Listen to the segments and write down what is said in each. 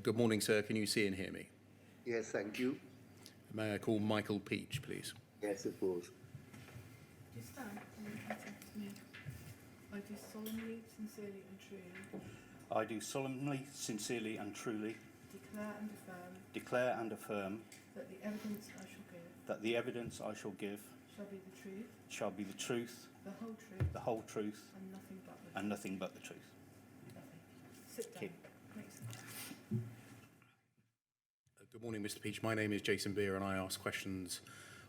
Good morning, sir. Can you see and hear me? Yes, thank you. May I call Michael Peach, please? Yes, of course. You stand and repeat after me. I do solemnly, sincerely and truly I do solemnly, sincerely and truly declare and affirm that the evidence I shall give shall be the truth, the truth, the whole truth, and nothing but the truth. Lovely. Sit down. Keep. Makes Good morning, Mr. Peach. My name is Jason Beer, and I ask questions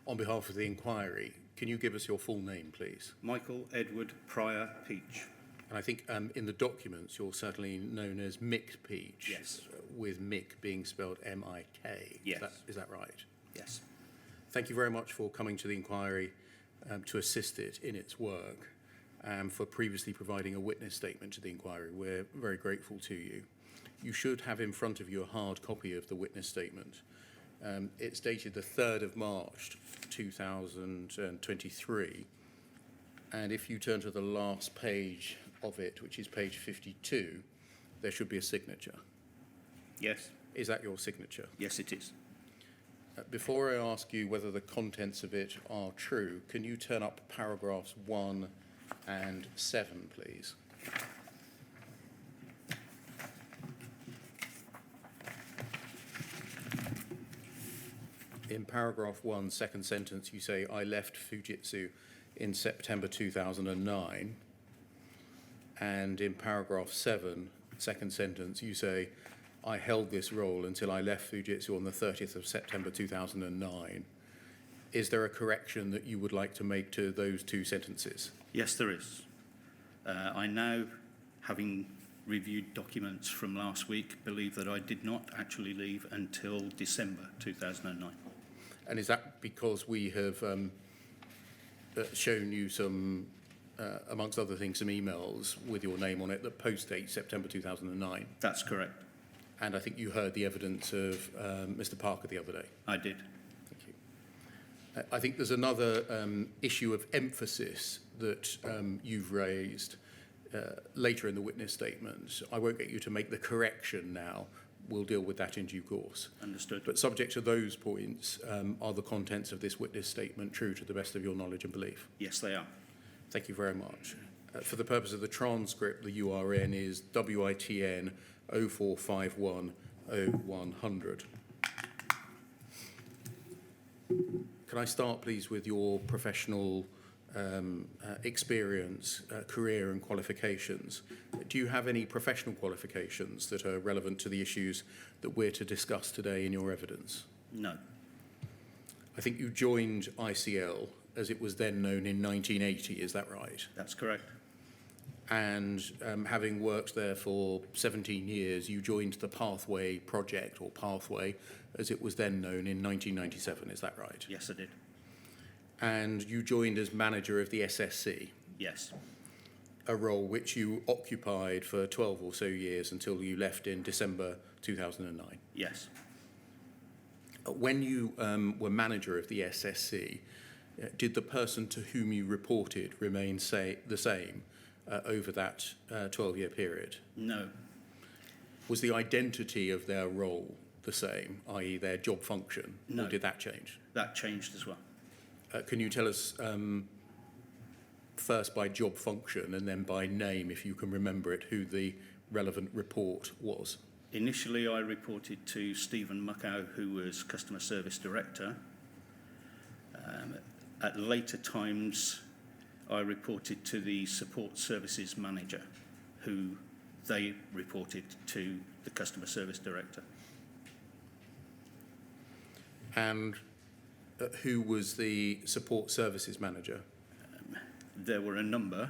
on behalf of the inquiry. Can you give us your full name, please? Michael Edward Pryor Peach. And I think in the documents you're certainly known as Mick Peach. Yes. With Mick being spelled M-I-K. Yes. Is that right? Yes. Thank you very much for coming to the inquiry to assist it in its work and for previously providing a witness statement to the inquiry. We're very grateful to you. You should have in front of you a hard copy of the witness statement. It's dated the 3rd of March 2023, and if you turn to the last page of it, which is page 52, there should be a signature. Yes. Is that your signature? Yes, it is. Before I ask you whether the contents of it are true, can you turn up paragraphs 1 and 7, please? In paragraph 1, second sentence, you say, I left Fujitsu in September 2009. And in paragraph 7, second sentence, you say, I held this role until I left Fujitsu on the 30th of September 2009. Is there a correction that you would like to make to those two sentences? Yes, there is. I now, having reviewed documents from last week, believe that I did not actually leave until December 2009. And is that because we have shown you some, amongst other things, some emails with your name on it that post-date September 2009? That's correct. And I think you heard the evidence of Mr. Parker the other day. I did. Thank you. I think there's another issue of emphasis that you've raised later in the witness statement. I won't get you to make the correction now. We'll deal with that in due course. Understood. But subject to those points, are the contents of this witness statement true to the best of your knowledge and belief? Yes, they are. Thank you very much. For the purpose of the transcript, the URN is WITN 0451 0100. Can I start, please, with your professional experience, career and qualifications? Do you have any professional qualifications that are relevant to the issues that we're to discuss today in your evidence? No. I think you joined ICL, as it was then known, in 1980, is that right? That's correct. And having worked there for 17 years, you joined the Pathway project, or Pathway, as it was then known, in 1997, is that right? Yes, I did. And you joined as manager of the SSC, Yes. a role which you occupied for 12 or so years until you left in December 2009. Yes. When you were manager of the SSC, did the person to whom you reported remain the same over that 12-year period? No. Was the identity of their role the same, i.e. their job function? No. Or did that change? That changed as well. Can you tell us first by job function and then by name, if you can remember it, who the relevant report was? Initially, I reported to Stephen Muckow, who was Customer Service Director. At later times, I reported to the Support Services Manager, who they reported to the Customer Service Director. And who was the Support Services Manager? There were a number: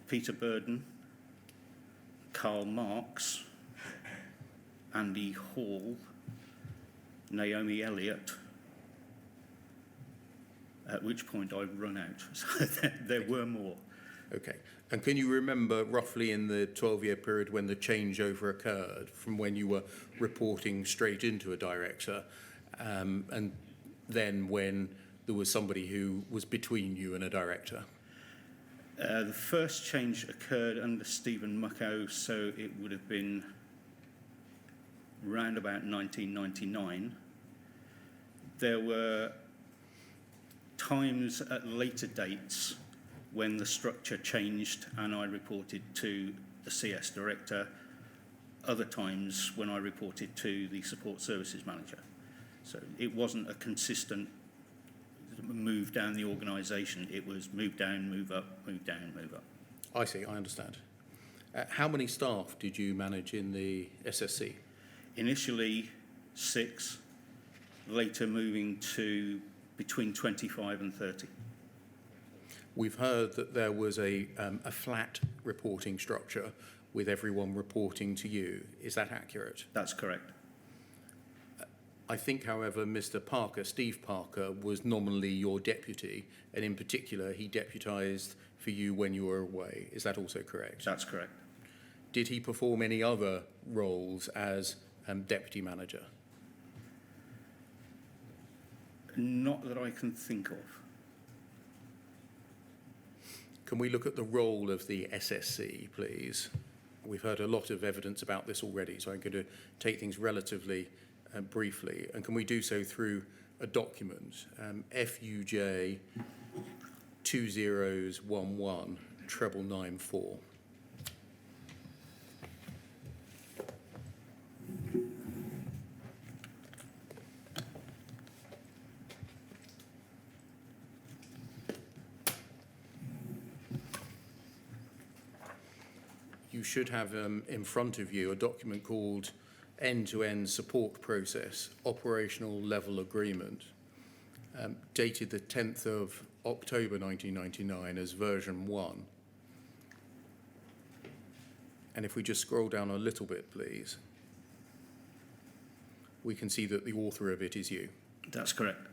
Peter Burden, Karl Marks, Andy Hall, Naomi Elliott, at which point I've run out. So there were more. Okay. And can you remember roughly in the 12-year period when the changeover occurred from when you were reporting straight into a director and then when there was somebody who was between you and a director? The first change occurred under Stephen Muckow, so it would have been round about 1999, there were times at later dates when the structure changed and I reported to the CS director, other times when I reported to the support services manager. So it wasn't a consistent move down the organisation. It was move down, move up, move down, move up. I see, I understand. How many staff did you manage in the SSC? Initially 6, later moving to between 25 and 30. We've heard that there was a flat reporting structure with everyone reporting to you. Is that accurate? That's correct. I think, however, Mr. Parker, Steve Parker, was nominally your deputy, and in particular, he deputised for you when you were away. Is that also correct? That's correct. Did he perform any other roles as deputy manager? Not that I can think of. Can we look at the role of the SSC, please? We've heard a lot of evidence about this already, so I'm going to take things relatively briefly. And can we do so through a document, FUJ 2011 994? You should have in front of you a document called End-to-End Support Process Operational Level Agreement, dated the 10th of October 1999 as version 1. And if we just scroll down a little bit, please, we can see that the author of it is you. That's correct.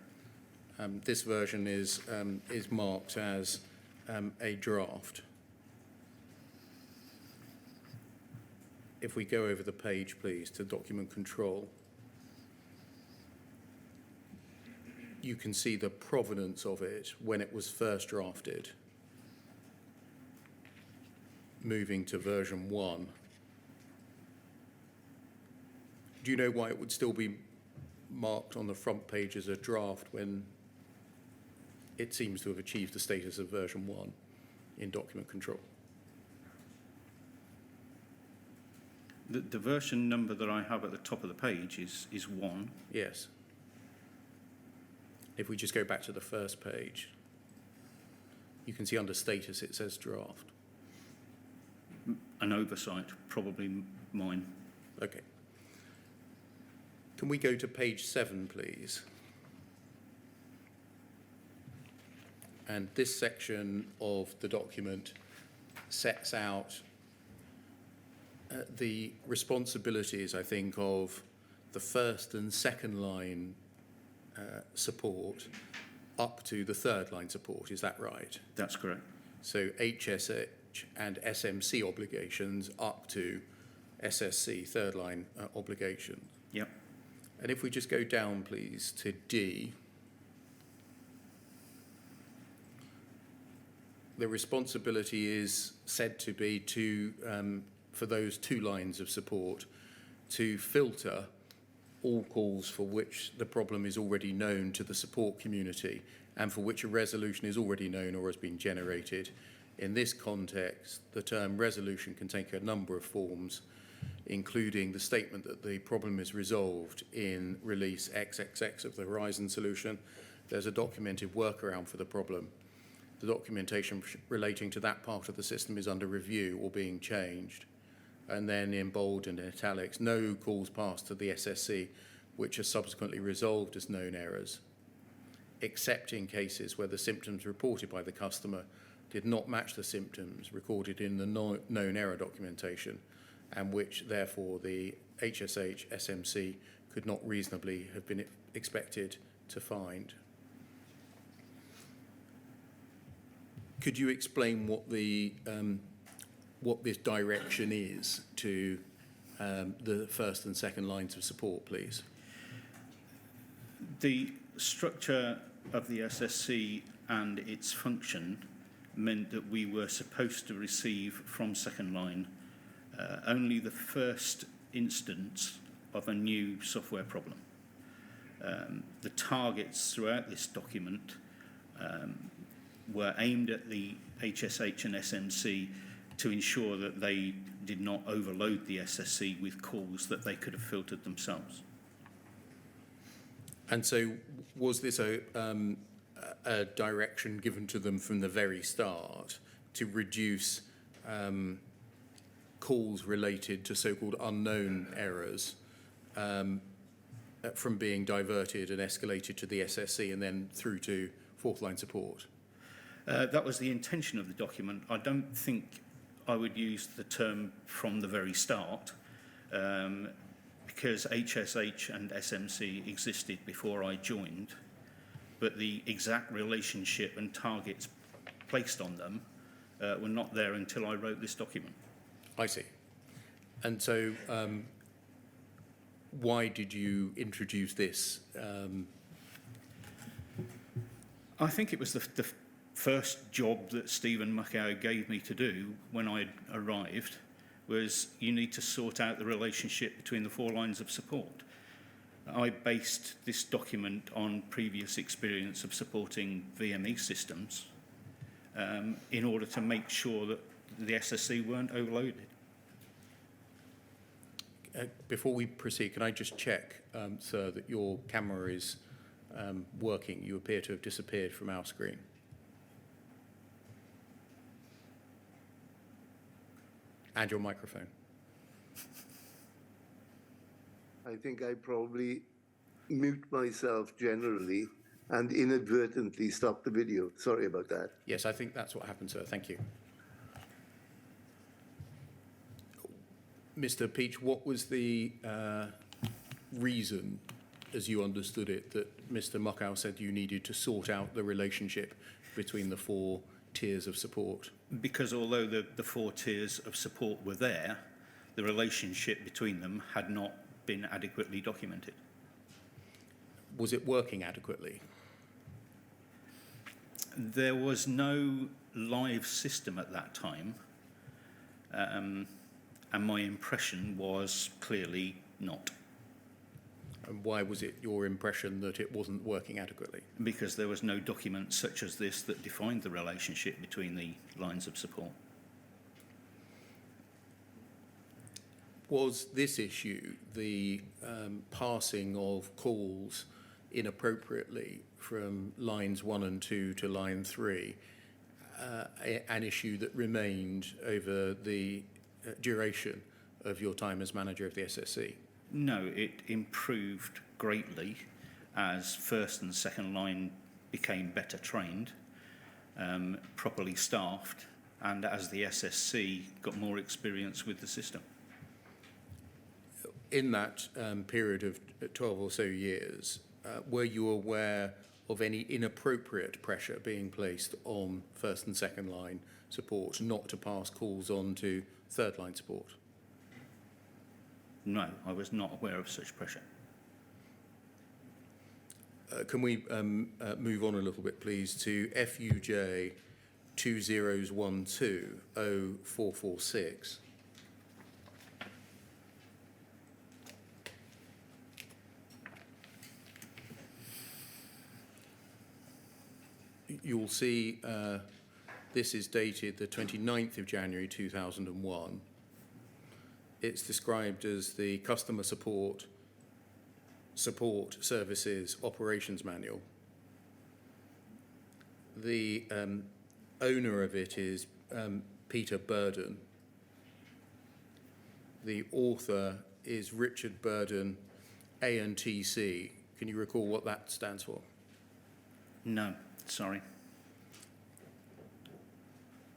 This version is marked as a draft. If we go over the page, please, to document control, you can see the provenance of it when it was first drafted, moving to version 1. Do you know why it would still be marked on the front page as a draft when it seems to have achieved the status of version 1 in document control? The version number that I have at the top of the page is 1. Yes. If we just go back to the first page, you can see under status it says draft. An oversight, probably mine. Okay. Can we go to page 7, please? And this section of the document sets out the responsibilities, I think, of the first and second line support up to the third line support. Is that right? That's correct. So HSH and SMC obligations up to SSC, third line obligation. Yep. And if we just go down, please, to D, the responsibility is said to be to, for those 2 lines of support, to filter all calls for which the problem is already known to the support community and for which a resolution is already known or has been generated. In this context, the term resolution can take a number of forms, including the statement that the problem is resolved in release XXX of the Horizon solution. There's a documented workaround for the problem. The documentation relating to that part of the system is under review or being changed. And then in bold and in italics, no calls passed to the SSC which are subsequently resolved as known errors, except in cases where the symptoms reported by the customer did not match the symptoms recorded in the known error documentation, and which therefore the HSH SMC could not reasonably have been expected to find. Could you explain what this direction is to the first and second lines of support, please? The structure of the SSC and its function meant that we were supposed to receive from second line only the first instance of a new software problem. The targets throughout this document were aimed at the HSH and SMC to ensure that they did not overload the SSC with calls that they could have filtered themselves. And so was this a direction given to them from the very start to reduce calls related to so-called unknown errors from being diverted and escalated to the SSC and then through to fourth line support? That was the intention of the document. I don't think I would use the term from the very start because HSH and SMC existed before I joined, but the exact relationship and targets placed on them were not there until I wrote this document. I see. And so why did you introduce this? I think it was the first job that Stephen Muckow gave me to do when I arrived was you need to sort out the relationship between the 4 lines of support. I based this document on previous experience of supporting VME systems in order to make sure that the SSC weren't overloaded. Before we proceed, can I just check, sir, that your camera is working? You appear to have disappeared from our screen. And your microphone. I think I probably mute myself generally and inadvertently stop the video. Sorry about that. Yes, I think that's what happened, sir. Thank you. Mr. Peach, what was the reason, as you understood it, that Mr. Muckow said you needed to sort out the relationship between the 4 tiers of support? Because although the 4 tiers of support were there, the relationship between them had not been adequately documented. Was it working adequately? There was no live system at that time, and my impression was clearly not. And why was it your impression that it wasn't working adequately? Because there was no document such as this that defined the relationship between the lines of support. Was this issue, the passing of calls inappropriately from lines 1 and 2 to line 3, an issue that remained over the duration of your time as manager of the SSC? No, it improved greatly as first and second line became better trained, properly staffed, and as the SSC got more experience with the system. In that period of 12 or so years, were you aware of any inappropriate pressure being placed on first and second line support not to pass calls on to third line support? No, I was not aware of such pressure. Can we move on a little bit, please, to FUJ 2012-0446? You'll see this is dated the 29th of January 2001. It's described as the Customer Support Services Operations Manual. The owner of it is Peter Burden. The author is Richard Burden, ANTC. Can you recall what that stands for? No, sorry.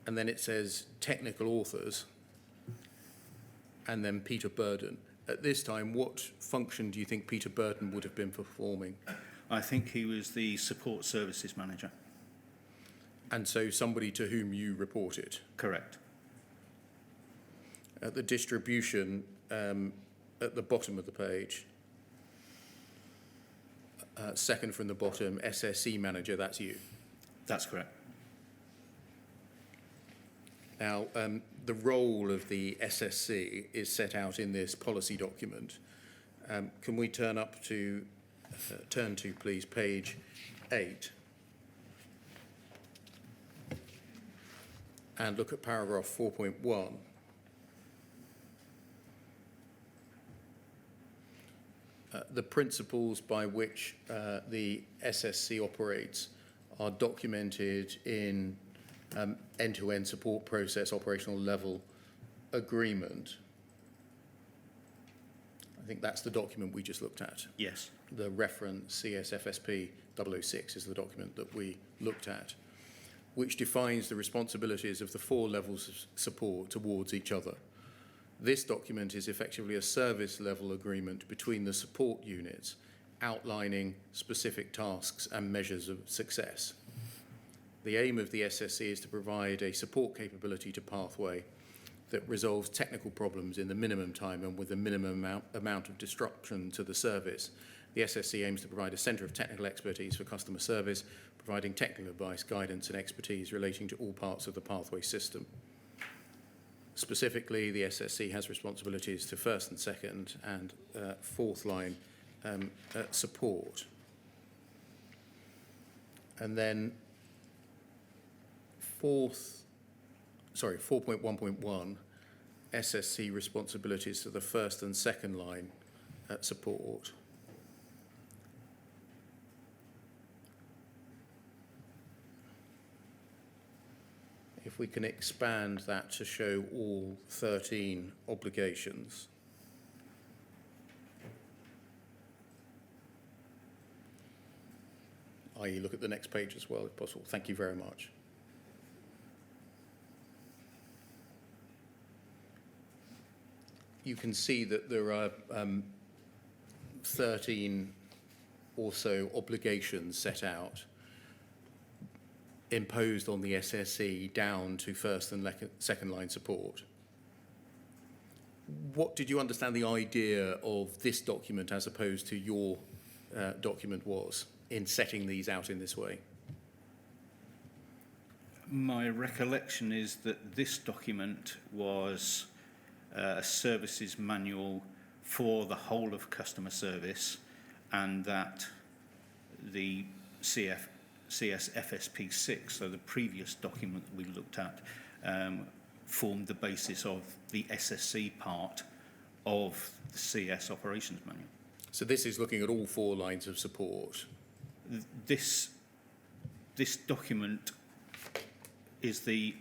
And then it says technical authors, and then Peter Burden. At this time, what function do you think Peter Burden would have been performing? I think he was the support services manager. And so somebody to whom you reported? Correct. At the distribution, at the bottom of the page, second from the bottom, SSC manager, that's you. That's correct. Now, the role of the SSC is set out in this policy document. Can we turn to, please, page 8 and look at paragraph 4.1. The principles by which the SSC operates are documented in end-to-end support process operational level agreement. I think that's the document we just looked at. Yes. The reference CSFSP 006 is the document that we looked at, which defines the responsibilities of the 4 levels of support towards each other. This document is effectively a service level agreement between the support units, outlining specific tasks and measures of success. The aim of the SSC is to provide a support capability to Pathway that resolves technical problems in the minimum time and with a minimum amount of disruption to the service. The SSC aims to provide a centre of technical expertise for customer service, providing technical advice, guidance and expertise relating to all parts of the Pathway system. Specifically, the SSC has responsibilities to first and second and fourth line support. And then 4.1.1, SSC responsibilities to the first and second line support. If we can expand that to show all 13 obligations. I.e. look at the next page as well, if possible. Thank you very much. You can see that there are 13 or so obligations set out, imposed on the SSC down to first and second line support. What did you understand the idea of this document as opposed to your document was in setting these out in this way? My recollection is that this document was a services manual for the whole of customer service, and that the CSFSP 6, so the previous document that we looked at, formed the basis of the SSC part of the CS operations manual. So this is looking at all 4 lines of support. This document is the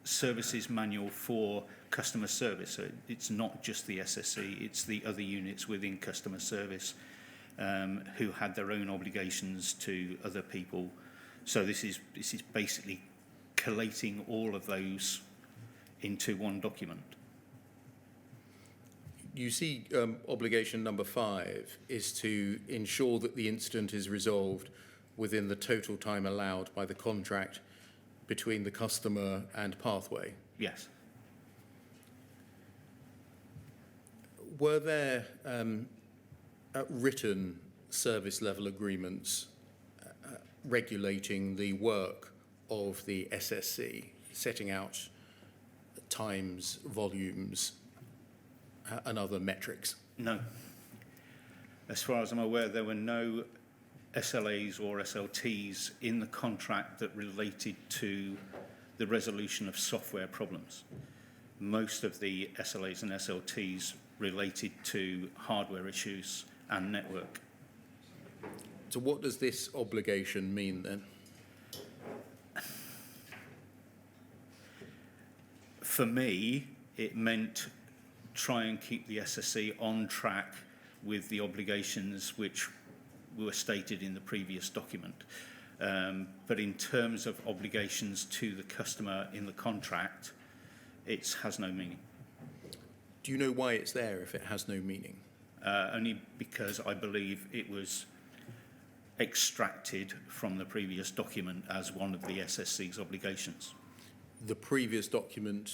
services manual for customer service. So it's not just the SSC, it's the other units within customer service who had their own obligations to other people. So this is basically collating all of those into one document. You see obligation number 5 is to ensure that the incident is resolved within the total time allowed by the contract between the customer and Pathway. Yes. Were there written service level agreements regulating the work of the SSC, setting out times, volumes, and other metrics? No. As far as I'm aware, there were no SLAs or SLTs in the contract that related to the resolution of software problems. Most of the SLAs and SLTs related to hardware issues and network. So what does this obligation mean then? For me, it meant try and keep the SSC on track with the obligations which were stated in the previous document. But in terms of obligations to the customer in the contract, it has no meaning. Do you know why it's there if it has no meaning? Only because I believe it was extracted from the previous document as one of the SSC's obligations. The previous document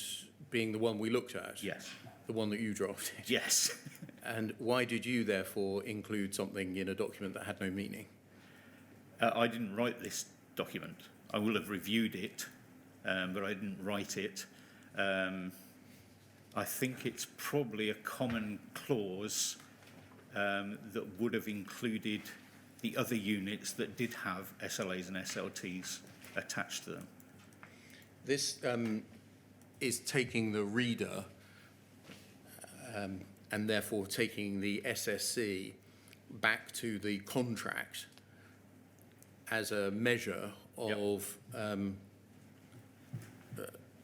being the one we looked at? Yes. The one that you drafted? Yes. And why did you therefore include something in a document that had no meaning? I didn't write this document. I will have reviewed it, but I didn't write it. I think it's probably a common clause that would have included the other units that did have SLAs and SLTs attached to them. This is taking the reader and therefore taking the SSC back to the contract as a measure of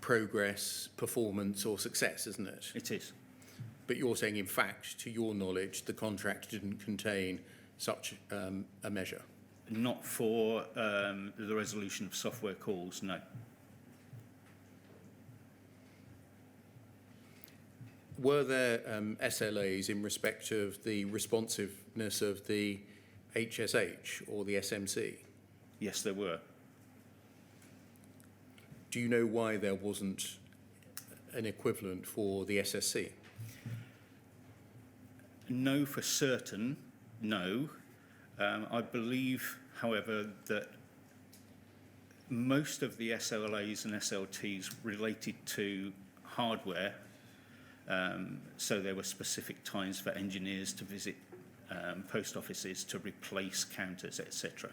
progress, performance or success, isn't it? It is. But you're saying, in fact, to your knowledge, the contract didn't contain such a measure? Not for the resolution of software calls, no. Were there SLAs in respect of the responsiveness of the HSH or the SMC? Yes, there were. Do you know why there wasn't an equivalent for the SSC? No, for certain, no. I believe, however, that most of the SLAs and SLTs related to hardware, so there were specific times for engineers to visit post offices to replace counters, etc.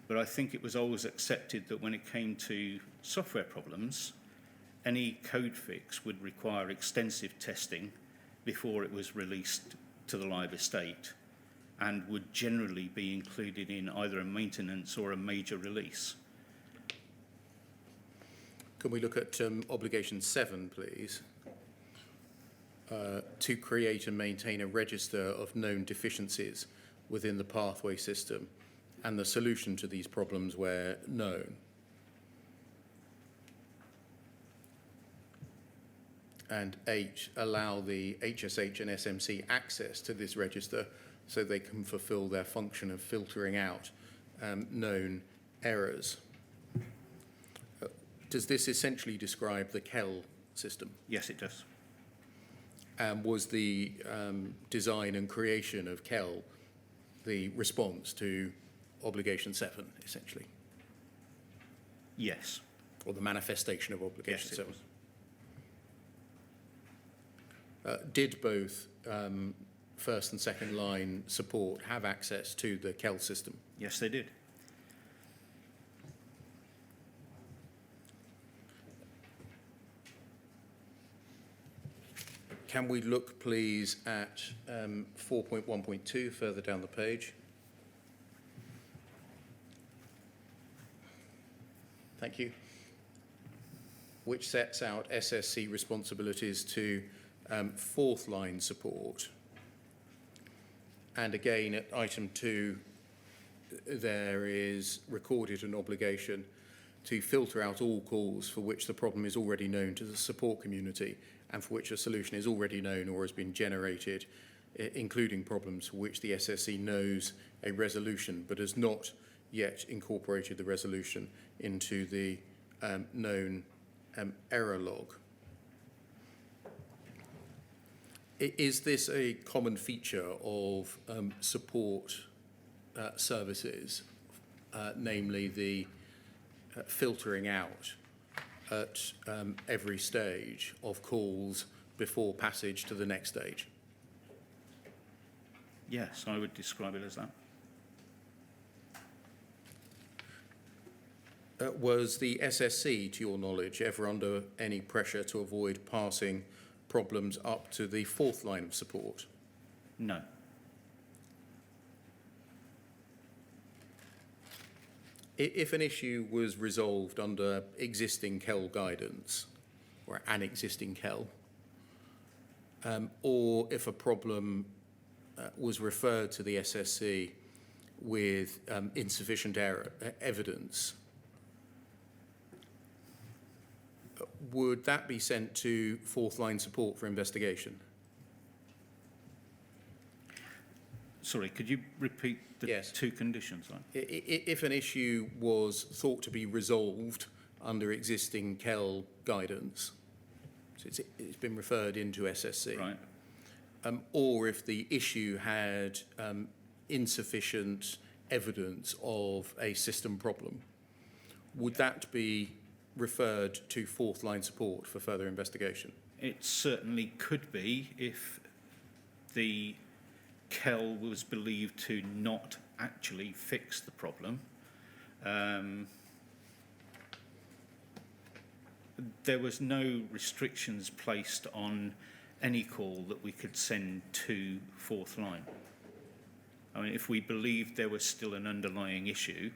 But I think it was always accepted that when it came to software problems, any code fix would require extensive testing before it was released to the live estate, and would generally be included in either a maintenance or a major release. Can we look at obligation 7, please? To create and maintain a register of known deficiencies within the pathway system and the solution to these problems where known. And 8, allow the HSH and SMC access to this register so they can fulfill their function of filtering out known errors. Does this essentially describe the KEL system? Yes, it does. Was the design and creation of KEL the response to obligation 7, essentially? Yes. Or the manifestation of obligation Yes, it 7? was. Did both first and second line support have access to the KEL system? Yes, they did. Can we look, please, at 4.1.2 further down the page? Thank you. Which sets out SSC responsibilities to fourth line support. And again, at item 2, there is recorded an obligation to filter out all calls for which the problem is already known to the support community and for which a solution is already known or has been generated, including problems for which the SSC knows a resolution but has not yet incorporated the resolution into the known error log. Is this a common feature of support services, namely the filtering out at every stage of calls before passage to the next stage? Yes, I would describe it as that. Was the SSC, to your knowledge, ever under any pressure to avoid passing problems up to the fourth line of support? No. If an issue was resolved under existing KEL guidance, or an existing KEL, or if a problem was referred to the SSC with insufficient evidence, would that be sent to fourth line support for investigation? Sorry, could you repeat the Yes. two conditions? If an issue was thought to be resolved under existing KEL guidance, so it's been referred into SSC, Right. Or if the issue had insufficient evidence of a system problem, would that be referred to fourth line support for further investigation? It certainly could be if the Kell was believed to not actually fix the problem. There was no restrictions placed on any call that we could send to fourth line. I mean, if we believed there was still an underlying issue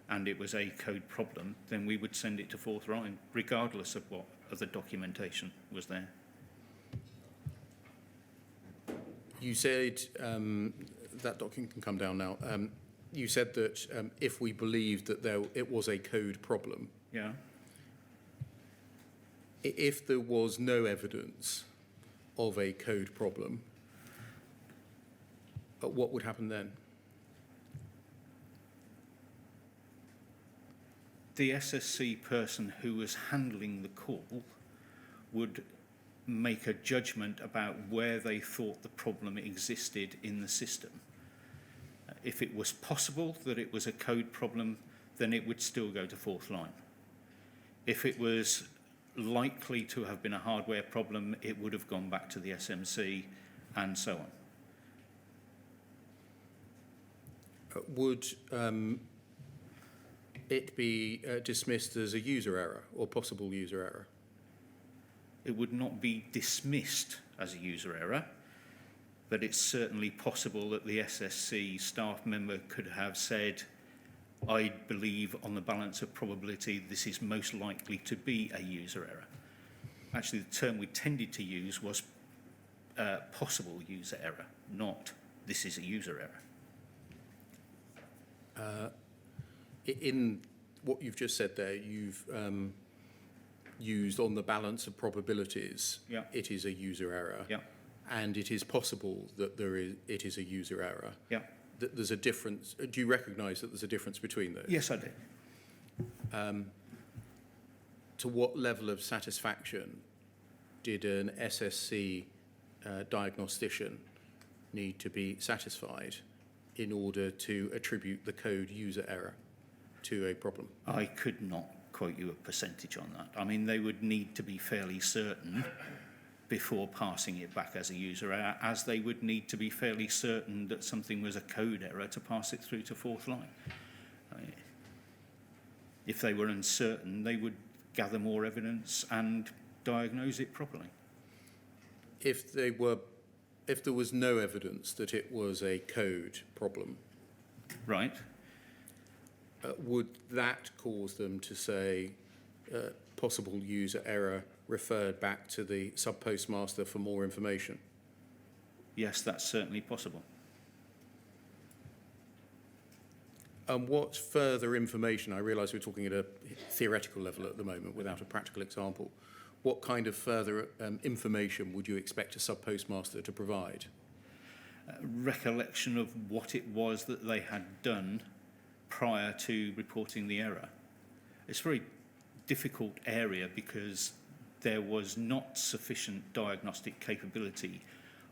and it was a code problem, then we would send it to fourth line, regardless of what other documentation was there. You said that document can come down now. You said that if we believed that it was a code problem, Yeah. if there was no evidence of a code problem, what would happen then? The SSC person who was handling the call would make a judgment about where they thought the problem existed in the system. If it was possible that it was a code problem, then it would still go to fourth line. If it was likely to have been a hardware problem, it would have gone back to the SMC and so on. Would it be dismissed as a user error or possible user error? It would not be dismissed as a user error, but it's certainly possible that the SSC staff member could have said, I believe on the balance of probability this is most likely to be a user error. Actually, the term we tended to use was possible user error, not this is a user error. In what you've just said there, you've used on the balance of probabilities, Yeah. it is a user error. Yeah. And it is possible that it is a user error. Yeah. That there's a difference. Do you recognise that there's a difference between those? Yes, I do. To what level of satisfaction did an SSC diagnostician need to be satisfied in order to attribute the code user error to a problem? I could not quote you a percentage on that. I mean, they would need to be fairly certain before passing it back as a user error, as they would need to be fairly certain that something was a code error to pass it through to fourth line. I mean, if they were uncertain, they would gather more evidence and diagnose it properly. If there was no evidence that it was a code problem, Right? would that cause them to say possible user error referred back to the sub-postmaster for more information? Yes, that's certainly possible. And what further information, I realise we're talking at a theoretical level at the moment without a practical example, what kind of further information would you expect a sub-postmaster to provide? Recollection of what it was that they had done prior to reporting the error. It's a very difficult area because there was not sufficient diagnostic capability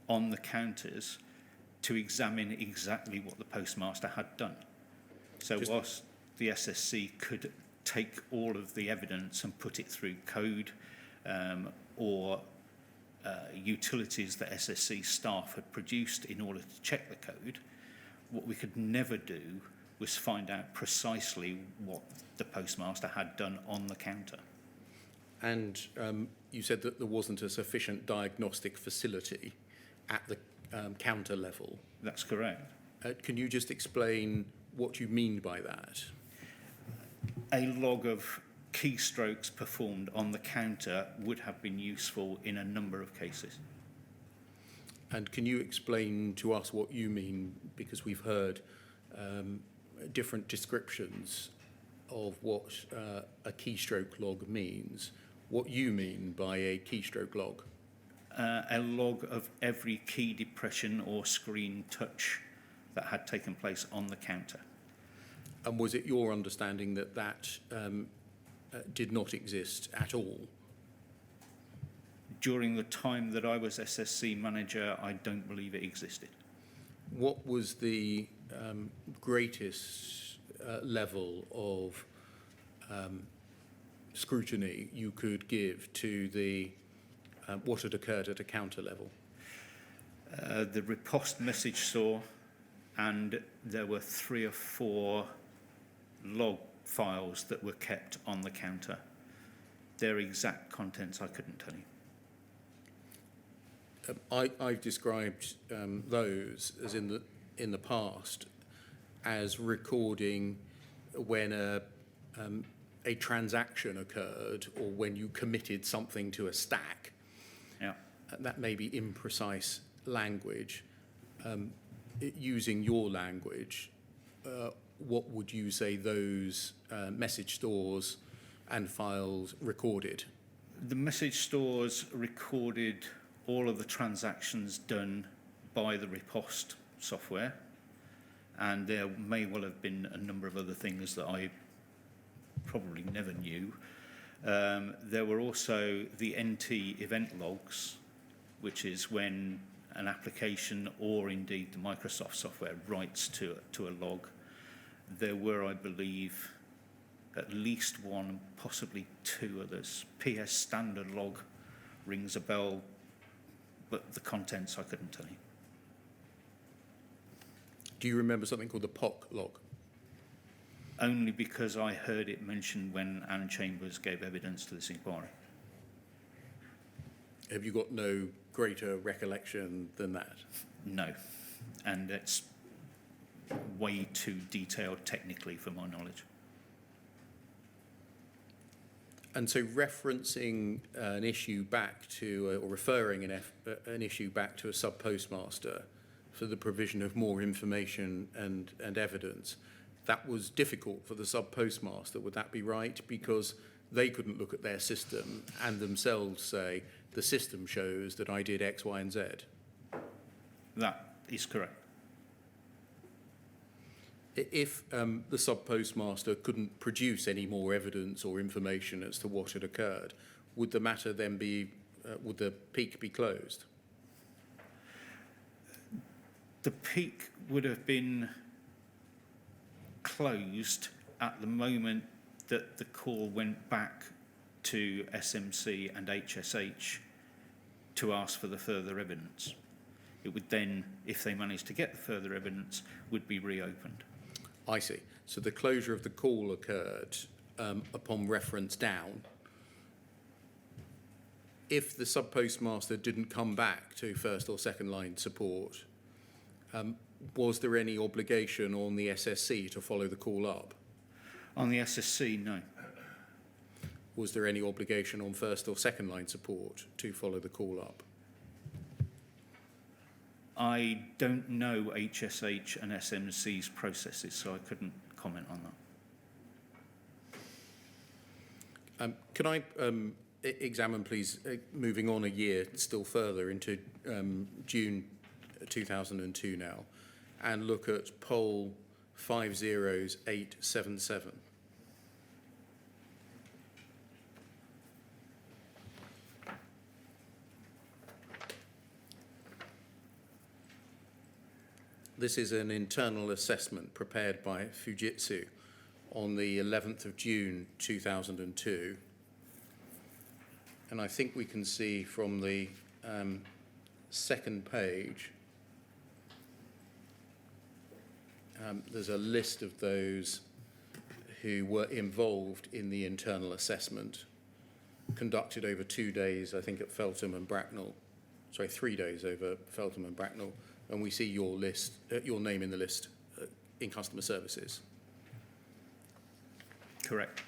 on the counters to examine exactly what the postmaster had done. So whilst the SSC could take all of the evidence and put it through code or utilities that SSC staff had produced in order to check the code, what we could never do was find out precisely what the postmaster had done on the counter. And you said that there wasn't a sufficient diagnostic facility at the counter level. That's correct. Can you just explain what you mean by that? A log of keystrokes performed on the counter would have been useful in a number of cases. And can you explain to us what you mean, because we've heard different descriptions of what a keystroke log means, what you mean by a keystroke log? A log of every key depression or screen touch that had taken place on the counter. And was it your understanding that that did not exist at all? During the time that I was SSC manager, I don't believe it existed. What was the greatest level of scrutiny you could give to the what had occurred at a counter level? The riposte message store, and there were 3 or 4 log files that were kept on the counter. Their exact contents I couldn't tell you. I've described those as in the past as recording when a transaction occurred or when you committed something to a stack. Yeah. That may be imprecise language. Using your language, what would you say those message stores and files recorded? The message stores recorded all of the transactions done by the riposte software, and there may well have been a number of other things that I probably never knew. There were also the NT event logs, which is when an application or indeed the Microsoft software writes to a log. There were, I believe, at least 1, possibly 2 others. PS standard log rings a bell, but the contents I couldn't tell you. Do you remember something called the POC log? Only because I heard it mentioned when Anne Chambers gave evidence to this inquiry. Have you got no greater recollection than that? No, and it's way too detailed technically for my knowledge. And so referencing an issue back to, or referring an issue back to a sub-postmaster for the provision of more information and evidence, that was difficult for the sub-postmaster, would that be right? Because they couldn't look at their system and themselves say, the system shows that I did X, Y, and Z. That is correct. If the sub-postmaster couldn't produce any more evidence or information as to what had occurred, would the matter then be, would the peak be closed? The peak would have been closed at the moment that the call went back to SMC and HSH to ask for the further evidence. It would then, if they managed to get the further evidence, would be reopened. I see. So the closure of the call occurred upon reference down. If the sub-postmaster didn't come back to first or second line support, was there any obligation on the SSC to follow the call up? On the SSC, no. Was there any obligation on first or second line support to follow the call up? I don't know HSH and SMC's processes, so I couldn't comment on that. Can I examine, please, moving on a year still further into June 2002 now, and look at poll 50877. This is an internal assessment prepared by Fujitsu on the 11th of June 2002. And I think we can see from the second page, there's a list of those who were involved in the internal assessment, conducted over 2 days, I think, at Feltham and Bracknell. Sorry, 3 days over Feltham and Bracknell. And we see your list, your name in the list in customer services. Correct.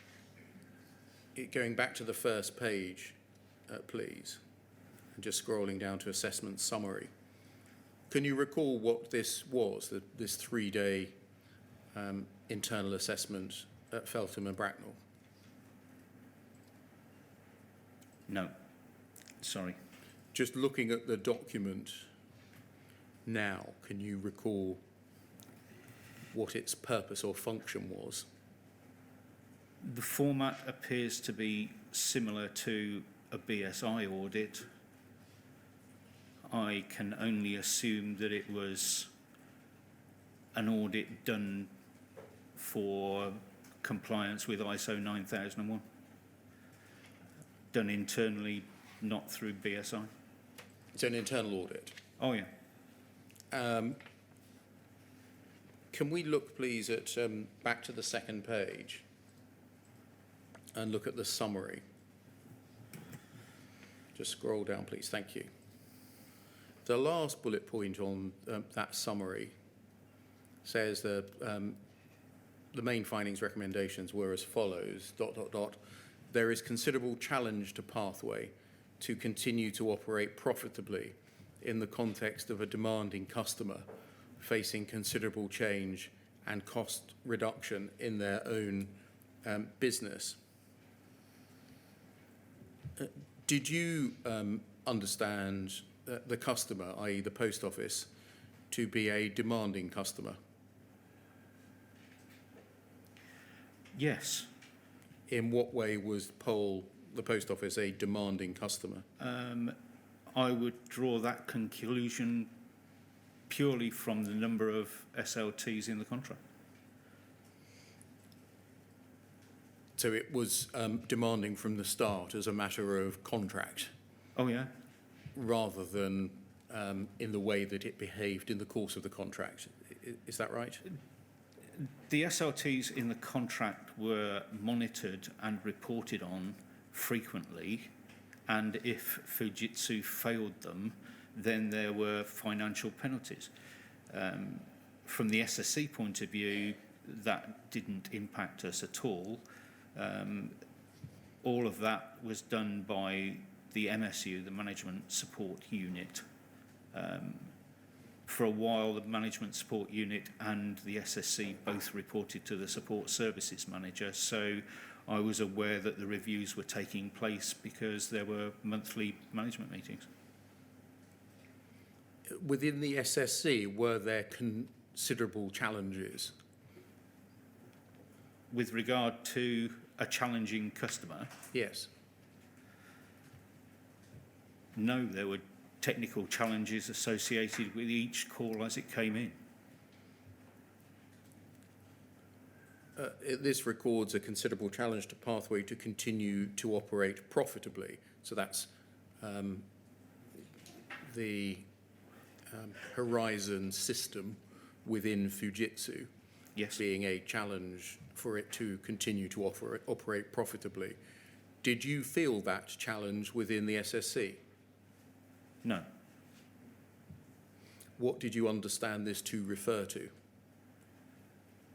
Going back to the first page, please, and just scrolling down to assessment summary. Can you recall what this was, this 3-day internal assessment at Feltham and Bracknell? No. Sorry. Just looking at the document now, can you recall what its purpose or function was? The format appears to be similar to a BSI audit. I can only assume that it was an audit done for compliance with ISO 9001, done internally, not through BSI. It's an internal audit. Oh, yeah. Can we look, please, at back to the second page and look at the summary? Just scroll down, please. Thank you. The last bullet point on that summary says that the main findings recommendations were as follows, ... There is considerable challenge to Pathway to continue to operate profitably in the context of a demanding customer facing considerable change and cost reduction in their own business. Did you understand the customer, i.e. the post office, to be a demanding customer? Yes. In what way was the post office, a demanding customer? I would draw that conclusion purely from the number of SLTs in the contract. So it was demanding from the start as a matter of contract, Oh, yeah? rather than in the way that it behaved in the course of the contract. Is that right? The SLTs in the contract were monitored and reported on frequently, and if Fujitsu failed them, then there were financial penalties. From the SSC point of view, that didn't impact us at all. All of that was done by the MSU, the Management Support Unit. For a while, the Management Support Unit and the SSC both reported to the Support Services Manager, so I was aware that the reviews were taking place because there were monthly management meetings. Within the SSC, were there considerable challenges? With regard to a challenging customer, Yes. no, there were technical challenges associated with each call as it came in. This records a considerable challenge to Pathway to continue to operate profitably. So that's the Horizon system within Fujitsu Yes. being a challenge for it to continue to operate profitably. Did you feel that challenge within the SSC? No. What did you understand this to refer to?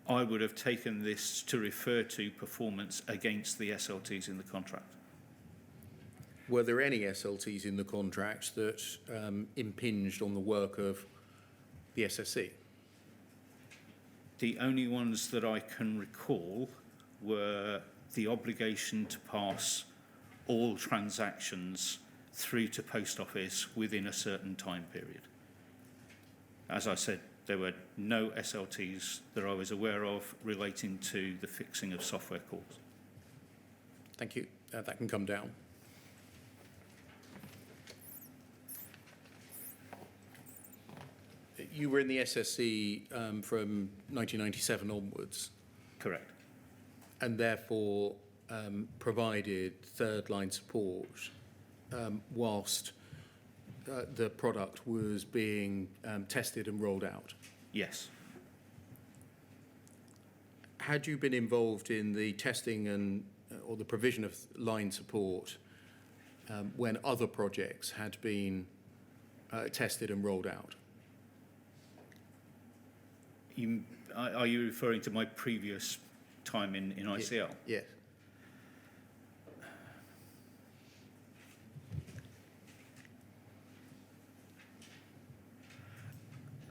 I would have taken this to refer to performance against the SLTs in the contract. Were there any SLTs in the contract that impinged on the work of the SSC? The only ones that I can recall were the obligation to pass all transactions through to post office within a certain time period. As I said, there were no SLTs that I was aware of relating to the fixing of software calls. Thank you. That can come down. You were in the SSC from 1997 onwards, Correct. and therefore provided third-line support whilst the product was being tested and rolled out. Yes. Had you been involved in the testing and or the provision of line support when other projects had been tested and rolled out? Are you referring to my previous time in ICL? Yes.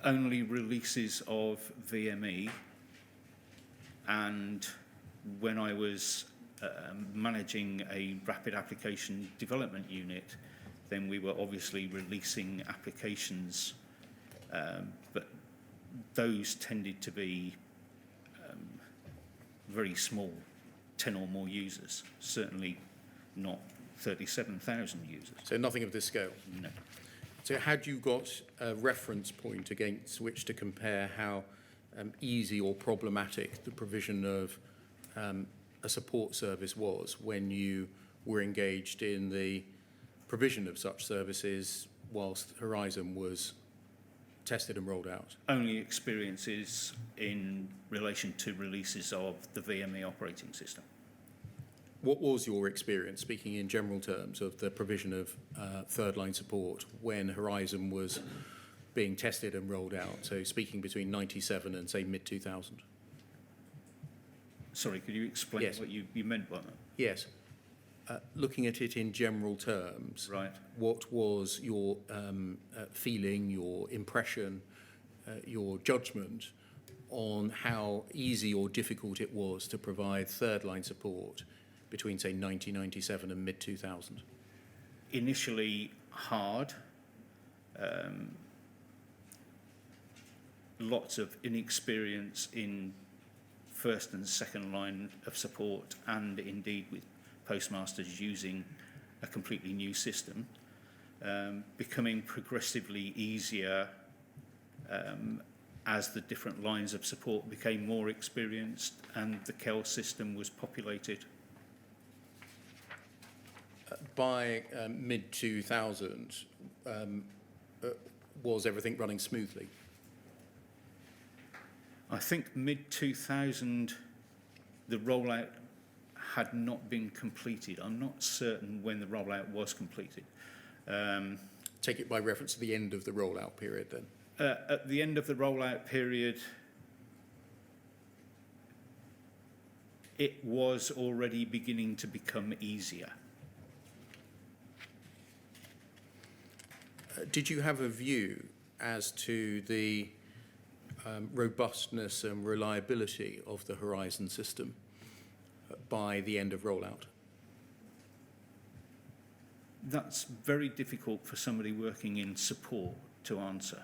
Only releases of VME, and when I was managing a rapid application development unit, then we were obviously releasing applications, but those tended to be very small, 10 or more users, certainly not 37,000 users. So nothing of this scale. No. So had you got a reference point against which to compare how easy or problematic the provision of a support service was when you were engaged in the provision of such services whilst Horizon was tested and rolled out? Only experiences in relation to releases of the VME operating system. What was your experience, speaking in general terms, of the provision of third line support when Horizon was being tested and rolled out? So speaking between 97 and say mid-2000. Sorry, could you explain Yes. what you meant by that? Yes. Looking at it in general terms, Right. what was your feeling, your impression, your judgment on how easy or difficult it was to provide third line support between, say, 1997 and mid-2000? Initially hard, lots of inexperience in first and second line of support, and indeed with postmasters using a completely new system, becoming progressively easier as the different lines of support became more experienced and the KEL system was populated. By mid-2000, was everything running smoothly? I think mid-2000, the rollout had not been completed. I'm not certain when the rollout was completed. Take it by reference to the end of the rollout period then. At the end of the rollout period, it was already beginning to become easier. Did you have a view as to the robustness and reliability of the Horizon system by the end of rollout? That's very difficult for somebody working in support to answer.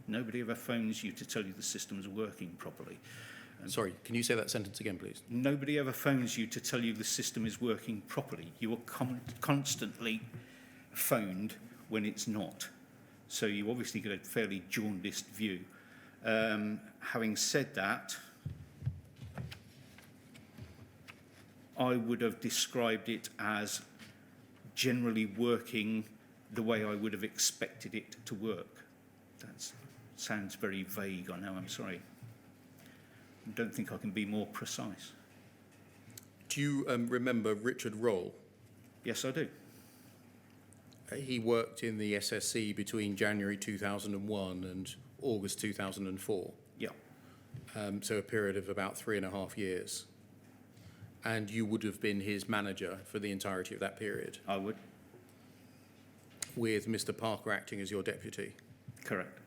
Nobody ever phones you to tell you the system's working properly. Sorry, can you say that sentence again, please? Nobody ever phones you to tell you the system is working properly. You are constantly phoned when it's not. So you obviously get a fairly jaundiced view. Having said that, I would have described it as generally working the way I would have expected it to work. That sounds very vague, I know, I'm sorry. I don't think I can be more precise. Do you remember Richard Roll? Yes, I do. He worked in the SSC between January 2001 and August 2004. Yeah. So a period of about 3.5 years. And you would have been his manager for the entirety of that period, I would. with Mr. Parker acting as your deputy. Correct.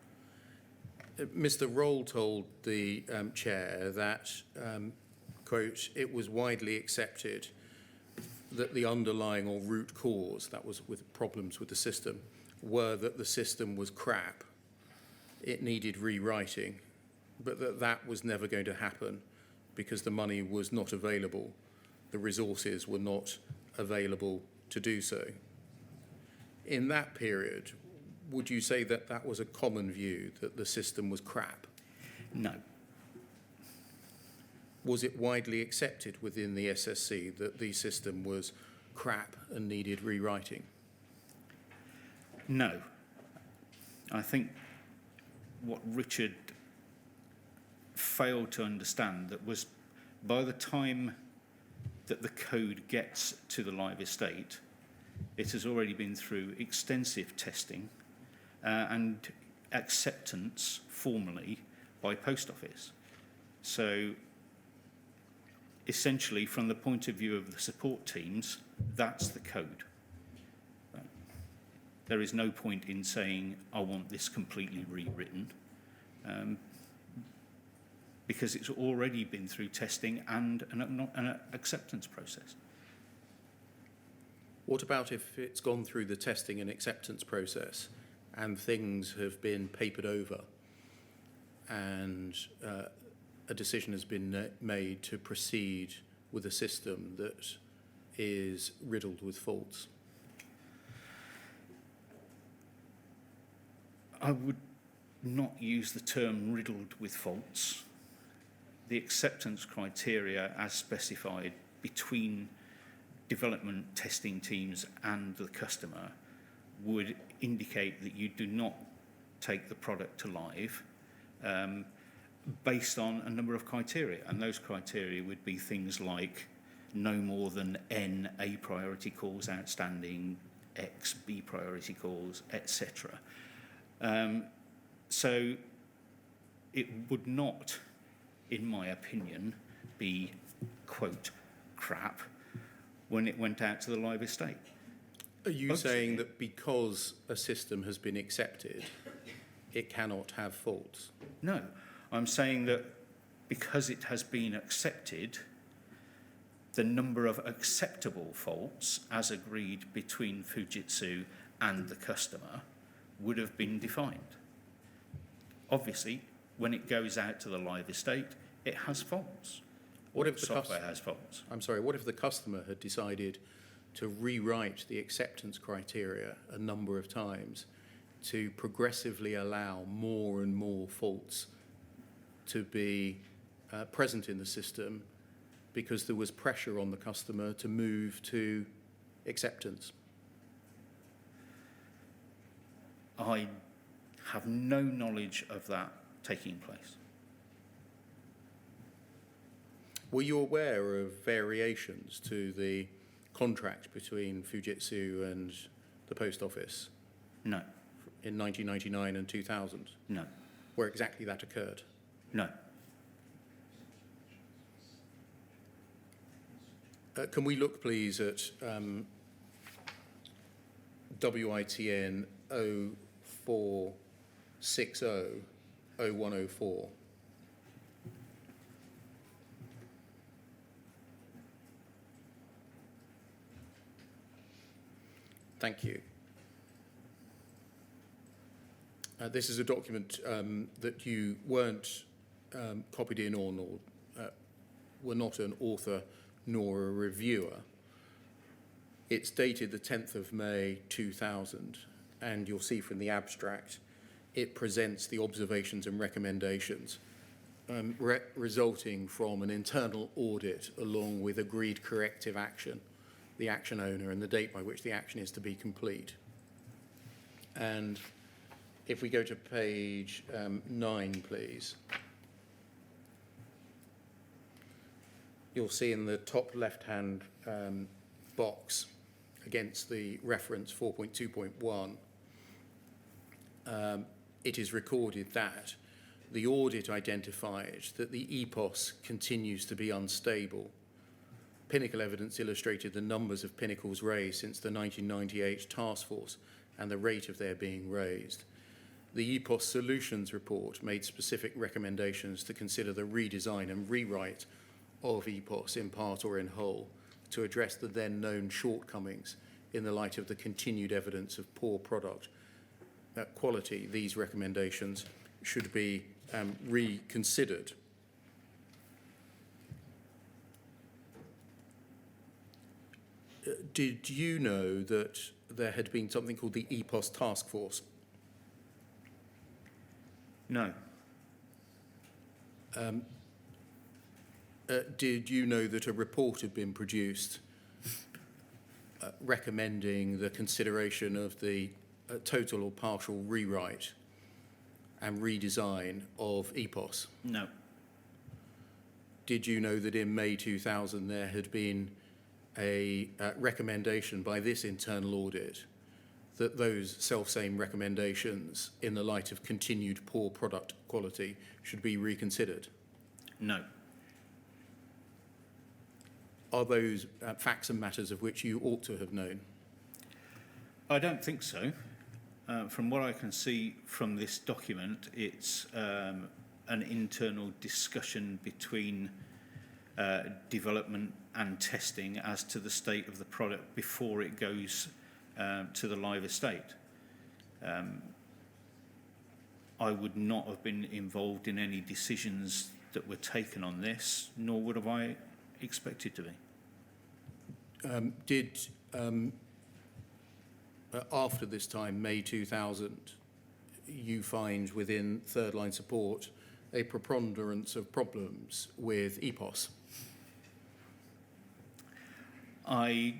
Mr. Roll told the chair that, quote, it was widely accepted that the underlying or root cause, that was with problems with the system, were that the system was crap. It needed rewriting, but that was never going to happen because the money was not available. The resources were not available to do so. In that period, would you say that that was a common view, that the system was crap? No. Was it widely accepted within the SSC that the system was crap and needed rewriting? No. I think what Richard failed to understand that was by the time that the code gets to the live estate, it has already been through extensive testing and acceptance formally by Post Office. So essentially, from the point of view of the support teams, that's the code. There is no point in saying, I want this completely rewritten, because it's already been through testing and an acceptance process. What about if it's gone through the testing and acceptance process and things have been papered over and a decision has been made to proceed with a system that is riddled with faults? I would not use the term riddled with faults. The acceptance criteria as specified between development testing teams and the customer would indicate that you do not take the product to live based on a number of criteria. And those criteria would be things like no more than N A priority calls outstanding, X B priority calls, etc. So it would not, in my opinion, be, quote, crap when it went out to the live estate. Are you Obviously- saying that because a system has been accepted, it cannot have faults? No, I'm saying that because it has been accepted, the number of acceptable faults as agreed between Fujitsu and the customer would have been defined. Obviously, when it goes out to the live estate, it has faults. What if the Software has faults? I'm sorry, what if the customer had decided to rewrite the acceptance criteria a number of times to progressively allow more and more faults to be present in the system because there was pressure on the customer to move to acceptance? I have no knowledge of that taking place. Were you aware of variations to the contract between Fujitsu and the Post Office No, in 1999 and 2000, no, where exactly that occurred? no. Can we look, please, at WITN 0460 0104? Thank you. This is a document that you weren't copied in on or were not an author nor a reviewer. It's dated the 10th of May 2000, and you'll see from the abstract it presents the observations and recommendations resulting from an internal audit along with agreed corrective action, the action owner, and the date by which the action is to be complete. And if we go to page 9, please. You'll see in the top left-hand box against the reference 4.2.1, it is recorded that the audit identified that the EPOS continues to be unstable. Pinnacle evidence illustrated the numbers of Pinnacles raised since the 1998 task force and the rate of their being raised. The EPOS Solutions report made specific recommendations to consider the redesign and rewrite of EPOS in part or in whole to address the then known shortcomings in the light of the continued evidence of poor product quality. These recommendations should be reconsidered. Did you know that there had been something called the EPOS Task Force? No, Did you know that a report had been produced recommending the consideration of the total or partial rewrite and redesign of EPOS? no, Did you know that in May 2000 there had been a recommendation by this internal audit that those self-same recommendations in the light of continued poor product quality should be reconsidered? no, Are those facts and matters of which you ought to have known? I don't think so. From what I can see from this document, it's an internal discussion between development and testing as to the state of the product before it goes to the live estate. I would not have been involved in any decisions that were taken on this, nor would have I expected to be. Did, after this time, May 2000, you find within third line support a preponderance of problems with EPOS? I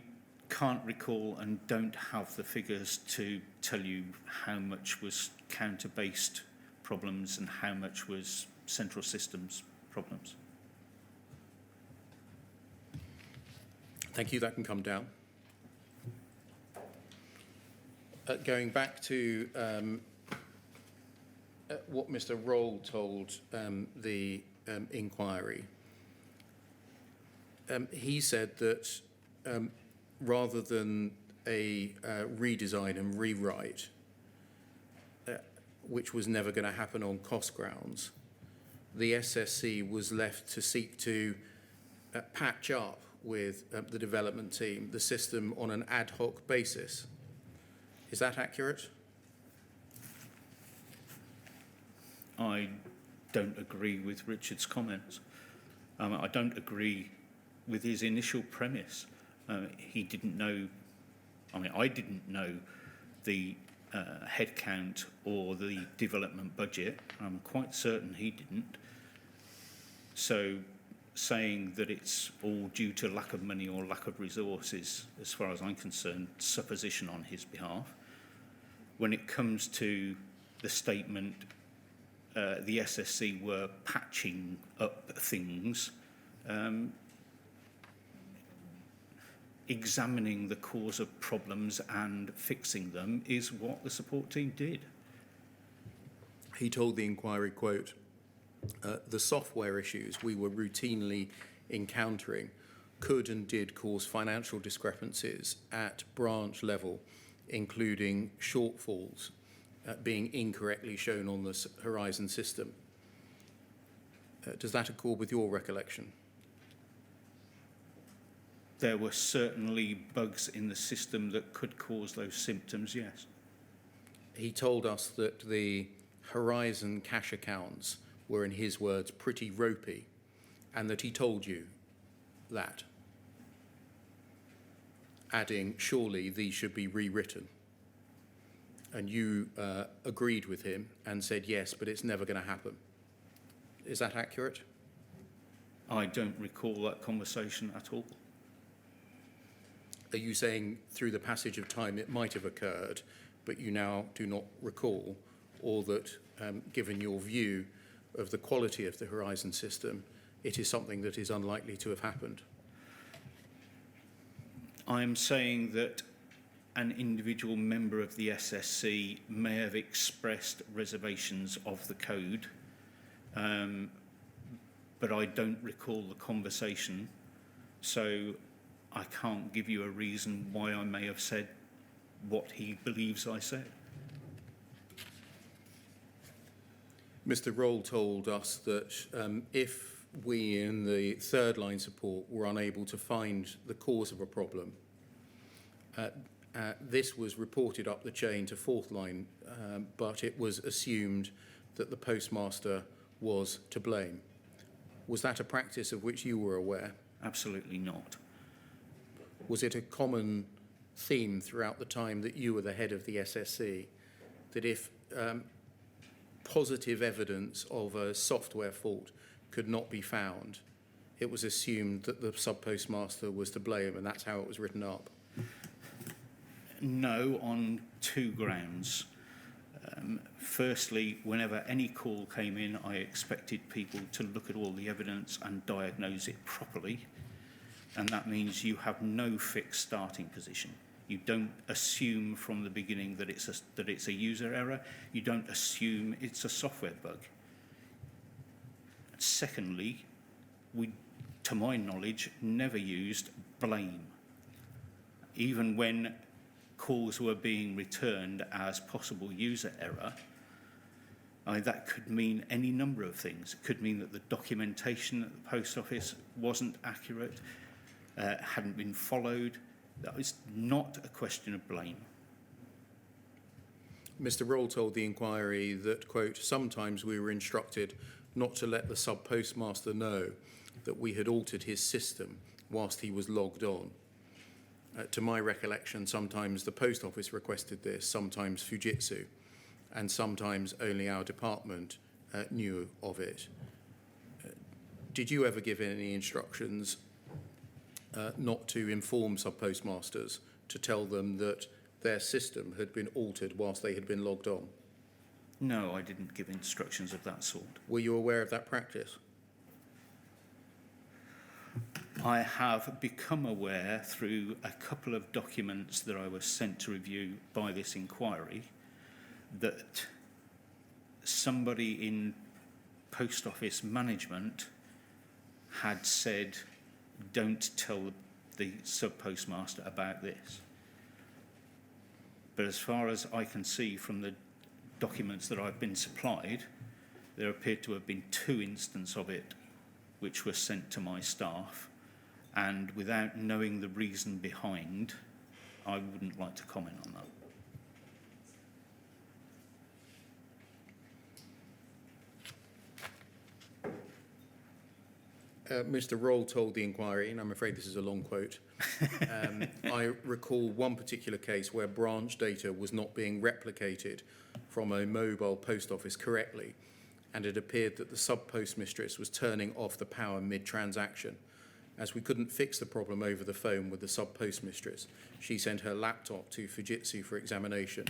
can't recall and don't have the figures to tell you how much was counter-based problems and how much was central systems problems. Thank you. That can come down. Going back to what Mr. Roll told the inquiry, he said that rather than a redesign and rewrite, which was never going to happen on cost grounds, the SSC was left to seek to patch up with the development team the system on an ad hoc basis. Is that accurate? I don't agree with Richard's comments. I don't agree with his initial premise. He didn't know, I didn't know the headcount or the development budget. I'm quite certain he didn't. So saying that it's all due to lack of money or lack of resources, as far as I'm concerned, supposition on his behalf. When it comes to the statement, the SSC were patching up things, examining the cause of problems and fixing them is what the support team did. He told the inquiry, quote, the software issues we were routinely encountering could and did cause financial discrepancies at branch level, including shortfalls being incorrectly shown on the Horizon system. Does that accord with your recollection? There were certainly bugs in the system that could cause those symptoms, yes. He told us that the Horizon cash accounts were, in his words, pretty ropey, and that he told you that, adding, surely these should be rewritten. And you agreed with him and said, yes, but it's never going to happen. Is that accurate? I don't recall that conversation at all. Are you saying through the passage of time it might have occurred, but you now do not recall, or that given your view of the quality of the Horizon system, it is something that is unlikely to have happened? I'm saying that an individual member of the SSC may have expressed reservations of the code, but I don't recall the conversation, so I can't give you a reason why I may have said what he believes I said. Mr. Roll told us that if we in the third line support were unable to find the cause of a problem, this was reported up the chain to fourth line, but it was assumed that the postmaster was to blame. Was that a practice of which you were aware? Absolutely not. Was it a common theme throughout the time that you were the head of the SSC that if positive evidence of a software fault could not be found, it was assumed that the sub-postmaster was to blame, and that's how it was written up? No, on two grounds. Firstly, whenever any call came in, I expected people to look at all the evidence and diagnose it properly. And that means you have no fixed starting position. You don't assume from the beginning that it's a user error. You don't assume it's a software bug. Secondly, we, to my knowledge, never used blame. Even when calls were being returned as possible user error, that could mean any number of things. It could mean that the documentation at the post office wasn't accurate, hadn't been followed. That was not a question of blame. Mr. Roll told the inquiry that, quote, sometimes we were instructed not to let the sub-postmaster know that we had altered his system whilst he was logged on. To my recollection, sometimes the post office requested this, sometimes Fujitsu, and sometimes only our department knew of it. Did you ever give any instructions not to inform sub-postmasters to tell them that their system had been altered whilst they had been logged on? No, I didn't give instructions of that sort. Were you aware of that practice? I have become aware through a couple of documents that I was sent to review by this inquiry that somebody in post office management had said, don't tell the sub-postmaster about this. But as far as I can see from the documents that I've been supplied, there appeared to have been 2 instances of it which were sent to my staff, and without knowing the reason behind, I wouldn't like to comment on that. Mr. Roll told the inquiry, and I'm afraid this is a long quote, I recall one particular case where branch data was not being replicated from a mobile post office correctly, and it appeared that the sub-postmistress was turning off the power mid-transaction. As we couldn't fix the problem over the phone with the sub-postmistress, she sent her laptop to Fujitsu for examination.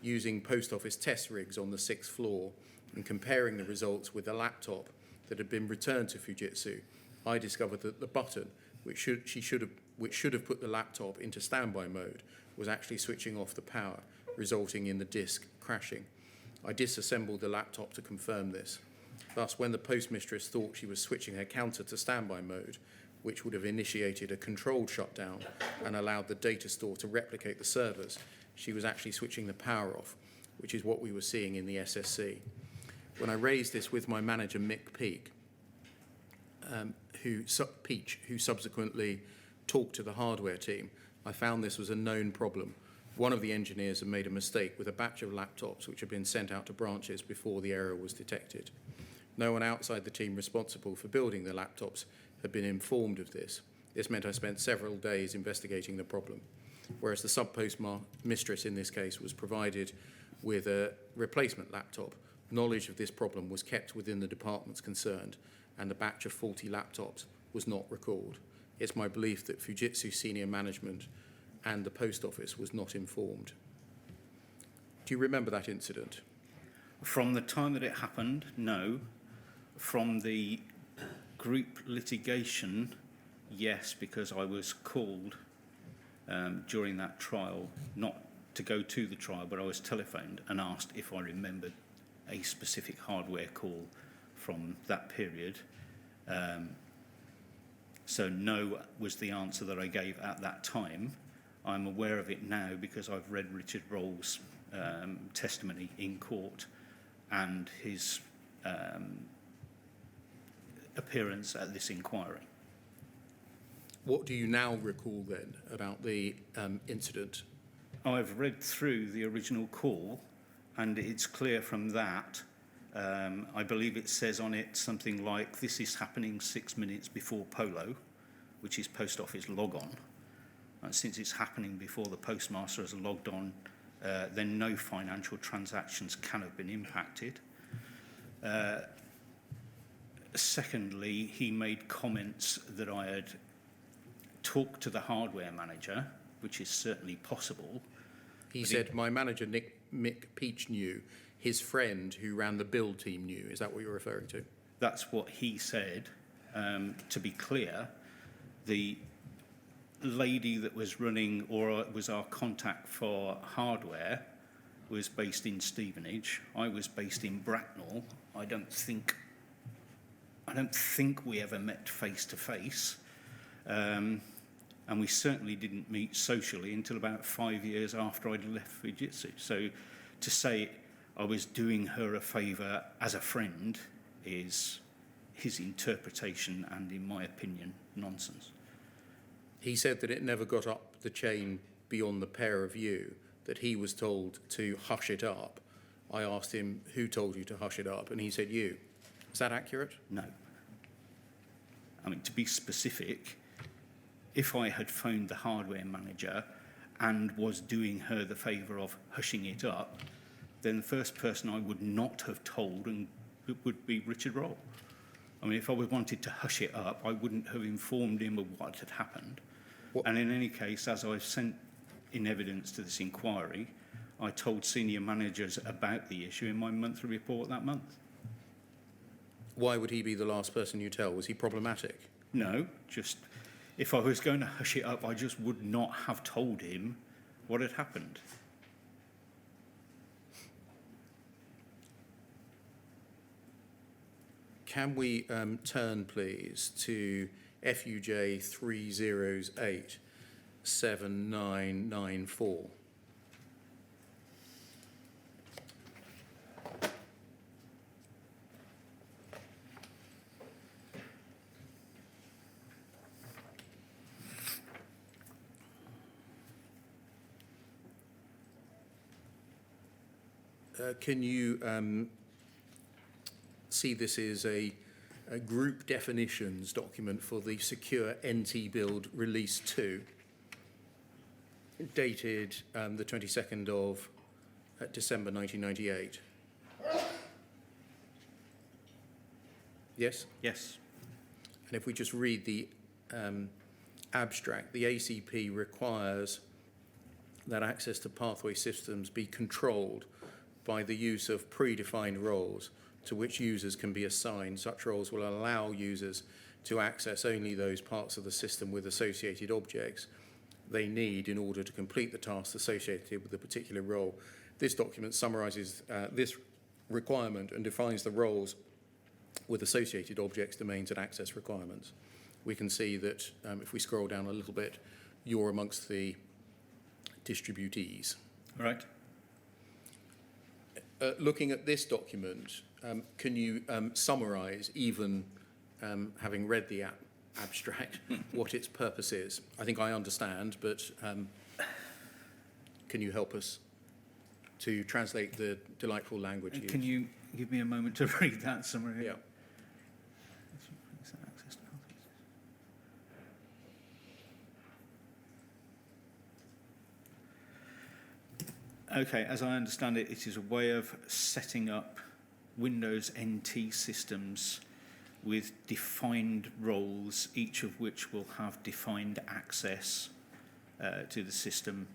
Using post office test rigs on the 6th floor and comparing the results with the laptop that had been returned to Fujitsu, I discovered that the button, which should have put the laptop into standby mode, was actually switching off the power, resulting in the disk crashing. I disassembled the laptop to confirm this. Thus, when the postmistress thought she was switching her counter to standby mode, which would have initiated a controlled shutdown and allowed the data store to replicate the servers, she was actually switching the power off, which is what we were seeing in the SSC. When I raised this with my manager, Mick Peake, who subsequently talked to the hardware team, I found this was a known problem. One of the engineers had made a mistake with a batch of laptops which had been sent out to branches before the error was detected. No one outside the team responsible for building the laptops had been informed of this. This meant I spent several days investigating the problem, whereas the sub-postmistress in this case was provided with a replacement laptop. Knowledge of this problem was kept within the departments concerned, and the batch of faulty laptops was not recalled. It's my belief that Fujitsu senior management and the post office was not informed. Do you remember that incident? From the time that it happened, no. From the group litigation, yes, because I was called during that trial, not to go to the trial, but I was telephoned and asked if I remembered a specific hardware call from that period. So no was the answer that I gave at that time. I'm aware of it now because I've read Richard Roll's testimony in court and his appearance at this inquiry. What do you now recall then about the incident? I've read through the original call, and it's clear from that. I believe it says on it something like, this is happening 6 minutes before Polo, which is post office log on. And since it's happening before the postmaster has logged on, then no financial transactions can have been impacted. Secondly, he made comments that I had talked to the hardware manager, which is certainly possible. He said, my manager, Mick Peake, knew. His friend who ran the build team knew. Is that what you're referring to? That's what he said. To be clear, the lady that was running, or was our contact for hardware, was based in Stevenage. I was based in Bracknell. I don't think we ever met face to face. And we certainly didn't meet socially until about 5 years after I'd left Fujitsu. So to say I was doing her a favour as a friend is his interpretation and, in my opinion, nonsense. He said that it never got up the chain beyond the pair of you, that he was told to hush it up. I asked him, who told you to hush it up? And he said, you. Is that accurate? No. I mean, to be specific, if I had phoned the hardware manager and was doing her the favour of hushing it up, then the first person I would not have told would be Richard Roll. I mean, if I wanted to hush it up, I wouldn't have informed him of what had happened. What- And in any case, as I've sent in evidence to this inquiry, I told senior managers about the issue in my monthly report that month. Why would he be the last person you tell? Was he problematic? No, just if I was going to hush it up, I just would not have told him what had happened. Can we turn, please, to FUJ 308 7994? Can you see this is a group definitions document for the Secure NT Build Release 2, dated the 22nd of December 1998? Yes? Yes. And if we just read the abstract, the ACP requires that access to pathway systems be controlled by the use of predefined roles to which users can be assigned. Such roles will allow users to access only those parts of the system with associated objects they need in order to complete the tasks associated with a particular role. This document summarises this requirement and defines the roles with associated objects, domains and access requirements. We can see that if we scroll down a little bit, you're amongst the distributees. Right. Looking at this document, can you summarise, even having read the abstract, what its purpose is? I think I understand, but can you help us to translate the delightful language used? Can you give me a moment to read that summary? Yeah. Okay, as I understand it, it is a way of setting up Windows NT systems with defined roles, each of which will have defined access to the system,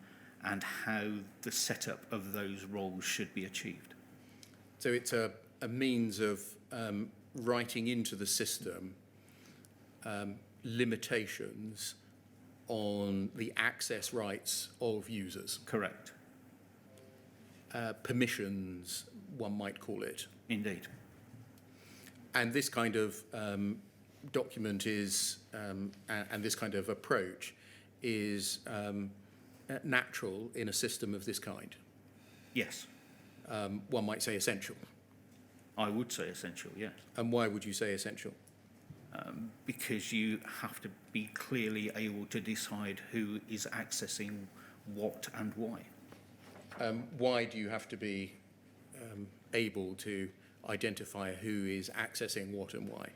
and how the setup of those roles should be achieved. So it's a means of writing into the system limitations on the access rights of users. Correct. Permissions, one might call it. Indeed. And this kind of document is, and this kind of approach is natural in a system of this kind. Yes. One might say essential. I would say essential, yes. And why would you say essential? Because you have to be clearly able to decide who is accessing what and why. Why do you have to be able to identify who is accessing what and why?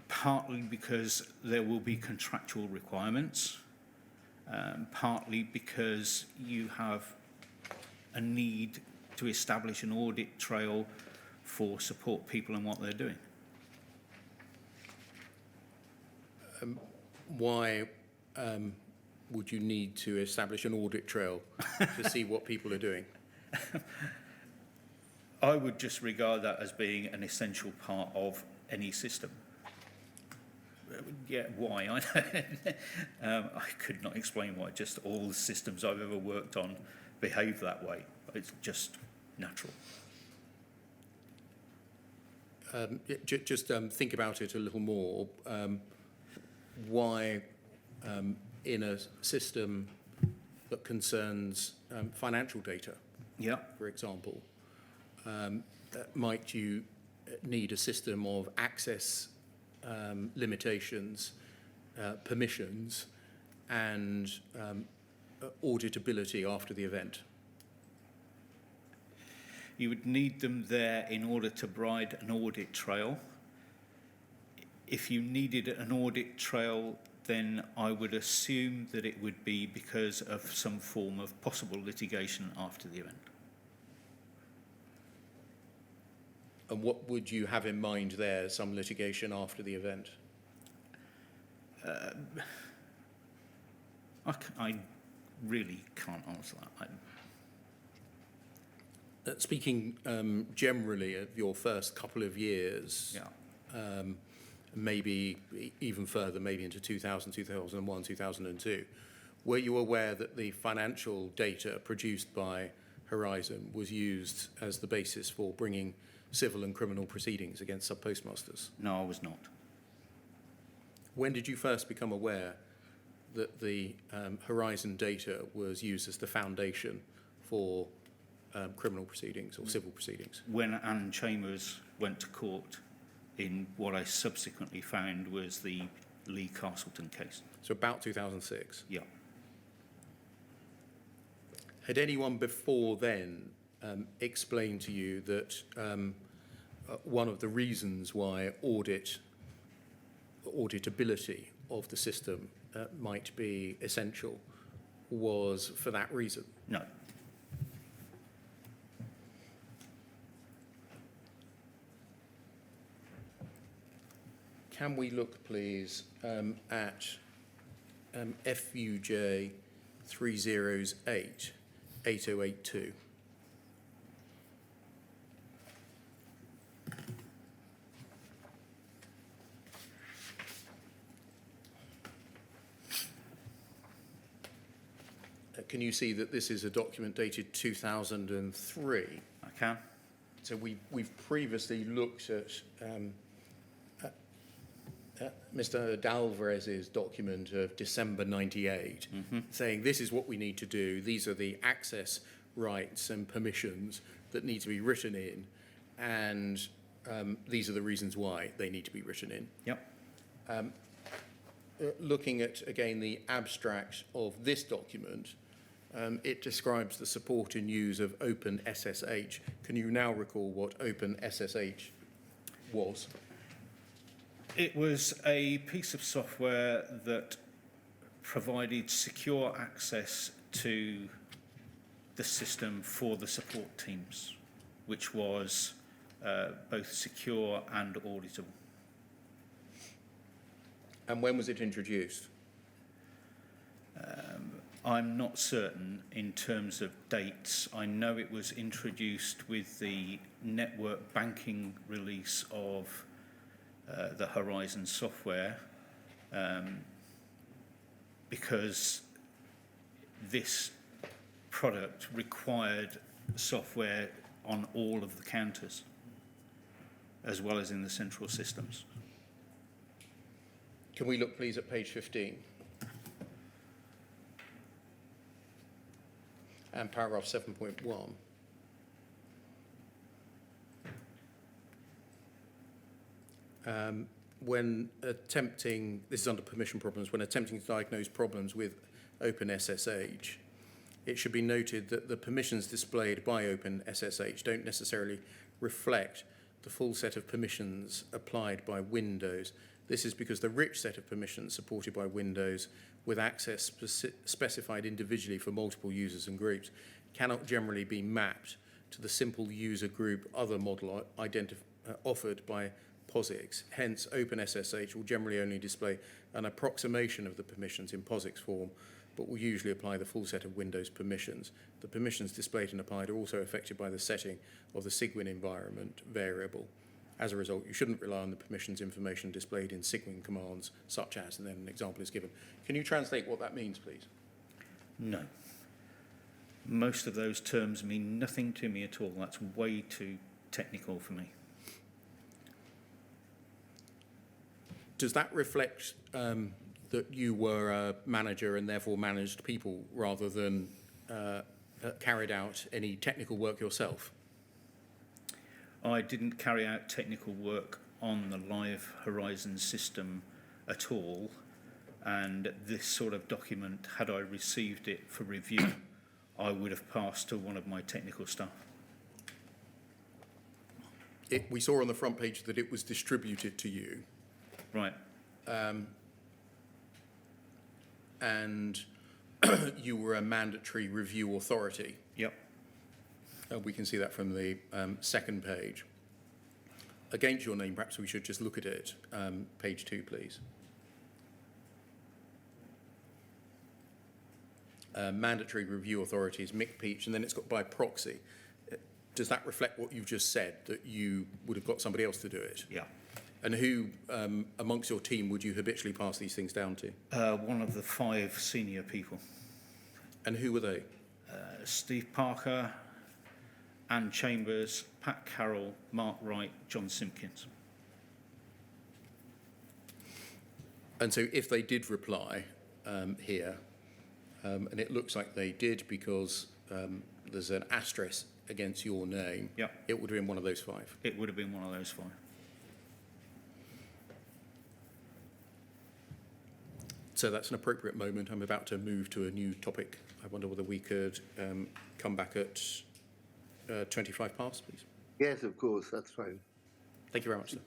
Partly because there will be contractual requirements, partly because you have a need to establish an audit trail for support people and what they're doing. Why would you need to establish an audit trail to see what people are doing? I would just regard that as being an essential part of any system. Yeah, why? I could not explain why. Just all the systems I've ever worked on behave that way. It's just natural. Just think about it a little more. Why, in a system that concerns financial data, Yeah. for example, might you need a system of access limitations, permissions, and auditability after the event? You would need them there in order to provide an audit trail. If you needed an audit trail, then I would assume that it would be because of some form of possible litigation after the event. And what would you have in mind there, some litigation after the event? I really can't answer that. Speaking generally of your first couple of years, Yeah. maybe even further, maybe into 2000, 2001, 2002, were you aware that the financial data produced by Horizon was used as the basis for bringing civil and criminal proceedings against sub-postmasters? No, I was not. When did you first become aware that the Horizon data was used as the foundation for criminal proceedings or civil proceedings? When Anne Chambers went to court in what I subsequently found was the Lee Castleton case. So about 2006. Yeah. Had anyone before then explained to you that one of the reasons why auditability of the system might be essential was for that reason? No. Can we look, please, at FUJ 308 8082? Can you see that this is a document dated 2003? I can. So we've previously looked at Mr. Dalvarez's document of December 98, saying this is what we need to do. These are the access rights and permissions that need to be written in, and these are the reasons why they need to be written in. Yep. Looking at, again, the abstract of this document, it describes the support and use of OpenSSH. Can you now recall what OpenSSH was? It was a piece of software that provided secure access to the system for the support teams, which was both secure and auditable. And when was it introduced? I'm not certain in terms of dates. I know it was introduced with the network banking release of the Horizon software, because this product required software on all of the counters, as well as in the central systems. Can we look, please, at page 15? And paragraph 7.1. When attempting, this is under permission problems, when attempting to diagnose problems with OpenSSH, it should be noted that the permissions displayed by OpenSSH don't necessarily reflect the full set of permissions applied by Windows. This is because the rich set of permissions supported by Windows with access specified individually for multiple users and groups cannot generally be mapped to the simple user group other model offered by POSIX. Hence, OpenSSH will generally only display an approximation of the permissions in POSIX form, but will usually apply the full set of Windows permissions. The permissions displayed and applied are also affected by the setting of the Cygwin environment variable. As a result, you shouldn't rely on the permissions information displayed in Cygwin commands, such as, and then an example is given. Can you translate what that means, please? No. Most of those terms mean nothing to me at all. That's way too technical for me. Does that reflect that you were a manager and therefore managed people rather than carried out any technical work yourself? I didn't carry out technical work on the Live Horizon system at all, and this sort of document, had I received it for review, I would have passed to one of my technical staff. We saw on the front page that it was distributed to you. Right. And you were a mandatory review authority. Yep. We can see that from the second page. against your name, perhaps we should just look at it. Page 2, please. Mandatory review authorities, Mick Peach, and then it's got by proxy. Does that reflect what you've just said, that you would have got somebody else to do it? Yeah. And who amongst your team would you habitually pass these things down to? One of the 5 senior people. And who were they? Steve Parker, Anne Chambers, Pat Carroll, Mark Wright, John Simpkins. And so if they did reply here, and it looks like they did because there's an asterisk against your name, Yep. it would have been one of those 5. It would have been one of those 5. So that's an appropriate moment. I'm about to move to a new topic. I wonder whether we could come back at 25 past, please. Yes, of course, that's fine. Thank you very much, sir.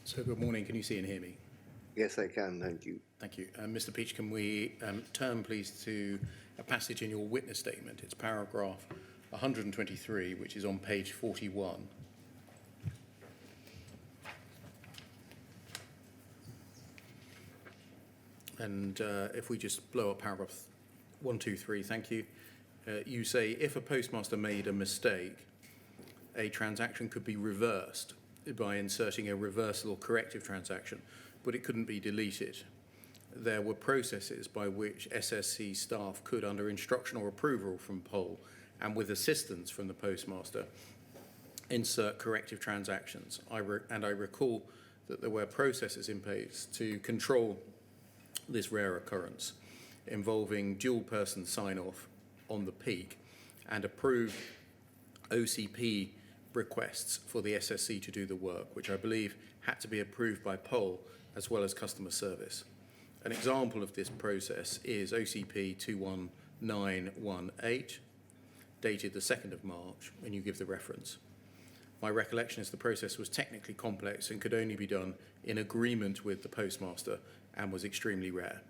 So good morning. Can you see and hear me? Yes, I can, thank you. Thank you. Mr. Peach, can we turn, please, to a passage in your witness statement? It's paragraph 123, which is on page 41. And if we just blow up paragraph 123, thank you. You say, if a postmaster made a mistake, a transaction could be reversed by inserting a reversal or corrective transaction, but it couldn't be deleted. There were processes by which SSC staff could, under instruction or approval from POL and with assistance from the postmaster, insert corrective transactions. I recall that there were processes in place to control this rare occurrence involving dual person sign-off on the peak and approved OCP requests for the SSC to do the work, which I believe had to be approved by POL as well as customer service. An example of this process is OCP 21918, dated the 2nd of March, when you give the reference. My recollection is the process was technically complex and could only be done in agreement with the postmaster and was extremely rare.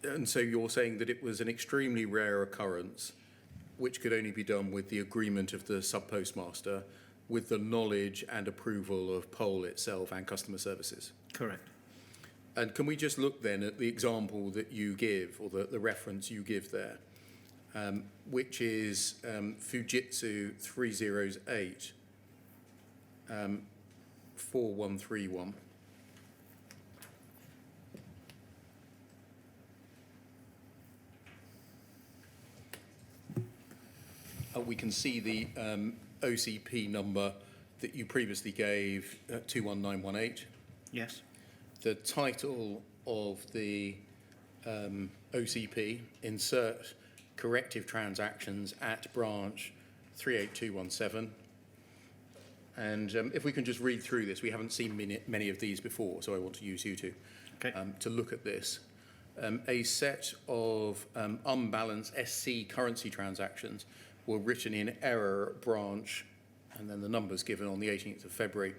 And so you're saying that it was an extremely rare occurrence which could only be done with the agreement of the sub-postmaster, with the knowledge and approval of POL itself and customer services. Correct. And can we just look then at the example that you give, or the reference you give there, which is Fujitsu 308 4131. We can see the OCP number that you previously gave, 21918. Yes. The title of the OCP, insert corrective transactions at branch 38217. And if we can just read through this, we haven't seen many of these before, so I want to use you to look at this. A set of unbalanced SC currency transactions were written in error at branch, and then the numbers given on the 18th of February.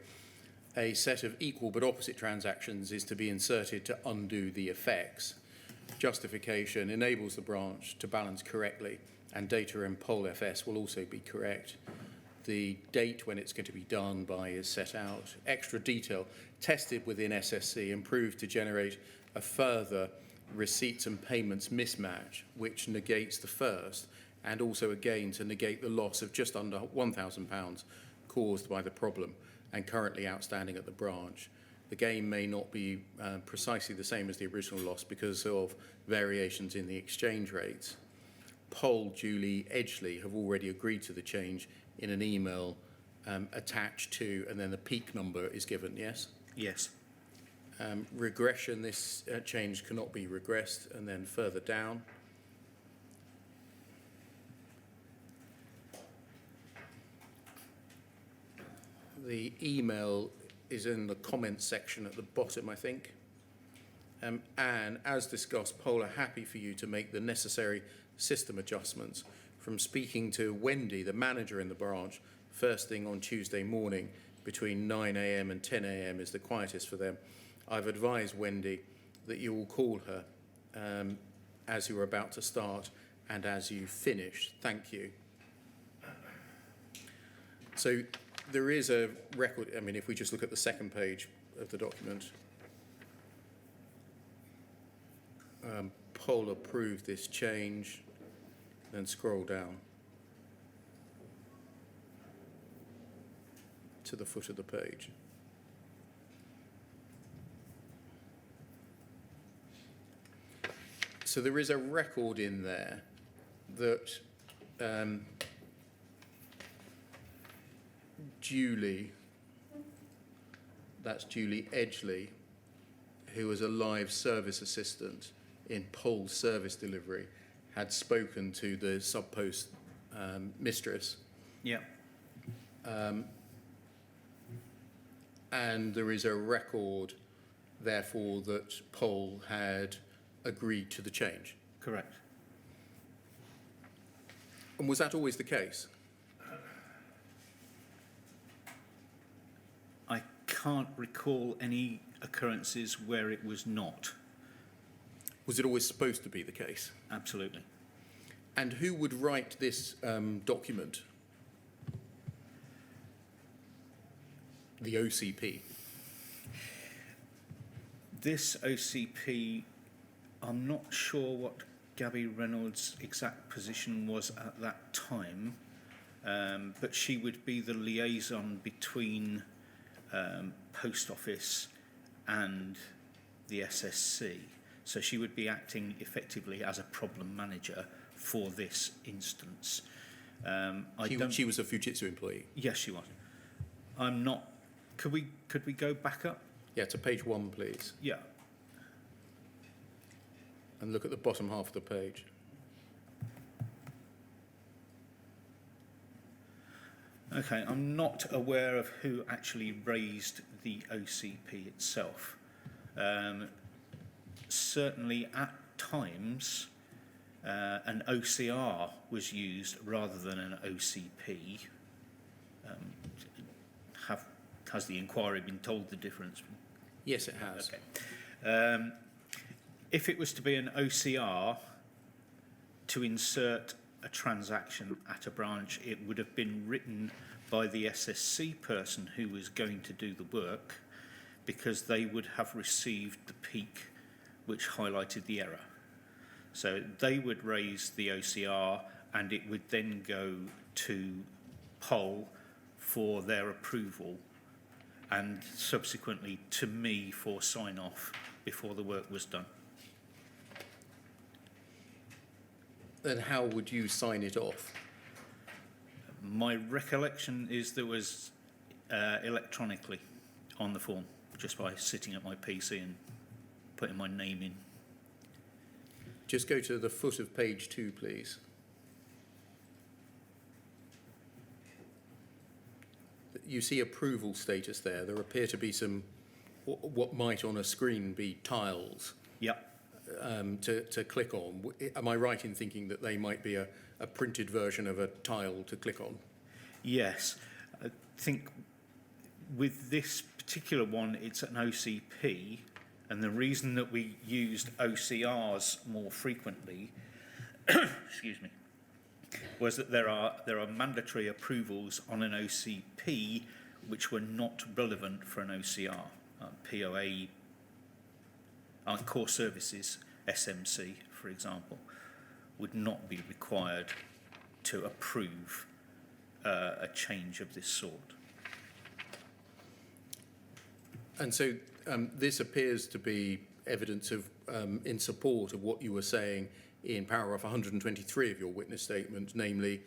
A set of equal but opposite transactions is to be inserted to undo the effects. Justification enables the branch to balance correctly, and data in POL FS will also be correct. The date when it's going to be done by is set out. Extra detail tested within SSC and proved to generate a further receipts and payments mismatch, which negates the first, and also again to negate the loss of just under £1,000 caused by the problem and currently outstanding at the branch. The gain may not be precisely the same as the original loss because of variations in the exchange rates. POL, Julie, Edgley have already agreed to the change in an email attached to, and then the peak number is given, yes? Yes. Regression, this change cannot be regressed, and then further down. The email is in the comments section at the bottom, I think. And as discussed, POL are happy for you to make the necessary system adjustments. From speaking to Wendy, the manager in the branch, first thing on Tuesday morning between 9 a.m. and 10 a.m. is the quietest for them. I've advised Wendy that you will call her as you were about to start and as you finished. Thank you. So there is a record, I mean, if we just look at the second page of the document, Pol approved this change, then scroll down to the foot of the page. So there is a record in there that Julie, that's Julie Edgley, who was a live service assistant in Pol's service delivery, had spoken to the subpost mistress. Yeah. And there is a record, therefore, that Pol had agreed to the change. Correct. And was that always the case? I can't recall any occurrences where it was not. Was it always supposed to be the case? Absolutely. And who would write this document? The OCP. This OCP, I'm not sure what Gabby Reynolds' exact position was at that time, but she would be the liaison between Post Office and the SSC. So she would be acting effectively as a problem manager for this instance. She was a Fujitsu employee. Yes, she was. I'm not. Could we go back up? Yeah, to page 1, please. Yeah. And look at the bottom half of the page. Okay, I'm not aware of who actually raised the OCP itself. Certainly at times, an OCR was used rather than an OCP. Has the inquiry been told the difference? Yes, it has. Okay. If it was to be an OCR to insert a transaction at a branch, it would have been written by the SSC person who was going to do the work, because they would have received the peak which highlighted the error. So they would raise the OCR and it would then go to Pol for their approval and subsequently to me for sign-off before the work was done. Then how would you sign it off? My recollection is there was electronically on the form, just by sitting at my PC and putting my name in. Just go to the foot of page 2, please. You see approval status there. There appear to be some, what might on a screen be tiles Yep. to click on. Am I right in thinking that they might be a printed version of a tile to click on? Yes. I think with this particular one, it's an OCP, and the reason that we used OCRs more frequently, excuse me, was that there are mandatory approvals on an OCP which were not relevant for an OCR. POA, core services, SMC, for example, would not be required to approve a change of this sort. And so this appears to be evidence of, in support of what you were saying in paragraph 123 of your witness statement, namely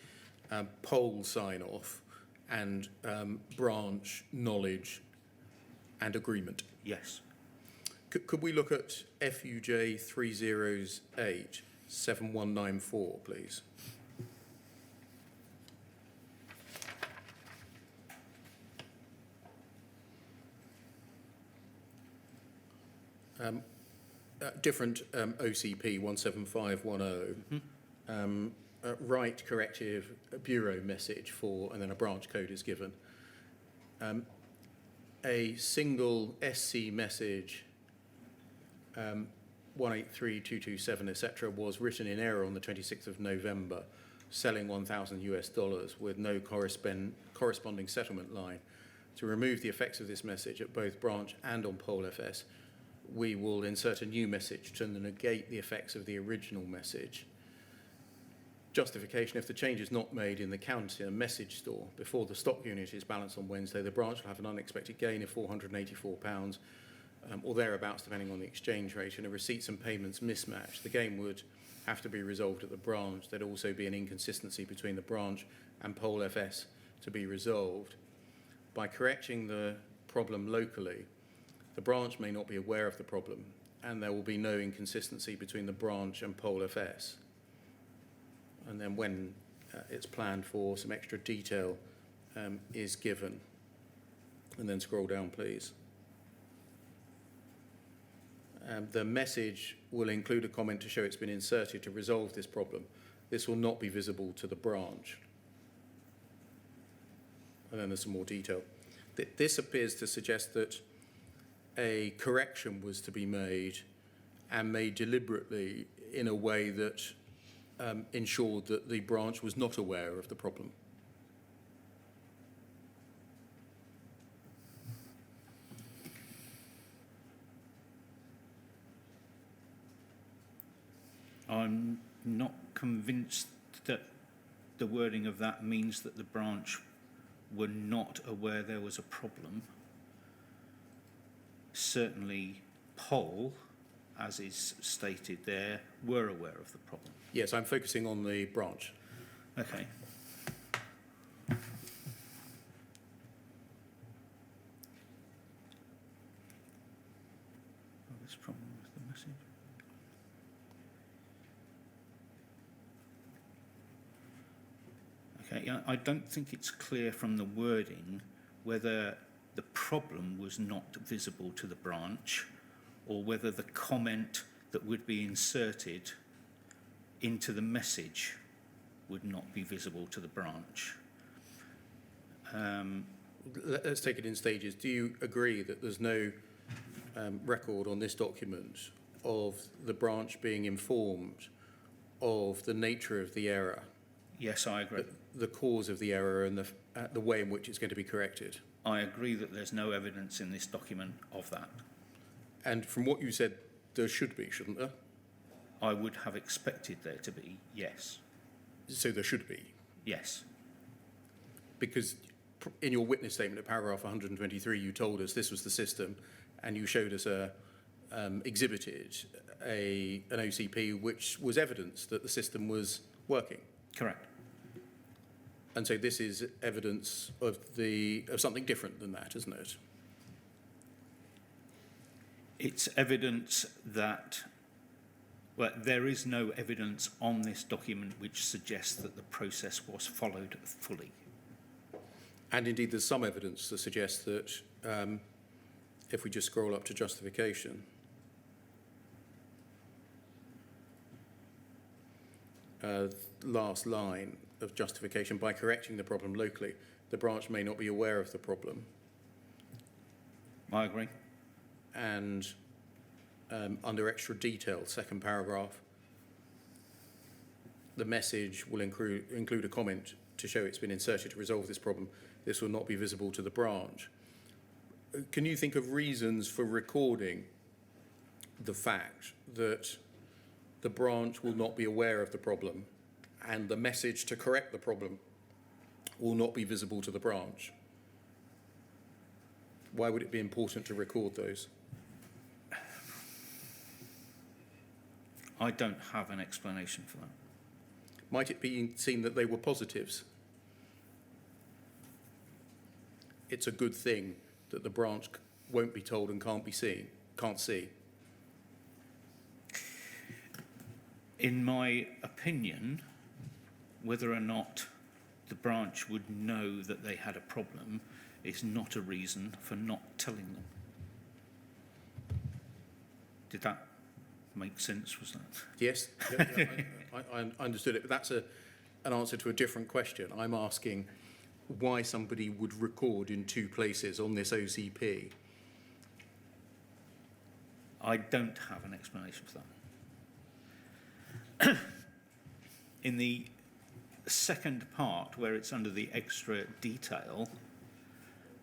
Pol sign-off and branch knowledge and agreement. Yes. Could we look at FUJ 308 7194, please? Different OCP 17510. Write corrective bureau message for, and then a branch code is given. A single SC message 1 183,227, etc., was written in error on the 26th of November, selling $1,000 with no corresponding settlement line. To remove the effects of this message at both branch and on Pole FS, we will insert a new message to negate the effects of the original message. Justification: if the change is not made in the counter message store before the stock unit is balanced on Wednesday, the branch will have an unexpected gain of £484 or thereabouts, depending on the exchange rate, and a receipts and payments mismatch. The gain would have to be resolved at the branch. There'd also be an inconsistency between the branch and Pole FS to be resolved. By correcting the problem locally, the branch may not be aware of the problem, and there will be no inconsistency between the branch and Pole FS. And then when it's planned for, some extra detail is given. And then scroll down, please. The message will include a comment to show it's been inserted to resolve this problem. This will not be visible to the branch. And then there's some more detail. This appears to suggest that a correction was to be made, and made deliberately in a way that ensured that the branch was not aware of the problem. I'm not convinced that the wording of that means that the branch were not aware there was a problem. Certainly, Pole, as is stated there, were aware of the problem. Yes, I'm focusing on the branch. Okay. This problem with the message. Okay, I don't think it's clear from the wording whether the problem was not visible to the branch or whether the comment that would be inserted into the message would not be visible to the branch. Let's take it in stages. Do you agree that there's no record on this document of the branch being informed of the nature of the error, Yes, I agree. the cause of the error, and the way in which it's going to be corrected? I agree that there's no evidence in this document of that. And from what you said, there should be, shouldn't there? I would have expected there to be, yes. So there should be. Yes. Because in your witness statement at paragraph 123, you told us this was the system, and you showed us exhibited an OCP which was evidence that the system was working. Correct. And so this is evidence of something different than that, isn't it? It's evidence that, well, there is no evidence on this document which suggests that the process was followed fully. And indeed, there's some evidence to suggest that, if we just scroll up to justification, last line of justification: by correcting the problem locally, the branch may not be aware of the problem. I agree. And under extra detail, second paragraph, the message will include a comment to show it's been inserted to resolve this problem. This will not be visible to the branch. Can you think of reasons for recording the fact that the branch will not be aware of the problem and the message to correct the problem will not be visible to the branch? Why would it be important to record those? I don't have an explanation for that. Might it be seen that they were positives? It's a good thing that the branch won't be told and can't see. In my opinion, whether or not the branch would know that they had a problem is not a reason for not telling them. Did that make sense? Was that? Yes, yeah, I understood it, but that's an answer to a different question. I'm asking why somebody would record in two places on this OCP. I don't have an explanation for that. In the second part, where it's under the extra detail,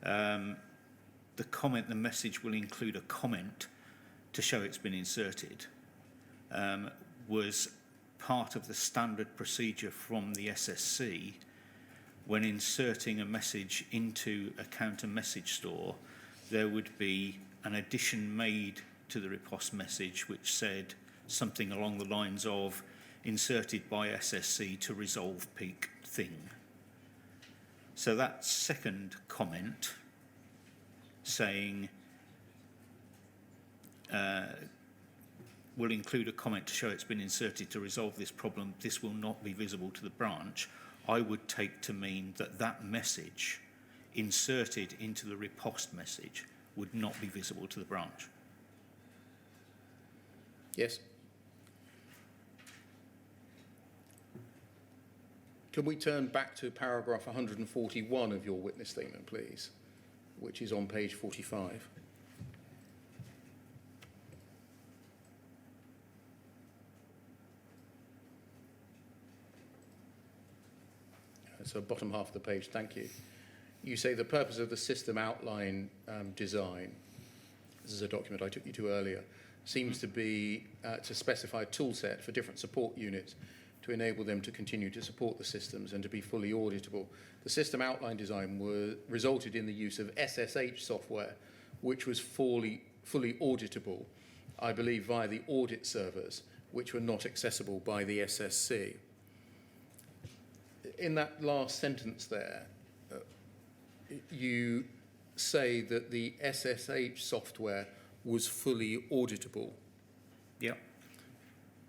the comment, the message will include a comment to show it's been inserted, was part of the standard procedure from the SSC when inserting a message into a counter message store. There would be an addition made to the riposte message which said something along the lines of inserted by SSC to resolve peak thing. So that second comment saying will include a comment to show it's been inserted to resolve this problem, this will not be visible to the branch, I would take to mean that that message inserted into the riposte message would not be visible to the branch. Yes? Can we turn back to paragraph 141 of your witness statement, please, which is on page 45? So bottom half of the page, thank you. You say the purpose of the system outline design, this is a document I took you to earlier, seems to be to specify a tool set for different support units to enable them to continue to support the systems and to be fully auditable. The system outline design resulted in the use of SSH software, which was fully auditable, I believe, via the audit servers, which were not accessible by the SSC. In that last sentence there, you say that the SSH software was fully auditable. Yeah.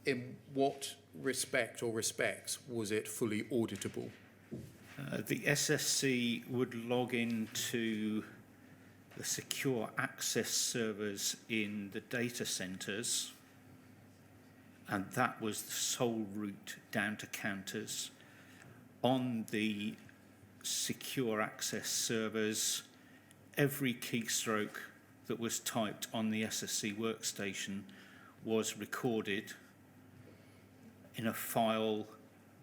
In what respect or respects was it fully auditable? The SSC would log into the secure access servers in the data centres, and that was the sole route down to counters. On the secure access servers, every keystroke that was typed on the SSC workstation was recorded in a file,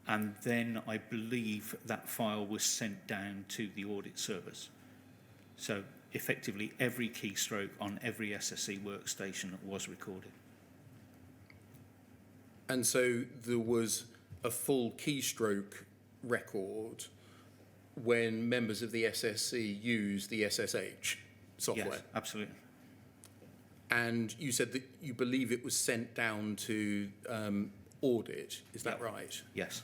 and then I believe that file was sent down to the audit servers. So effectively every keystroke on every SSC workstation was recorded. And so there was a full keystroke record when members of the SSC used the SSH software? Yes, absolutely. And you said that you believe it was sent down to audit, is that right? Yes.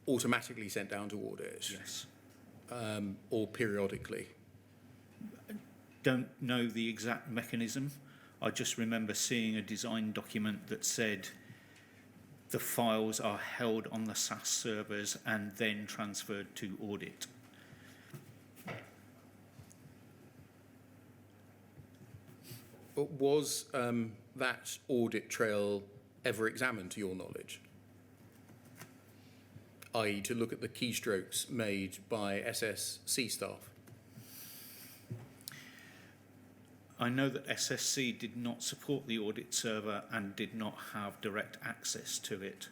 Automatically sent down to audit? Yes. Or periodically? Don't know the exact mechanism. I just remember seeing a design document that said the files are held on the SAS servers and then transferred to audit. But was that audit trail ever examined to your knowledge? I.e. to look at the keystrokes made by SSC staff? I know that SSC did not support the audit server and did not have direct access to it.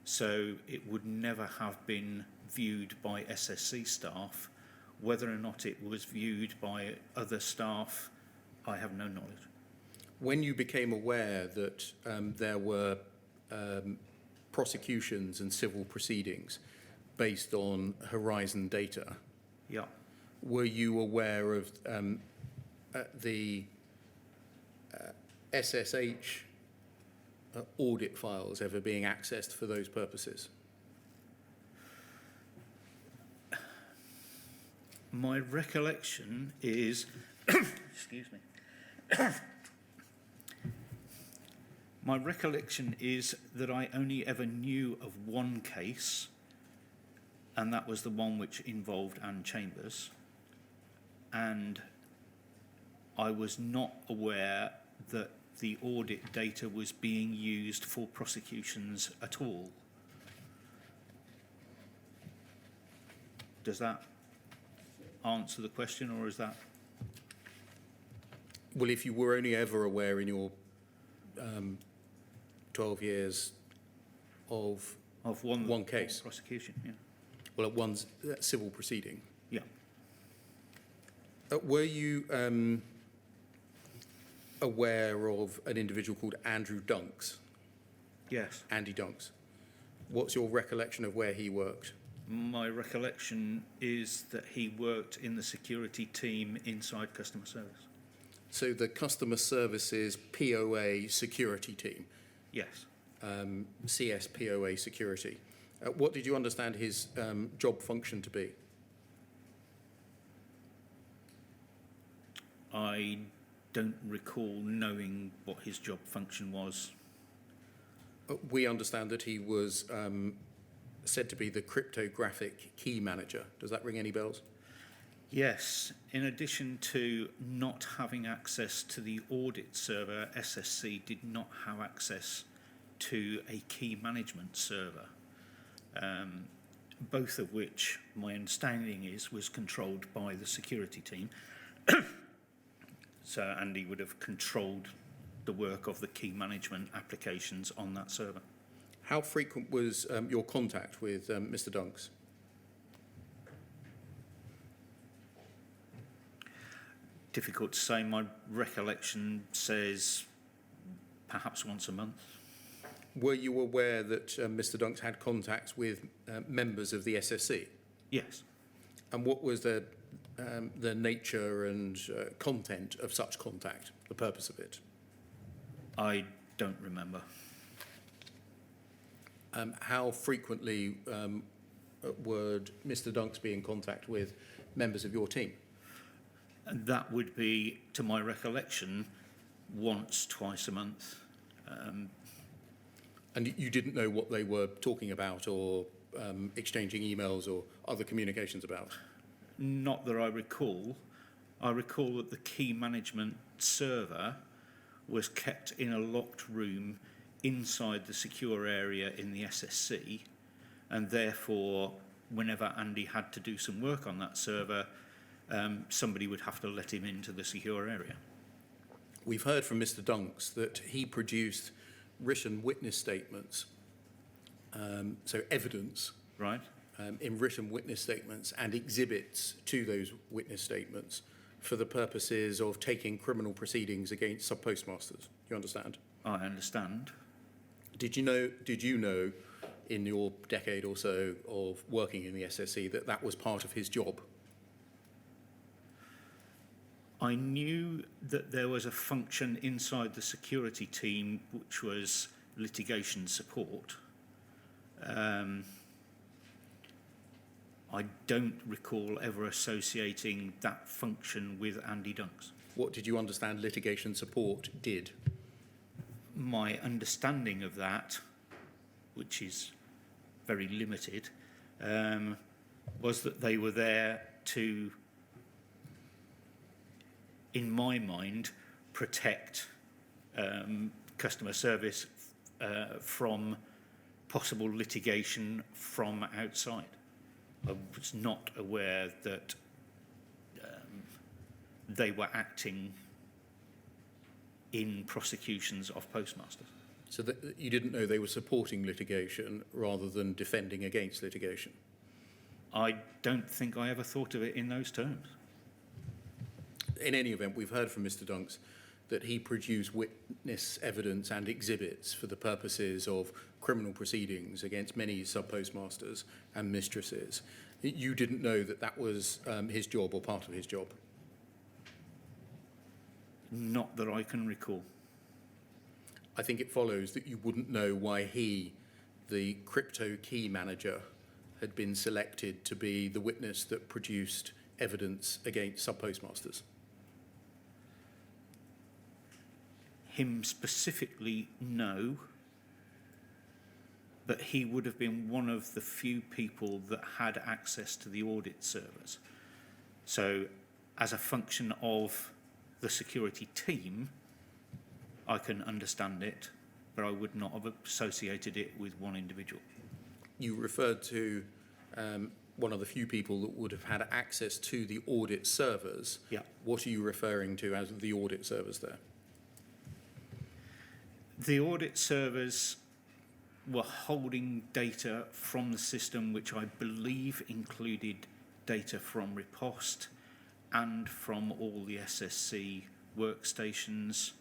So it would never have been viewed by SSC staff. Whether or not it was viewed by other staff, I have no knowledge. When you became aware that there were prosecutions and civil proceedings based on Horizon data, Yeah. were you aware of the SSH audit files ever being accessed for those purposes? My recollection is, excuse me. My recollection is that I only ever knew of one case, and that was the one which involved Anne Chambers. And I was not aware that the audit data was being used for prosecutions at all. Does that answer the question, or is that? Well, if you were only ever aware in your 12 years of one case, prosecution, yeah. well, at one civil proceeding, Yeah. were you aware of an individual called Andrew Dunks, Yes. Andy Dunks? What's your recollection of where he worked? My recollection is that he worked in the security team inside customer service. So the customer services POA security team, Yes. CSPOA security. What did you understand his job function to be? I don't recall knowing what his job function was. We understand that he was said to be the cryptographic key manager. Does that ring any bells? Yes, in addition to not having access to the audit server, SSC did not have access to a key management server, both of which, my understanding is, was controlled by the security team. So Andy would have controlled the work of the key management applications on that server. How frequent was your contact with Mr. Dunks? Difficult to say. My recollection says perhaps once a month. Were you aware that Mr. Dunks had contacts with members of the SSC? Yes. And what was the nature and content of such contact, the purpose of it? I don't remember. How frequently would Mr. Dunks be in contact with members of your team? And that would be, to my recollection, once, twice a month. And you didn't know what they were talking about or exchanging emails or other communications about? Not that I recall. I recall that the key management server was kept in a locked room inside the secure area in the SSC, and therefore, whenever Andy had to do some work on that server, somebody would have to let him into the secure area. We've heard from Mr. Dunks that he produced written witness statements, so evidence, Right? in written witness statements and exhibits to those witness statements for the purposes of taking criminal proceedings against sub-postmasters. You understand? I understand. Did you know in your decade or so of working in the SSC that that was part of his job? I knew that there was a function inside the security team which was litigation support. I don't recall ever associating that function with Andy Dunks. What did you understand litigation support did? My understanding of that, which is very limited, was that they were there to, in my mind, protect customer service from possible litigation from outside. I was not aware that they were acting in prosecutions of postmasters. So that you didn't know they were supporting litigation rather than defending against litigation? I don't think I ever thought of it in those terms. In any event, we've heard from Mr. Dunks that he produced witness evidence and exhibits for the purposes of criminal proceedings against many sub-postmasters and mistresses. You didn't know that that was his job or part of his job? Not that I can recall. I think it follows that you wouldn't know why he, the crypto key manager, had been selected to be the witness that produced evidence against sub-postmasters. Him specifically, no, but he would have been one of the few people that had access to the audit servers. So, as a function of the security team, I can understand it, but I would not have associated it with one individual. You referred to one of the few people that would have had access to the audit servers. Yeah. What are you referring to as the audit servers there? The audit servers were holding data from the system, which I believe included data from Riposte and from all the SSC workstations.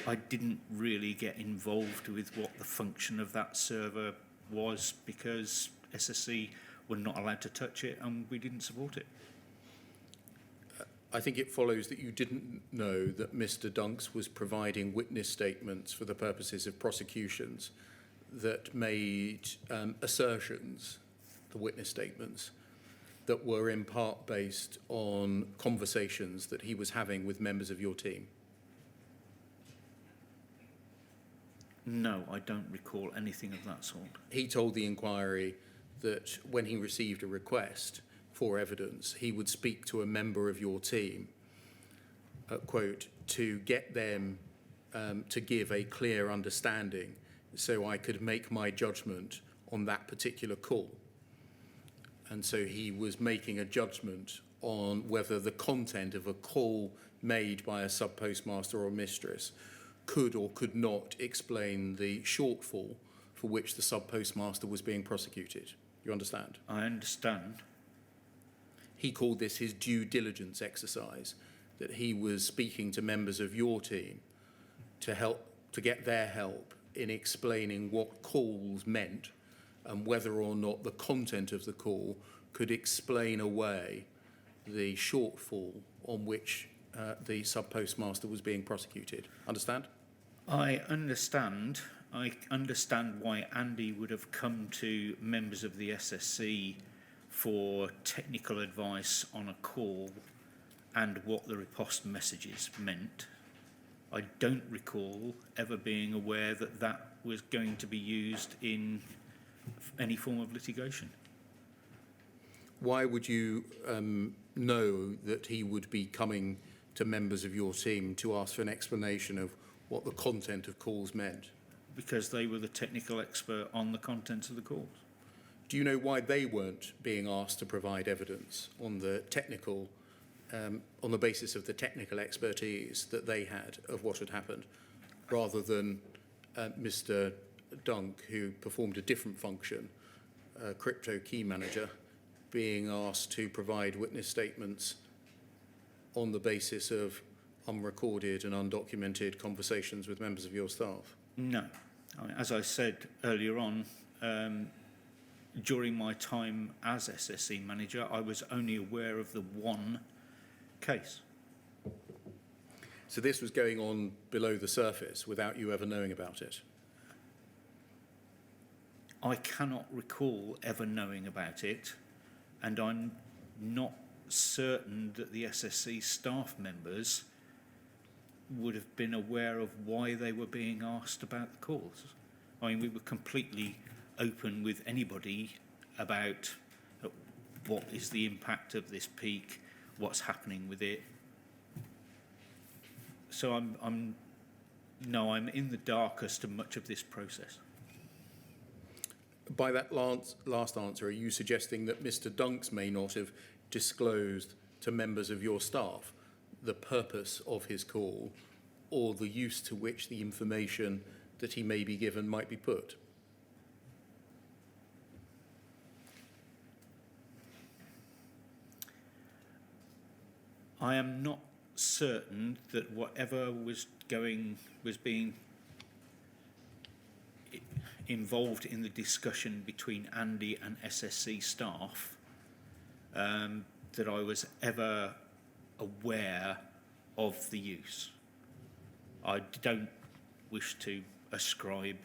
I didn't really get involved with what the function of that server was because SSC were not allowed to touch it and we didn't support it. I think it follows that you didn't know that Mr. Dunks was providing witness statements for the purposes of prosecutions that made assertions, the witness statements, that were in part based on conversations that he was having with members of your team. No, I don't recall anything of that sort. He told the inquiry that when he received a request for evidence, he would speak to a member of your team, quote, to get them to give a clear understanding so I could make my judgment on that particular call. And so he was making a judgment on whether the content of a call made by a sub-postmaster or mistress could or could not explain the shortfall for which the sub-postmaster was being prosecuted. You understand? I understand. He called this his due diligence exercise, that he was speaking to members of your team to get their help in explaining what calls meant and whether or not the content of the call could explain away the shortfall on which the sub-postmaster was being prosecuted. Understand? I understand. I understand why Andy would have come to members of the SSC for technical advice on a call and what the riposte messages meant. I don't recall ever being aware that that was going to be used in any form of litigation. Why would you know that he would be coming to members of your team to ask for an explanation of what the content of calls meant? Because they were the technical expert on the contents of the calls. Do you know why they weren't being asked to provide evidence on the technical, on the basis of the technical expertise that they had of what had happened, rather than Mr. Dunk, who performed a different function, crypto key manager, being asked to provide witness statements on the basis of unrecorded and undocumented conversations with members of your staff? No. I mean, as I said earlier on, during my time as SSC manager, I was only aware of the one case. So this was going on below the surface without you ever knowing about it? I cannot recall ever knowing about it, and I'm not certain that the SSC staff members would have been aware of why they were being asked about the calls. I mean, we were completely open with anybody about what is the impact of this peak, what's happening with it. So I'm in the dark as to much of this process. By that last answer, are you suggesting that Mr. Dunks may not have disclosed to members of your staff the purpose of his call or the use to which the information that he may be given might be put? I am not certain that whatever was being involved in the discussion between Andy and SSC staff, that I was ever aware of the use. I don't wish to ascribe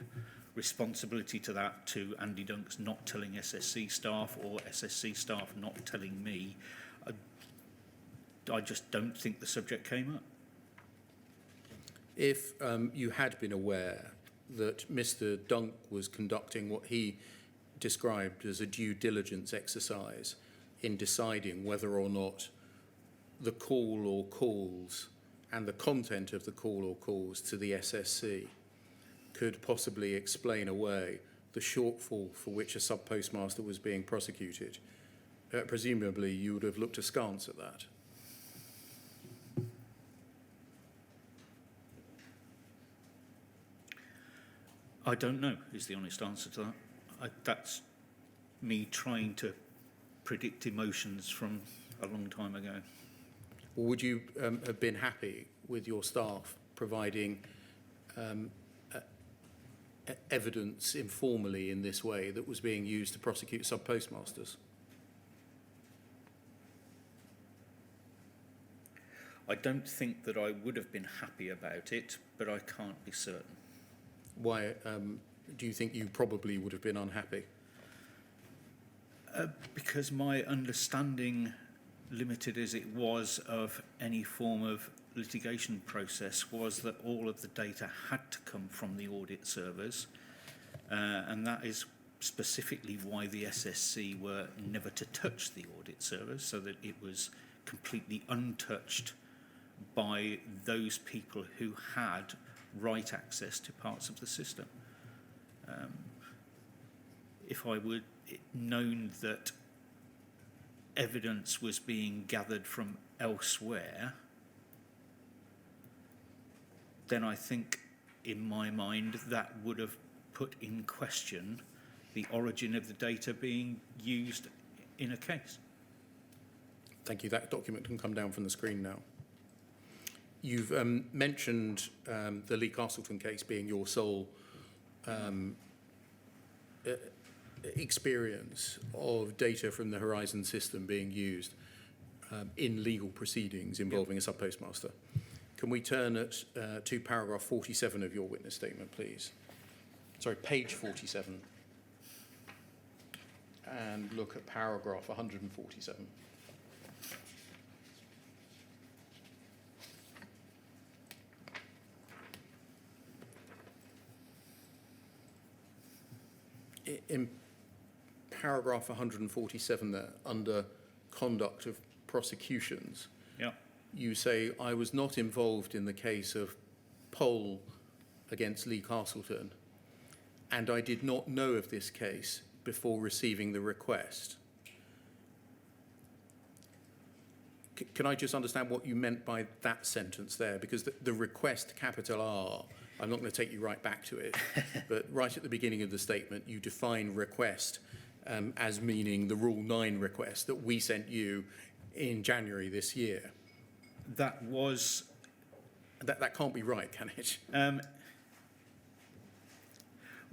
responsibility to that to Andy Dunks not telling SSC staff or SSC staff not telling me. I just don't think the subject came up. If you had been aware that Mr. Dunk was conducting what he described as a due diligence exercise in deciding whether or not the call or calls and the content of the call or calls to the SSC could possibly explain away the shortfall for which a sub-postmaster was being prosecuted, presumably you would have looked askance at that. I don't know is the honest answer to that. That's me trying to predict emotions from a long time ago. Or would you have been happy with your staff providing evidence informally in this way that was being used to prosecute sub-postmasters? I don't think that I would have been happy about it, but I can't be certain. Why do you think you probably would have been unhappy? Because my understanding, limited as it was of any form of litigation process, was that all of the data had to come from the audit servers, and that is specifically why the SSC were never to touch the audit servers, so that it was completely untouched by those people who had right access to parts of the system. If I would known that evidence was being gathered from elsewhere, then I think, in my mind, that would have put in question the origin of the data being used in a case. Thank you. That document can come down from the screen now. You've mentioned the Lee Castleton case being your sole experience of data from the Horizon system being used in legal proceedings involving a sub-postmaster. Can we turn to paragraph 47 of your witness statement, please? Sorry, page 47. And look at paragraph 147. In paragraph 147 there, under conduct of prosecutions, Yeah. you say, I was not involved in the case of Pole against Lee Castleton, and I did not know of this case before receiving the request. Can I just understand what you meant by that sentence there? Because the request, capital R, I'm not going to take you right back to it, but right at the beginning of the statement, you define request as meaning the Rule 9 request that we sent you in January this year. That was... That can't be right, can it?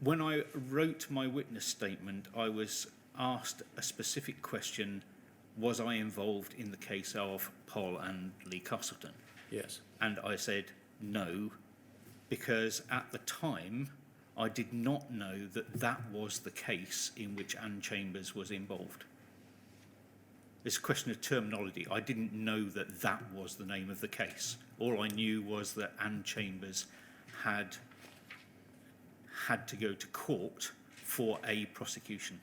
When I wrote my witness statement, I was asked a specific question: was I involved in the case of Pole and Lee Castleton? Yes. And I said no, because at the time I did not know that that was the case in which Anne Chambers was involved. It's a question of terminology. I didn't know that that was the name of the case. All I knew was that Anne Chambers had to go to court for a prosecution.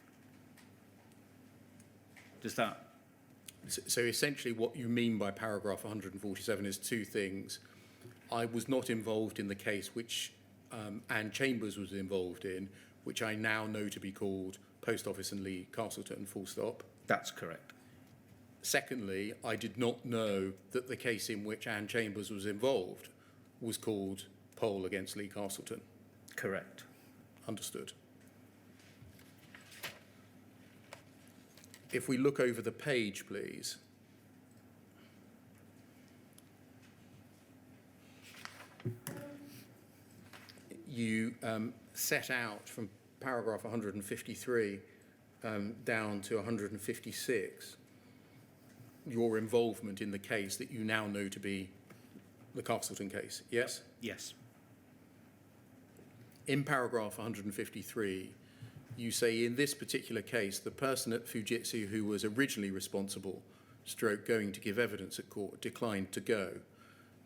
Does that... So essentially what you mean by paragraph 147 is two things. I was not involved in the case which Anne Chambers was involved in, which I now know to be called Post Office and Lee Castleton, full stop. That's correct. Secondly, I did not know that the case in which Anne Chambers was involved was called Pole against Lee Castleton. Correct. Understood. If we look over the page, please. You set out from paragraph 153 down to 156 your involvement in the case that you now know to be the Castleton case, yes? Yes. In paragraph 153, you say, in this particular case, the person at Fujitsu who was originally responsible, going to give evidence at court, declined to go.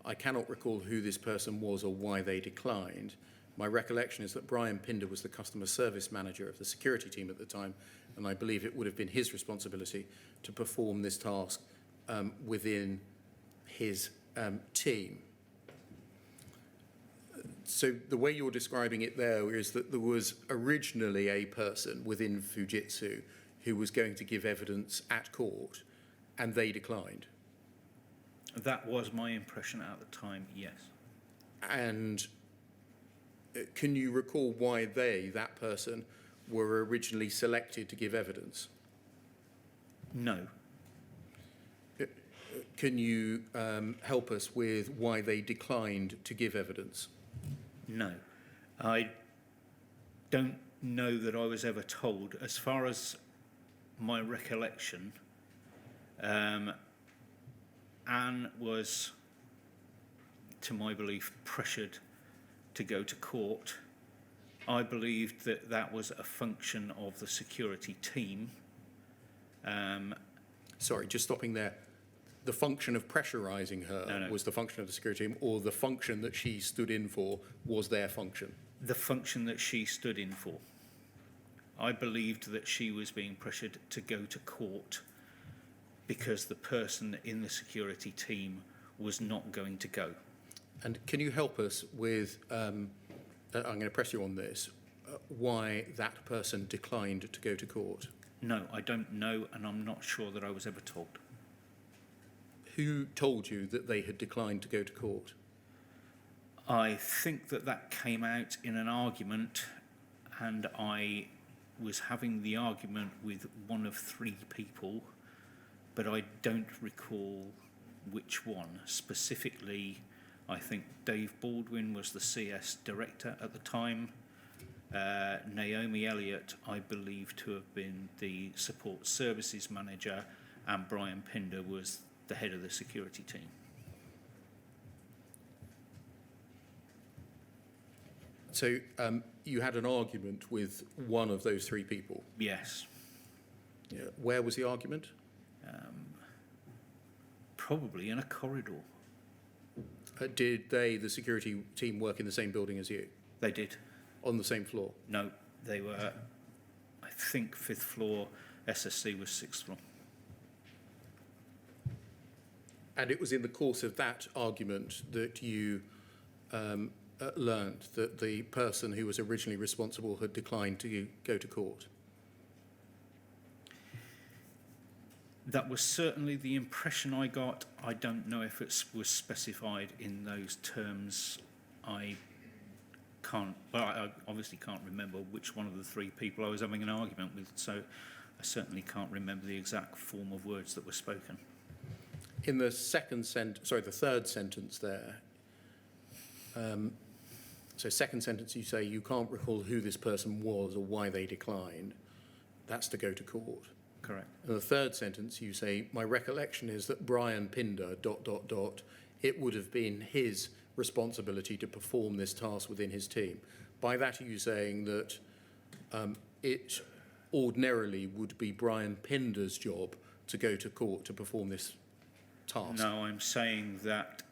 I cannot recall who this person was or why they declined. My recollection is that Brian Pinder was the customer service manager of the security team at the time, and I believe it would have been his responsibility to perform this task within his team. So the way you're describing it there is that there was originally a person within Fujitsu who was going to give evidence at court, and they declined. That was my impression at the time, yes. And can you recall why they, that person, were originally selected to give evidence? No. Can you help us with why they declined to give evidence? No. I don't know that I was ever told. As far as my recollection, Anne was, to my belief, pressured to go to court. I believed that that was a function of the security team. Sorry, just stopping there. The function of pressurising her No. was the function of the security team, or the function that she stood in for was their function? The function that she stood in for. I believed that she was being pressured to go to court because the person in the security team was not going to go. And can you help us with, I'm going to press you on this, why that person declined to go to court? No, I don't know, and I'm not sure that I was ever told. Who told you that they had declined to go to court? I think that that came out in an argument, and I was having the argument with one of three people, but I don't recall which one. Specifically, I think Dave Baldwin was the CS director at the time. Naomi Elliott, I believe to have been the support services manager, and Brian Pinder was the head of the security team. So you had an argument with one of those three people? Yes. Yeah. Where was the argument? Probably in a corridor. Did they, the security team, work in the same building as you? They did. On the same floor? No, they were, I think, 5th floor, SSC was 6th floor. And it was in the course of that argument that you learned that the person who was originally responsible had declined to go to court? That was certainly the impression I got. I don't know if it was specified in those terms. I obviously can't remember which one of the three people I was having an argument with, so I certainly can't remember the exact form of words that were spoken. In the the third sentence there, so second sentence you say you can't recall who this person was or why they declined. That's to go to court. Correct. In the third sentence you say, my recollection is that Brian Pinder, ... it would have been his responsibility to perform this task within his team. By that are you saying that it ordinarily would be Brian Pinder's job to go to court to perform this task? No, I'm saying that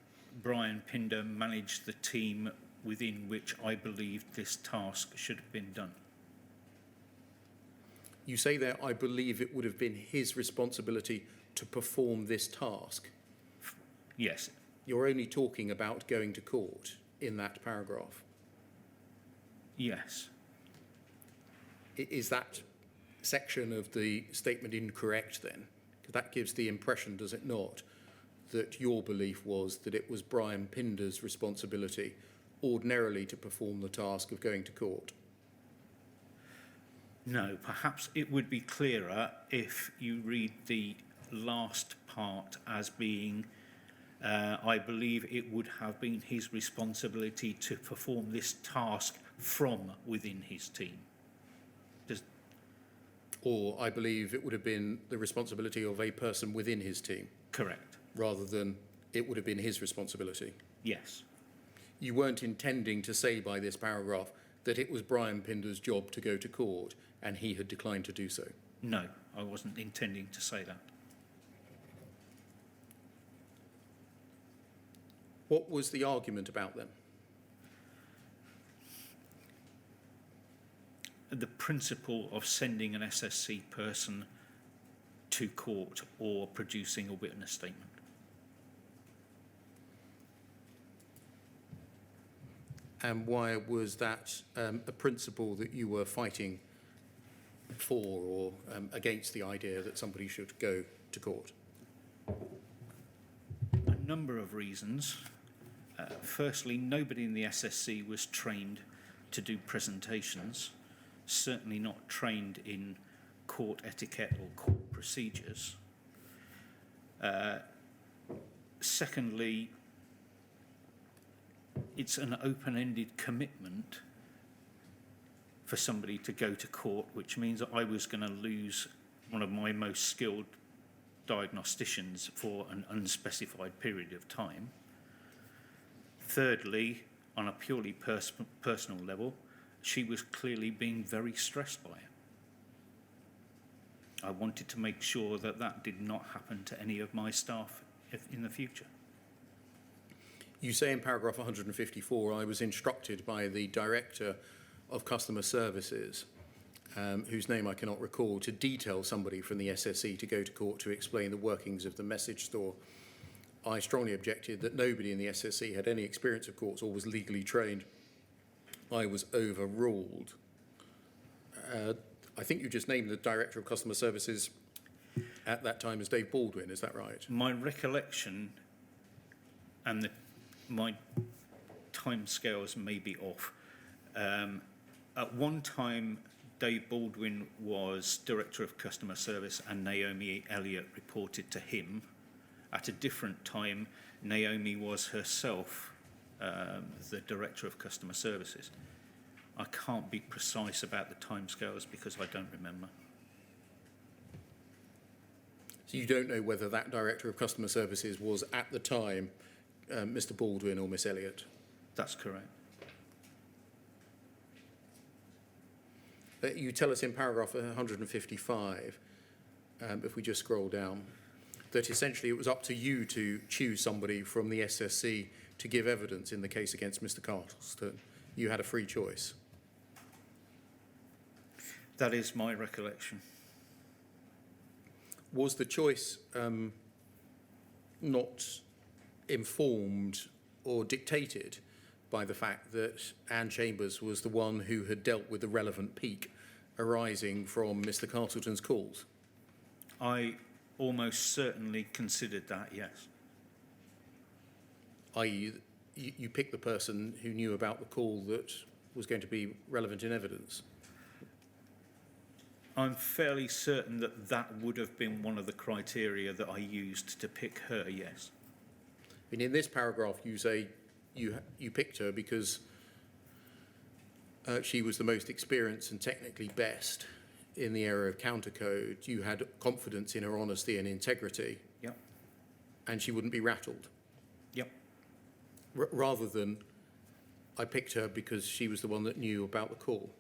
Brian Pinder managed the team within which I believed this task should have been done. You say there, I believe it would have been his responsibility to perform this task. Yes. You're only talking about going to court in that paragraph. Yes. Is that section of the statement incorrect then? Because that gives the impression, does it not, that your belief was that it was Brian Pinder's responsibility ordinarily to perform the task of going to court? No, perhaps it would be clearer if you read the last part as being, I believe it would have been his responsibility to perform this task from within his team. Or I believe it would have been the responsibility of a person within his team, Correct. rather than it would have been his responsibility. Yes. You weren't intending to say by this paragraph that it was Brian Pinder's job to go to court and he had declined to do so. No, I wasn't intending to say that. What was the argument about then? The principle of sending an SSC person to court or producing a witness statement. And why was that a principle that you were fighting for or against the idea that somebody should go to court? A number of reasons. Firstly, nobody in the SSC was trained to do presentations, certainly not trained in court etiquette or court procedures. Secondly, it's an open-ended commitment for somebody to go to court, which means that I was going to lose one of my most skilled diagnosticians for an unspecified period of time. Thirdly, on a purely personal level, she was clearly being very stressed by it. I wanted to make sure that that did not happen to any of my staff in the future. You say in paragraph 154, I was instructed by the Director of Customer Services, whose name I cannot recall, to detail somebody from the SSE to go to court to explain the workings of the message store. I strongly objected that nobody in the SSE had any experience of courts or was legally trained. I was overruled. I think you just named the Director of Customer Services at that time as Dave Baldwin, is that right? My recollection and my timescales may be off. At one time, Dave Baldwin was Director of Customer Service and Naomi Elliott reported to him. At a different time, Naomi was herself the Director of Customer Services. I can't be precise about the timescales because I don't remember. So you don't know whether that Director of Customer Services was at the time Mr. Baldwin or Miss Elliott? That's correct. You tell us in paragraph 155, if we just scroll down, that essentially it was up to you to choose somebody from the SSC to give evidence in the case against Mr. Carlton. You had a free choice. That is my recollection. Was the choice not informed or dictated by the fact that Anne Chambers was the one who had dealt with the relevant peak arising from Mr. Castleton's calls? I almost certainly considered that, yes. i.e. you picked the person who knew about the call that was going to be relevant in evidence? I'm fairly certain that that would have been one of the criteria that I used to pick her, yes. And in this paragraph, you say you picked her because she was the most experienced and technically best in the area of countercode. You had confidence in her honesty and integrity. Yep. And she wouldn't be rattled. Yep. Rather than I picked her because she was the one that knew about the call.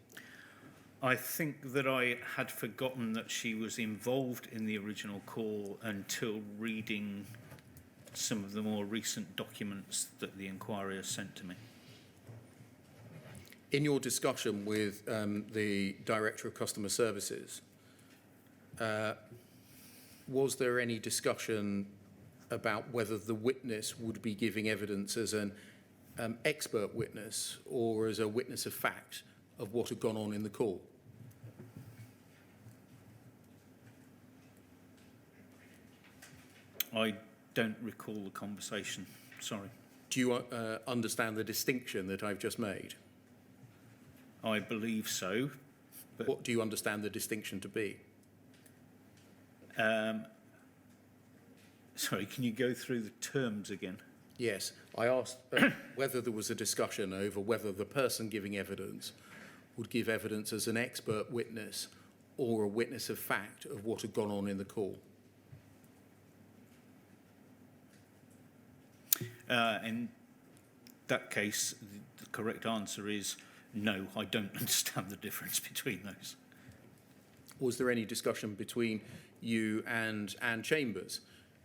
I think that I had forgotten that she was involved in the original call until reading some of the more recent documents that the inquiry has sent to me. In your discussion with the Director of Customer Services, was there any discussion about whether the witness would be giving evidence as an expert witness or as a witness of fact of what had gone on in the call? I don't recall the conversation, sorry. Do you understand the distinction that I've just made? I believe so. But What do you understand the distinction to be? Sorry, can you go through the terms again? Yes, I asked whether there was a discussion over whether the person giving evidence would give evidence as an expert witness or a witness of fact of what had gone on in the call. In that case, the correct answer is no, I don't understand the difference between those. Was there any discussion between you and Anne Chambers,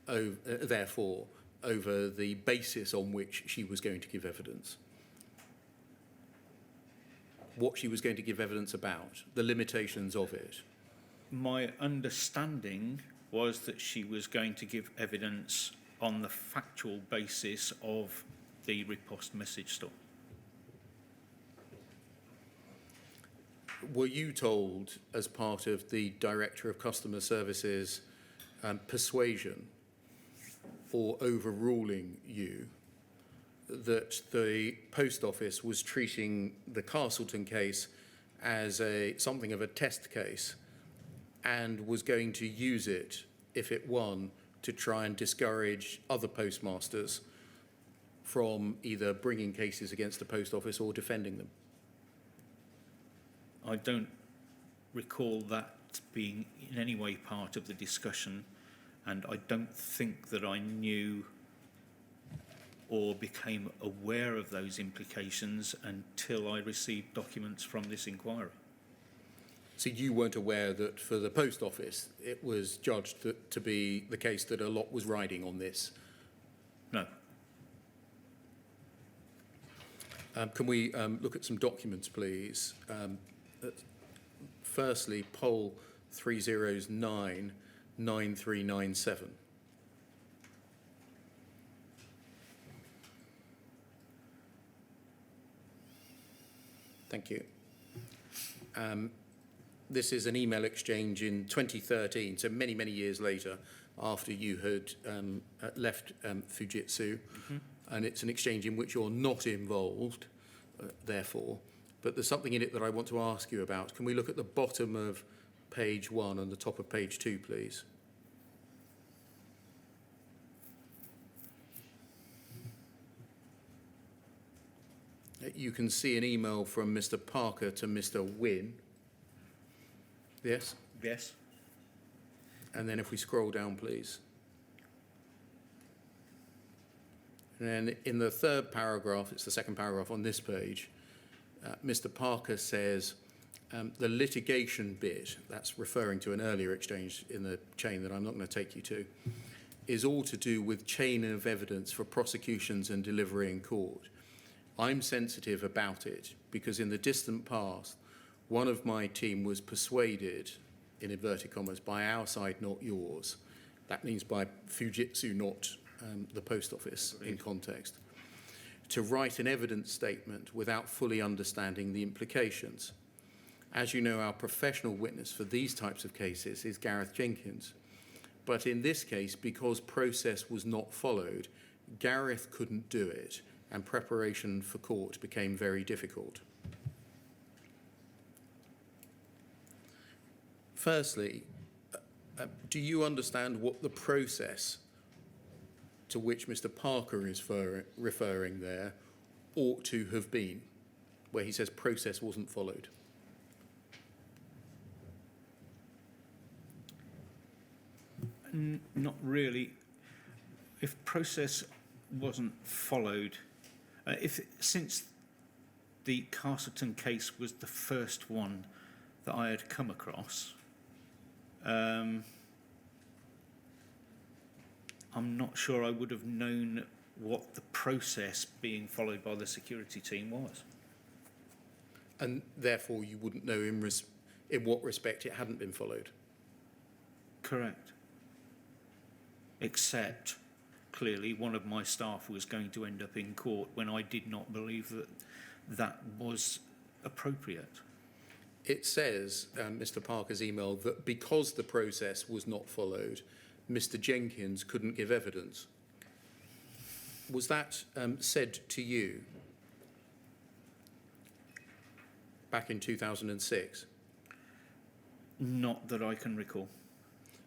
therefore, over the basis on which she was going to give evidence? What she was going to give evidence about, the limitations of it? My understanding was that she was going to give evidence on the factual basis of the Riposte message store. were you told, as part of the Director of Customer Services persuasion or overruling you, that the Post Office was treating the Castleton case as something of a test case and was going to use it, if it won, to try and discourage other postmasters from either bringing cases against the Post Office or defending them? I don't recall that being in any way part of the discussion, and I don't think that I knew or became aware of those implications until I received documents from this inquiry. So you weren't aware that for the Post Office it was judged to be the case that a lot was riding on this? No. Can we look at some documents, please? Firstly, poll 309 9397. Thank you. This is an email exchange in 2013, so many, many years later, after you had left Fujitsu. Mm-hmm. And it's an exchange in which you're not involved, therefore. But there's something in it that I want to ask you about. Can we look at the bottom of page 1 and the top of page 2, please? You can see an email from Mr. Parker to Mr. Wynne. Yes? Yes. And then if we scroll down, please. And then in the third paragraph, it's the second paragraph on this page, Mr. Parker says, the litigation bit, that's referring to an earlier exchange in the chain that I'm not going to take you to, is all to do with chain of evidence for prosecutions and delivery in court. I'm sensitive about it because in the distant past, one of my team was persuaded, in inverted commas, by our side, not yours. That means by Fujitsu, not the Post Office in context, to write an evidence statement without fully understanding the implications. As you know, our professional witness for these types of cases is Gareth Jenkins. But in this case, because process was not followed, Gareth couldn't do it, and preparation for court became very difficult. Firstly, do you understand what the process to which Mr. Parker is referring there ought to have been, where he says process wasn't followed? Not really. If process wasn't followed, since the Castleton case was the first one that I had come across, I'm not sure I would have known what the process being followed by the security team was. And therefore you wouldn't know in what respect it hadn't been followed? Correct. Except, clearly, one of my staff was going to end up in court when I did not believe that that was appropriate. It says, Mr. Parker's email, that because the process was not followed, Mr. Jenkins couldn't give evidence. Was that said to you back in 2006? Not that I can recall.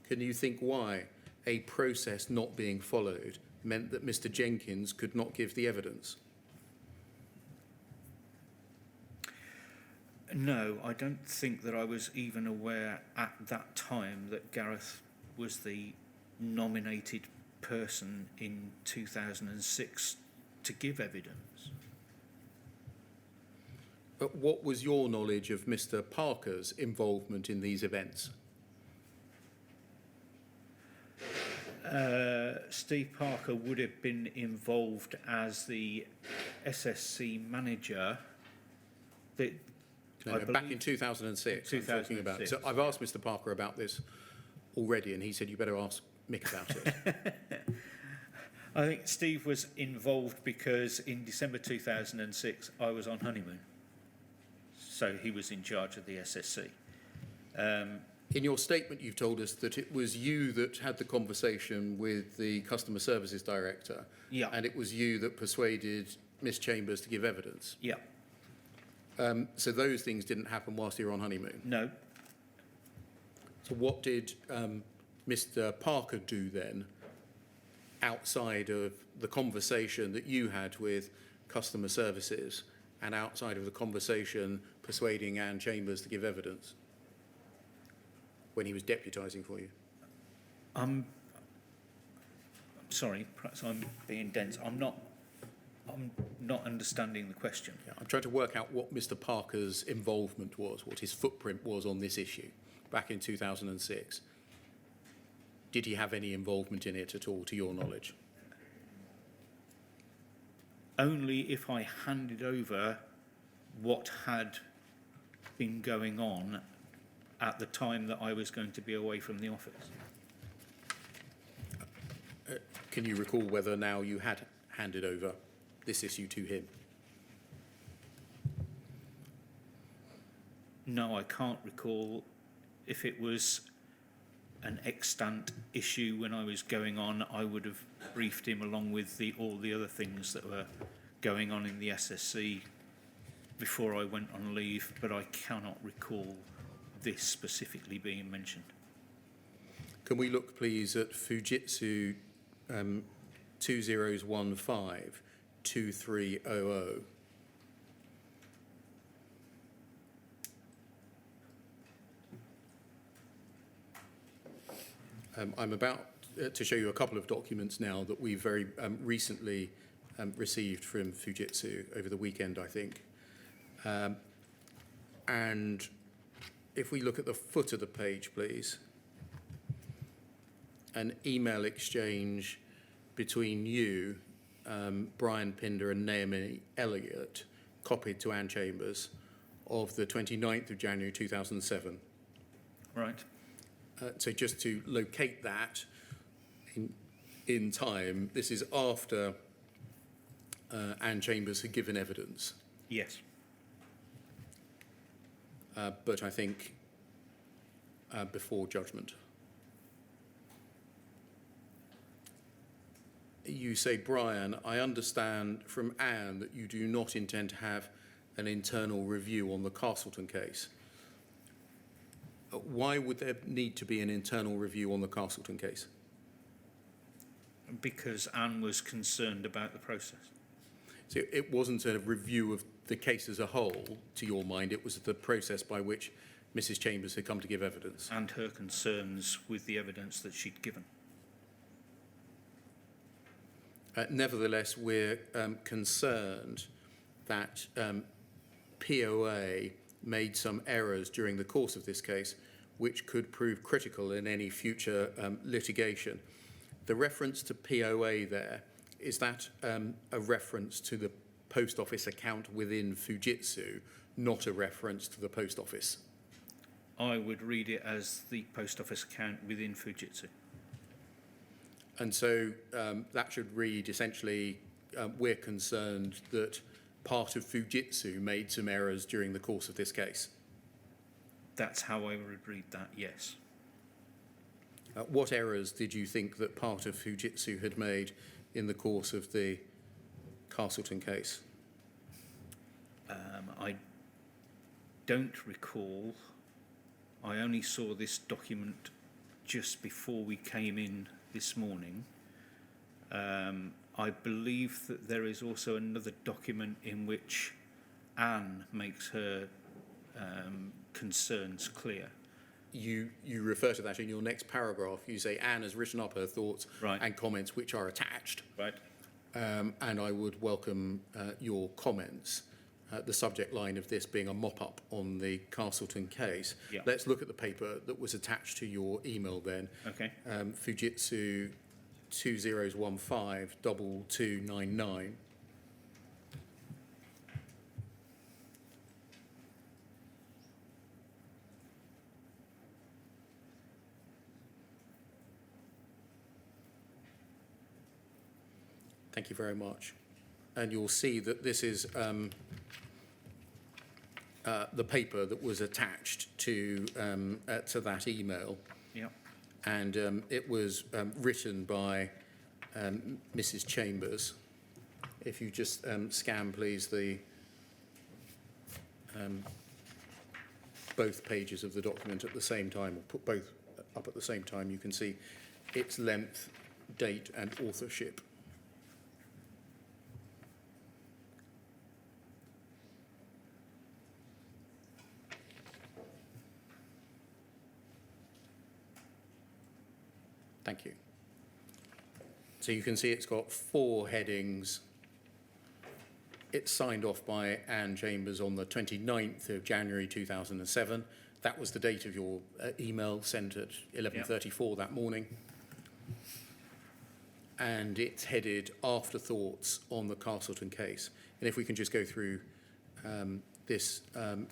Can you think why a process not being followed meant that Mr. Jenkins could not give the evidence? No, I don't think that I was even aware at that time that Gareth was the nominated person in 2006 to give evidence. But what was your knowledge of Mr. Parker's involvement in these events? Steve Parker would have been involved as the SSC manager. Back in 2006, I'm talking about. So I've asked Mr. Parker about this already, and he said you better ask Mick about it. I think Steve was involved because in December 2006 I was on honeymoon. So he was in charge of the SSC. In your statement, you've told us that it was you that had the conversation with the customer services director. Yeah. And it was you that persuaded Miss Chambers to give evidence. Yeah. So those things didn't happen whilst you were on honeymoon. No. So what did Mr. Parker do then, outside of the conversation that you had with customer services and outside of the conversation persuading Anne Chambers to give evidence when he was deputising for you? I'm sorry, perhaps I'm being dense. I'm not understanding the question. Yeah, I'm trying to work out what Mr. Parker's involvement was, what his footprint was on this issue back in 2006. Did he have any involvement in it at all, to your knowledge? Only if I handed over what had been going on at the time that I was going to be away from the office. Can you recall whether now you had handed over this issue to him? No, I can't recall if it was an extant issue when I was going on. I would have briefed him along with all the other things that were going on in the SSC before I went on leave, but I cannot recall this specifically being mentioned. Can we look, please, at Fujitsu 2015-2300? I'm about to show you a couple of documents now that we very recently received from Fujitsu over the weekend, I think. And if we look at the foot of the page, please, an email exchange between you, Brian Pinder and Naomi Elliott, copied to Anne Chambers, of the 29th of January 2007. Right. So just to locate that in time, this is after Anne Chambers had given evidence. Yes. But I think before judgment. You say, Brian, I understand from Anne that you do not intend to have an internal review on the Castleton case. Why would there need to be an internal review on the Castleton case? Because Anne was concerned about the process. So it wasn't a review of the case as a whole, to your mind, it was the process by which Mrs. Chambers had come to give evidence. And her concerns with the evidence that she'd given. Nevertheless, we're concerned that POA made some errors during the course of this case which could prove critical in any future litigation. The reference to POA there, is that a reference to the post office account within Fujitsu, not a reference to the post office? I would read it as the post office account within Fujitsu. And so that should read essentially, we're concerned that part of Fujitsu made some errors during the course of this case. That's how I would read that, yes. What errors did you think that part of Fujitsu had made in the course of the Castleton case? I don't recall. I only saw this document just before we came in this morning. I believe that there is also another document in which Anne makes her concerns clear. You refer to that in your next paragraph. You say Anne has written up her thoughts Right. and comments which are attached. Right. And I would welcome your comments. The subject line of this being a mop-up on the Castleton case. Yeah. Let's look at the paper that was attached to your email then. Okay. Fujitsu 2015-2299. Thank you very much. And you'll see that this is the paper that was attached to that email, Yeah. and it was written by Mrs. Chambers. If you just scan, please, the both pages of the document at the same time, or put both up at the same time, you can see its length, date, and authorship. Thank you. So you can see it's got 4 headings. It's signed off by Anne Chambers on the 29th of January 2007. That was the date of your email sent at 11:34 that morning. And it's headed Afterthoughts on the Castleton case. And if we can just go through this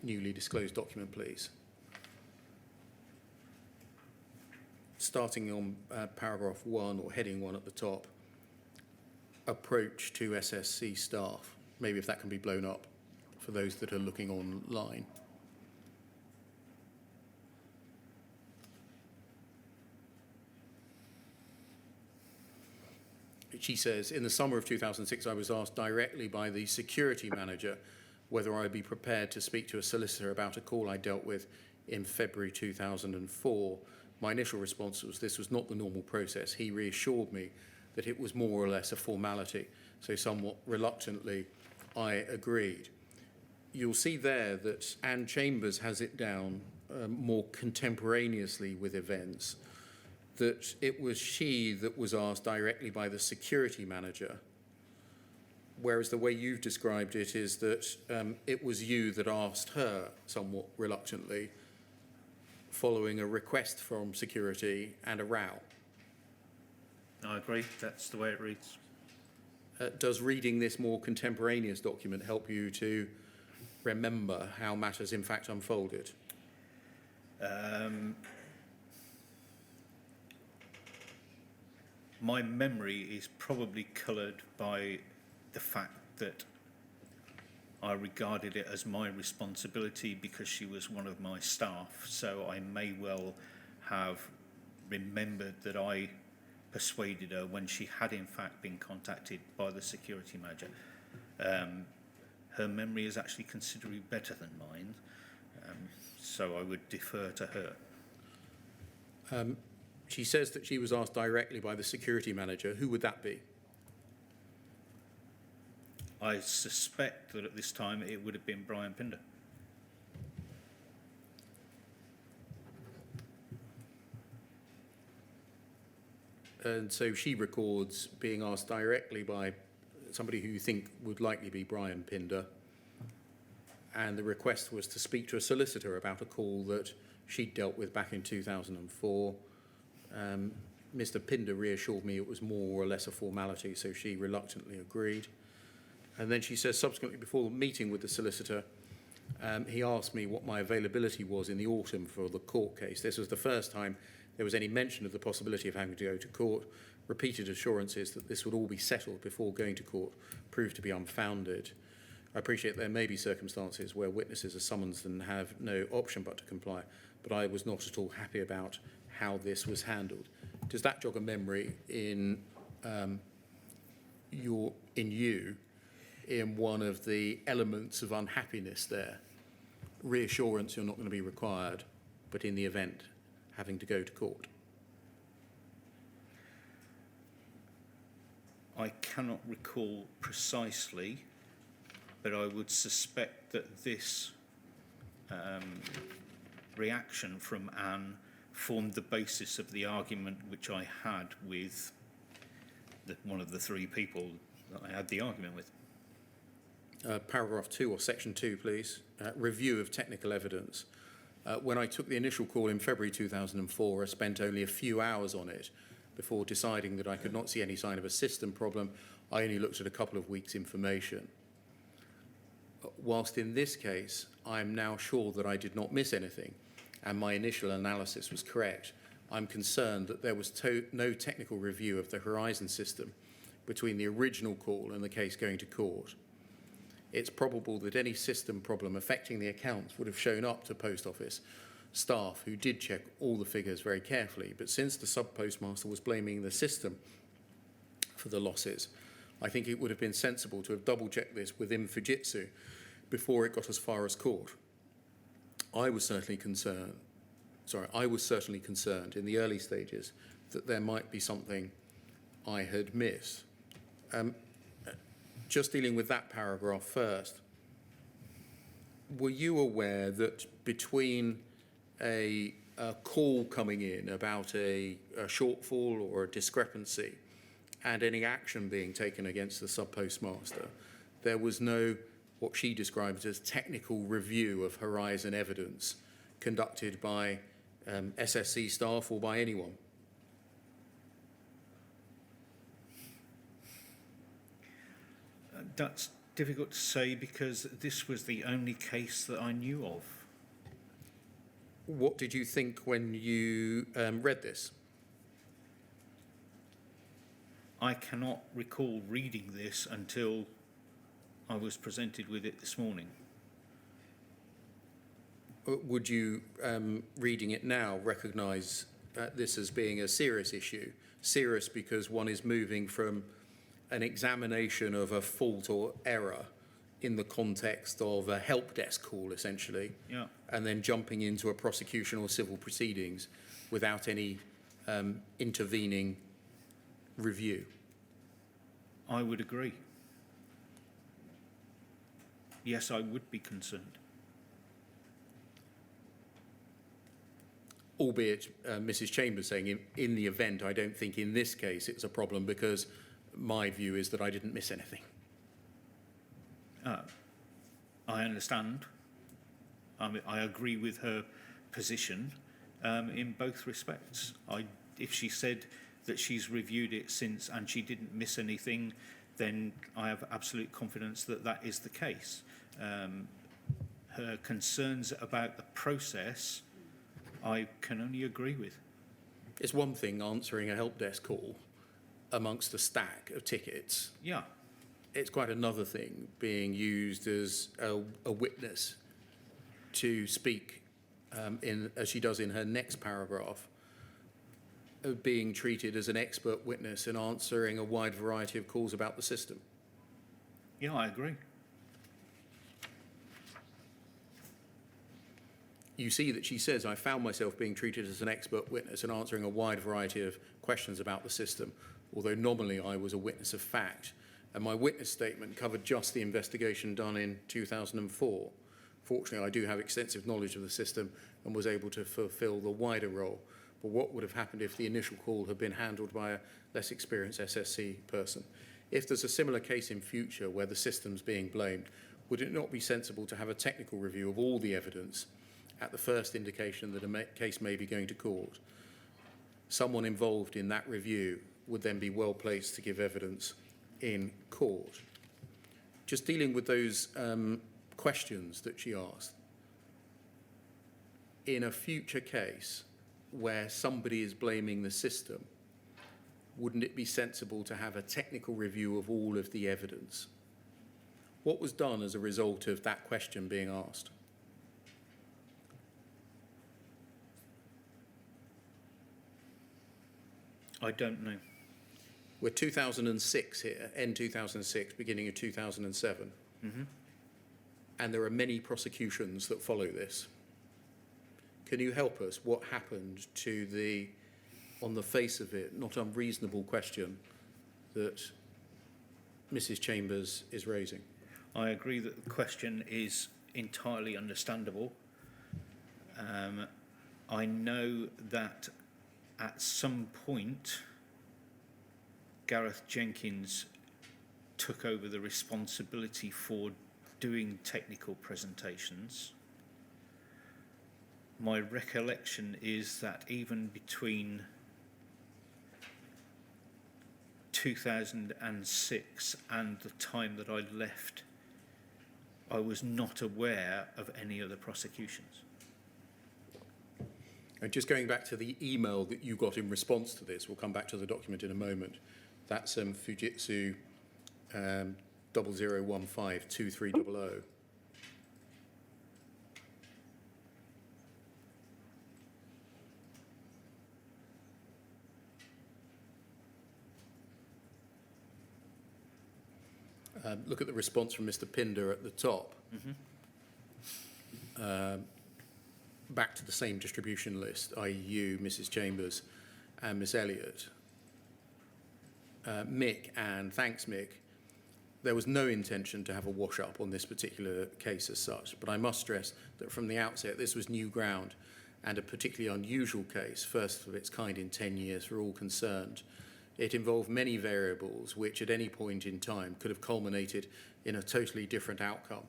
newly disclosed document, please. Starting on paragraph 1 or heading 1 at the top, approach to SSC staff. Maybe if that can be blown up for those that are looking online. She says, in the summer of 2006, I was asked directly by the security manager whether I'd be prepared to speak to a solicitor about a call I dealt with in February 2004. My initial response was this was not the normal process. He reassured me that it was more or less a formality, so somewhat reluctantly I agreed. You'll see there that Anne Chambers has it down more contemporaneously with events, that it was she that was asked directly by the security manager, whereas the way you've described it is that it was you that asked her somewhat reluctantly following a request from security and a row. I agree. That's the way it reads. Does reading this more contemporaneous document help you to remember how matters in fact unfolded? My memory is probably coloured by the fact that I regarded it as my responsibility because she was one of my staff, so I may well have remembered that I persuaded her when she had in fact been contacted by the security manager. Her memory is actually considerably better than mine, so I would defer to her. She says that she was asked directly by the security manager. Who would that be? I suspect that at this time it would have been Brian Pinder. And so she records being asked directly by somebody who you think would likely be Brian Pinder. And the request was to speak to a solicitor about a call that she'd dealt with back in 2004. Mr. Pinder reassured me it was more or less a formality, so she reluctantly agreed. And then she says, subsequently, before meeting with the solicitor, he asked me what my availability was in the autumn for the court case. This was the first time there was any mention of the possibility of having to go to court. Repeated assurances that this would all be settled before going to court proved to be unfounded. I appreciate there may be circumstances where witnesses are summoned and have no option but to comply, but I was not at all happy about how this was handled. Does that jog a memory in you in one of the elements of unhappiness there? Reassurance you're not going to be required, but in the event, having to go to court. I cannot recall precisely, but I would suspect that this reaction from Anne formed the basis of the argument which I had with one of the 3 people that I had the argument with. Paragraph 2 or section 2, please. Review of technical evidence. When I took the initial call in February 2004, I spent only a few hours on it before deciding that I could not see any sign of a system problem. I only looked at a couple of weeks' information. Whilst in this case, I am now sure that I did not miss anything and my initial analysis was correct, I'm concerned that there was no technical review of the Horizon system between the original call and the case going to court. it's probable that any system problem affecting the accounts would have shown up to post office staff who did check all the figures very carefully. But since the sub-postmaster was blaming the system for the losses, I think it would have been sensible to have double-checked this within Fujitsu before it got as far as court. I was certainly concerned in the early stages that there might be something I had missed. Just dealing with that paragraph first, were you aware that between a call coming in about a shortfall or a discrepancy and any action being taken against the sub-postmaster, there was no, what she described as technical review of Horizon evidence conducted by SSC staff or by anyone? That's difficult to say because this was the only case that I knew of. What did you think when you read this? I cannot recall reading this until I was presented with it this morning. Would you, reading it now, recognise this as being a serious issue? Serious because one is moving from an examination of a fault or error in the context of a help desk call, essentially, Yeah. and then jumping into a prosecution or civil proceedings without any intervening review. I would agree. Yes, I would be concerned. Albeit Mrs. Chambers saying in the event, I don't think in this case it's a problem because my view is that I didn't miss anything. I understand. I agree with her position in both respects. If she said that she's reviewed it since and she didn't miss anything, then I have absolute confidence that that is the case. Her concerns about the process, I can only agree with. It's one thing answering a help desk call amongst a stack of tickets. Yeah. It's quite another thing being used as a witness to speak, as she does in her next paragraph, of being treated as an expert witness and answering a wide variety of calls about the system. Yeah, I agree. You see that she says, I found myself being treated as an expert witness and answering a wide variety of questions about the system, although nominally I was a witness of fact. And my witness statement covered just the investigation done in 2004. Fortunately, I do have extensive knowledge of the system and was able to fulfill the wider role. But what would have happened if the initial call had been handled by a less experienced SSC person? If there's a similar case in future where the system's being blamed, would it not be sensible to have a technical review of all the evidence at the first indication that a case may be going to court? Someone involved in that review would then be well placed to give evidence in court. Just dealing with those questions that she asked, in a future case where somebody is blaming the system, wouldn't it be sensible to have a technical review of all of the evidence? What was done as a result of that question being asked? I don't know. We're 2006 here, end 2006, beginning of 2007. Mm-hmm. And there are many prosecutions that follow this. Can you help us? What happened to the, on the face of it, not unreasonable question that Mrs. Chambers is raising? I agree that the question is entirely understandable. I know that at some point, Gareth Jenkins took over the responsibility for doing technical presentations. My recollection is that even between 2006 and the time that I left, I was not aware of any other prosecutions. And just going back to the email that you got in response to this, we'll come back to the document in a moment. That's Fujitsu 00152300. Look at the response from Mr. Pinder at the top. Back to the same distribution list, i.e. you, Mrs. Chambers, and Miss Elliott. Mick, and thanks Mick, there was no intention to have a wash-up on this particular case as such, but I must stress that from the outset this was new ground and a particularly unusual case, first of its kind in 10 years for all concerned. It involved many variables which at any point in time could have culminated in a totally different outcome.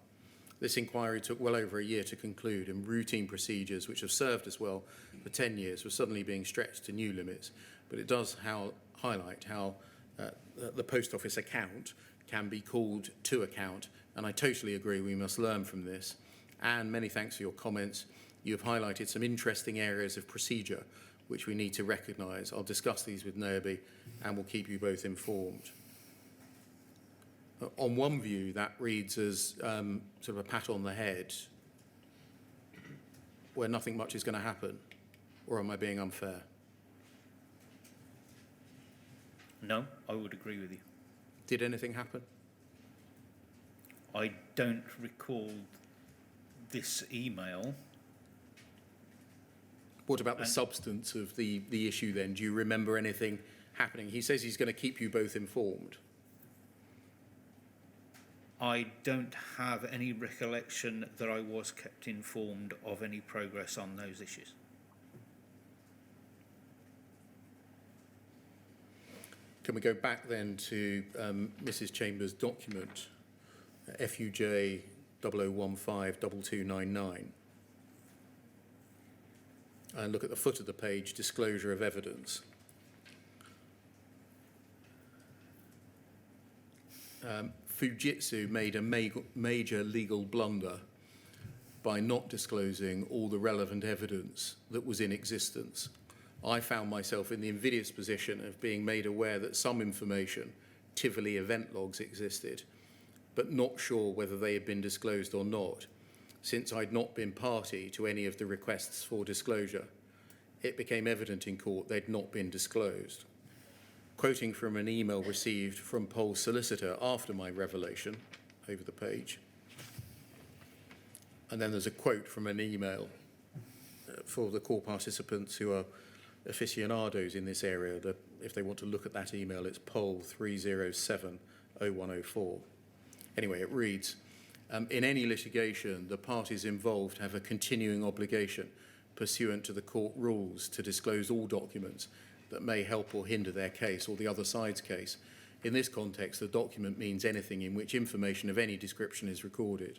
This inquiry took well over a year to conclude, and routine procedures which have served us well for 10 years were suddenly being stretched to new limits. But it does highlight how the post office account can be called to account, and I totally agree we must learn from this. And many thanks for your comments. You have highlighted some interesting areas of procedure which we need to recognise. I'll discuss these with Naomi and we'll keep you both informed. On one view, that reads as sort of a pat on the head where nothing much is going to happen, or am I being unfair? No, I would agree with you. Did anything happen? I don't recall this email. What about the substance of the issue then? Do you remember anything happening? He says he's going to keep you both informed. I don't have any recollection that I was kept informed of any progress on those issues. Can we go back then to Mrs. Chambers' document, FUJ 00152299, and look at the foot of the page, disclosure of evidence. Fujitsu made a major legal blunder by not disclosing all the relevant evidence that was in existence. I found myself in the invidious position of being made aware that some information, Tivoli event logs, existed, but not sure whether they had been disclosed or not, since I'd not been party to any of the requests for disclosure. It became evident in court they'd not been disclosed. Quoting from an email received from Pole's solicitor after my revelation, over the page. And then there's a quote from an email for the core participants who are aficionados in this area. That if they want to look at that email, it's Pole 3070104. Anyway, it reads, in any litigation, the parties involved have a continuing obligation pursuant to the court rules to disclose all documents that may help or hinder their case or the other side's case. In this context, the document means anything in which information of any description is recorded.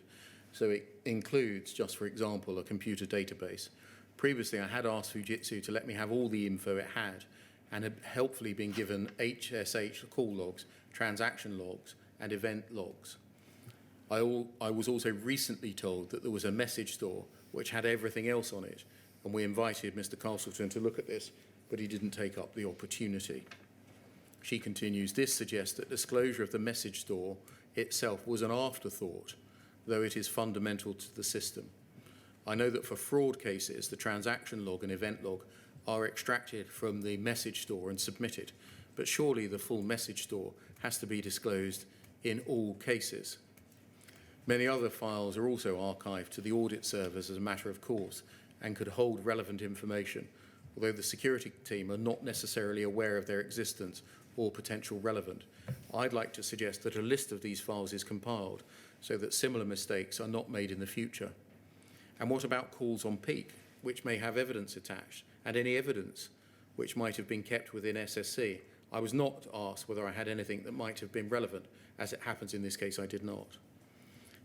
So it includes, just for example, a computer database. Previously, I had asked Fujitsu to let me have all the info it had and had helpfully been given HSH call logs, transaction logs, and event logs. I was also recently told that there was a message store which had everything else on it, and we invited Mr. Castleton to look at this, but he didn't take up the opportunity. She continues, this suggests that disclosure of the message store itself was an afterthought, though it is fundamental to the system. I know that for fraud cases, the transaction log and event log are extracted from the message store and submitted, but surely the full message store has to be disclosed in all cases. Many other files are also archived to the audit servers as a matter of course and could hold relevant information, although the security team are not necessarily aware of their existence or potential relevant. I'd like to suggest that a list of these files is compiled so that similar mistakes are not made in the future. And what about calls on peak, which may have evidence attached, and any evidence which might have been kept within SSC? I was not asked whether I had anything that might have been relevant. As it happens in this case, I did not.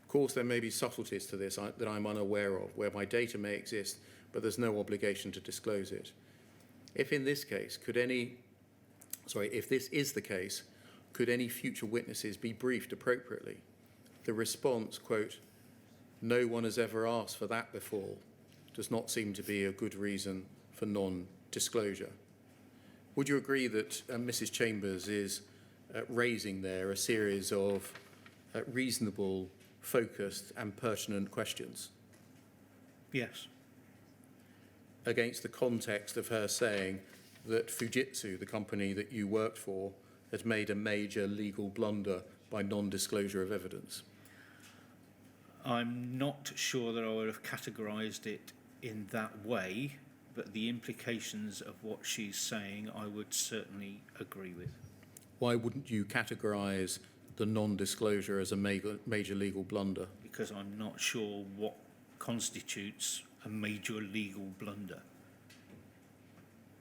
Of course, there may be subtleties to this that I'm unaware of, whereby data may exist, but there's no obligation to disclose it. If in this case, if this is the case, could any future witnesses be briefed appropriately? The response, quote, no one has ever asked for that before, does not seem to be a good reason for non-disclosure. Would you agree that Mrs. Chambers is raising there a series of reasonable, focused and pertinent questions Yes. against the context of her saying that Fujitsu, the company that you worked for, had made a major legal blunder by non-disclosure of evidence? I'm not sure that I would have categorised it in that way, but the implications of what she's saying I would certainly agree with. Why wouldn't you categorise the non-disclosure as a major legal blunder? Because I'm not sure what constitutes a major legal blunder.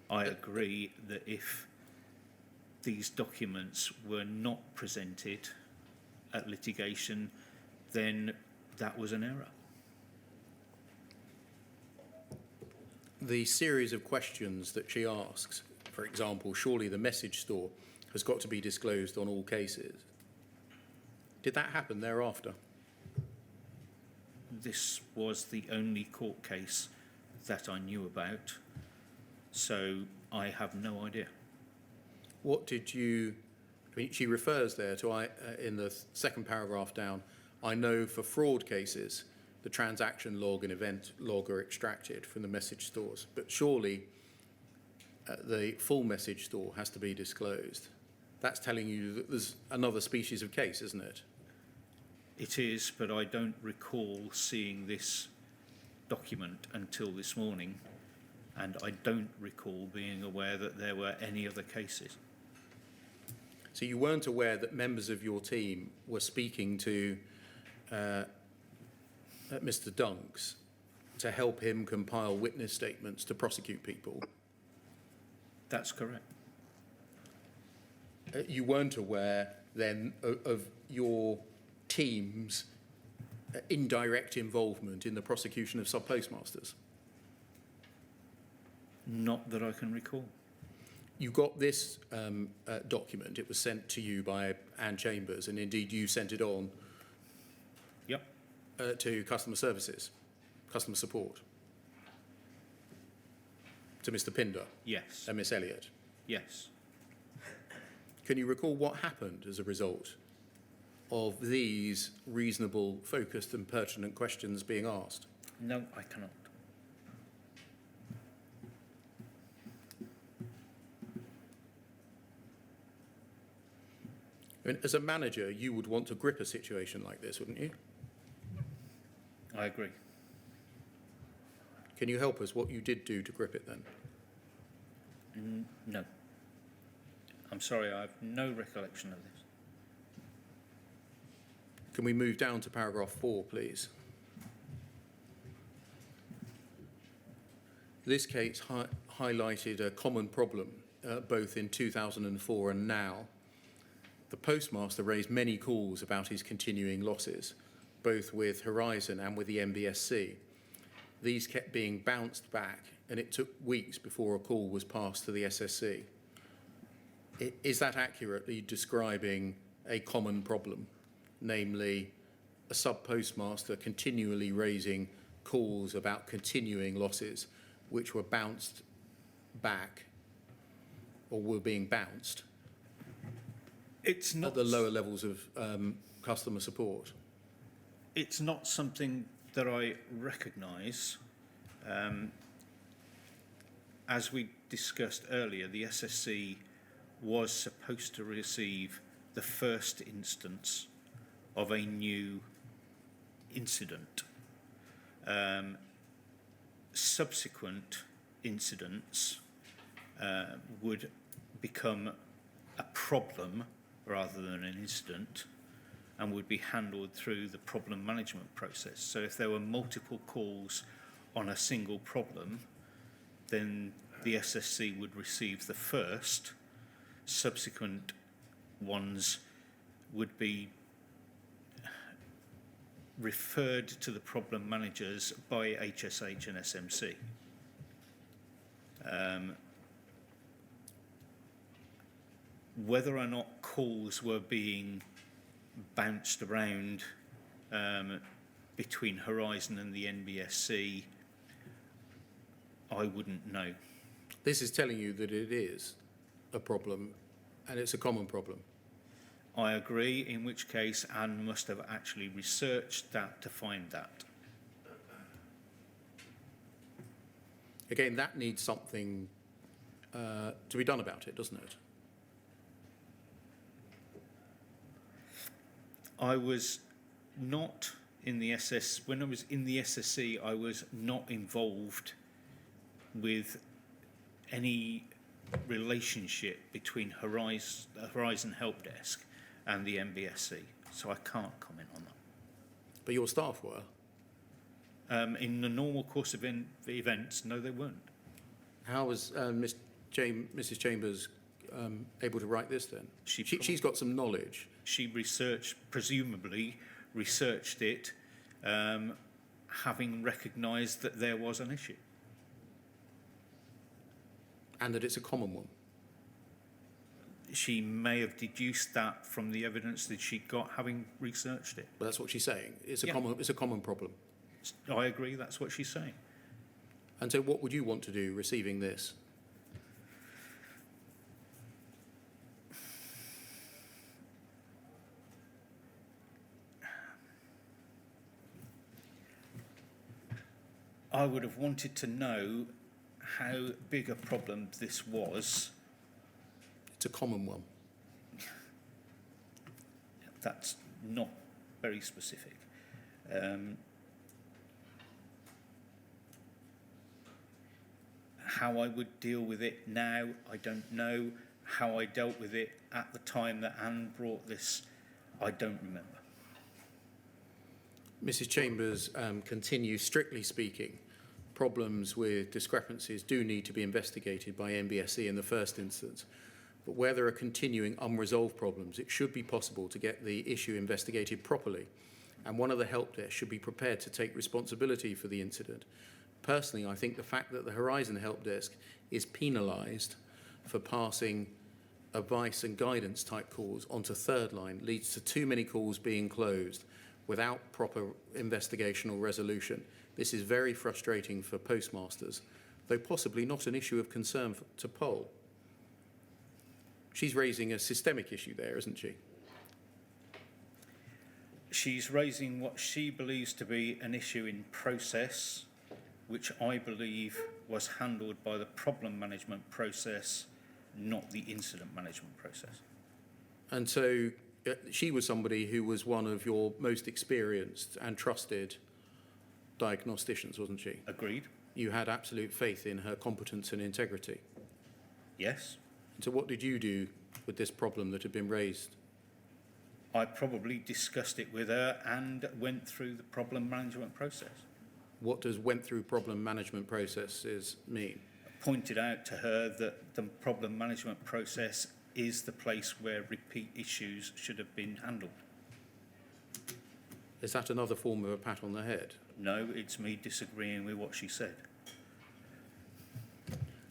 I agree that if these documents were not presented at litigation, then that was an error. The series of questions that she asks, for example, surely the message store has got to be disclosed on all cases. Did that happen thereafter? This was the only court case that I knew about, so I have no idea. What did you, I mean, she refers there to, in the second paragraph down, I know for fraud cases, the transaction log and event log are extracted from the message stores, but surely the full message store has to be disclosed. That's telling you that there's another species of case, isn't it? It is, but I don't recall seeing this document until this morning, and I don't recall being aware that there were any other cases. So you weren't aware that members of your team were speaking to Mr. Dunks to help him compile witness statements to prosecute people? That's correct. You weren't aware then of your team's indirect involvement in the prosecution of sub-postmasters? Not that I can recall. You got this document, it was sent to you by Anne Chambers, and indeed you sent it on Yep. to customer services, customer support, to Mr. Pinder Yes. and Miss Elliott. Yes. Can you recall what happened as a result of these reasonable, focused and pertinent questions being asked? No, I cannot. I mean, as a manager, you would want to grip a situation like this, wouldn't you? I agree. Can you help us what you did do to grip it then? No. I'm sorry, I have no recollection of this. Can we move down to paragraph 4, please? This case highlighted a common problem, both in 2004 and now. The postmaster raised many calls about his continuing losses, both with Horizon and with the MBSC. These kept being bounced back, and it took weeks before a call was passed to the SSC. Is that accurately describing a common problem, namely a sub-postmaster continually raising calls about continuing losses which were bounced back or were being bounced It's at not the lower levels of customer support? It's not something that I recognise. As we discussed earlier, the SSC was supposed to receive the first instance of a new incident. Subsequent incidents would become a problem rather than an incident, and would be handled through the problem management process. So if there were multiple calls on a single problem, then the SSC would receive the first. Subsequent ones would be referred to the problem managers by HSH and SMC. Whether or not calls were being bounced around between Horizon and the NBSC, I wouldn't know. This is telling you that it is a problem and it's a common problem. I agree, in which case Anne must have actually researched that to find that. Again, that needs something to be done about it, doesn't it? I was not in the when I was in the SSC, I was not involved with any relationship between Horizon Help Desk and the MBSC, so I can't comment on that. But your staff were. In the normal course of events, no, they weren't. How was Mrs. Chambers able to write this then? She She's got some knowledge. She presumably researched it, having recognised that there was an issue. And that it's a common one. She may have deduced that from the evidence that she got, having researched it. But that's what she's saying. It's a Yeah. common problem. I agree, that's what she's saying. And so what would you want to do receiving this? I would have wanted to know how big a problem this was. It's a common one. That's not very specific. How I would deal with it now, I don't know. How I dealt with it at the time that Anne brought this, I don't remember. Mrs. Chambers continues, strictly speaking, problems with discrepancies do need to be investigated by MBSE in the first instance. But where there are continuing unresolved problems, it should be possible to get the issue investigated properly. And one of the help desks should be prepared to take responsibility for the incident. Personally, I think the fact that the Horizon Help Desk is penalised for passing advice and guidance type calls onto third line leads to too many calls being closed without proper investigation or resolution. This is very frustrating for postmasters, though possibly not an issue of concern to Pol. She's raising a systemic issue there, isn't she? She's raising what she believes to be an issue in process, which I believe was handled by the problem management process, not the incident management process. And so she was somebody who was one of your most experienced and trusted diagnosticians, wasn't she? Agreed? You had absolute faith in her competence and integrity. Yes. So what did you do with this problem that had been raised? I probably discussed it with her and went through the problem management process. What does went through problem management processes mean? Pointed out to her that the problem management process is the place where repeat issues should have been handled. Is that another form of a pat on the head? No, it's me disagreeing with what she said.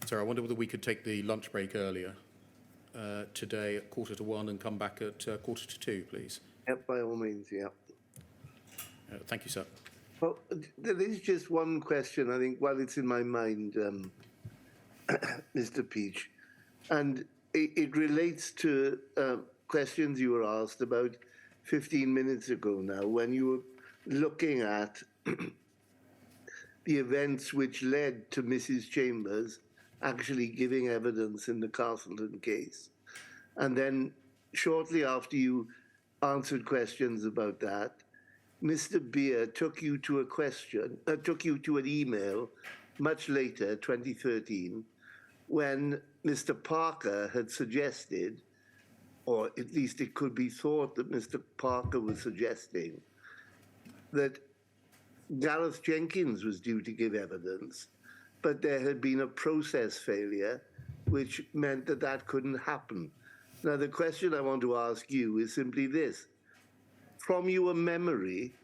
Sorry, I wonder whether we could take the lunch break earlier today at 1:45 and come back at 1:45, please. Yep, by all means, yeah. Thank you, sir. Well, there is just one question, I think, while it's in my mind, Mr. Peach, and it relates to questions you were asked about 15 minutes ago now, when you were looking at the events which led to Mrs. Chambers actually giving evidence in the Castleton case. And then shortly after you answered questions about that, Mr. Beer took you to an email much later, 2013, when Mr. Parker had suggested, or at least it could be thought that Mr. Parker was suggesting, that Gareth Jenkins was due to give evidence, but there had been a process failure, which meant that that couldn't happen. Now, the question I want to ask you is simply this. From your memory,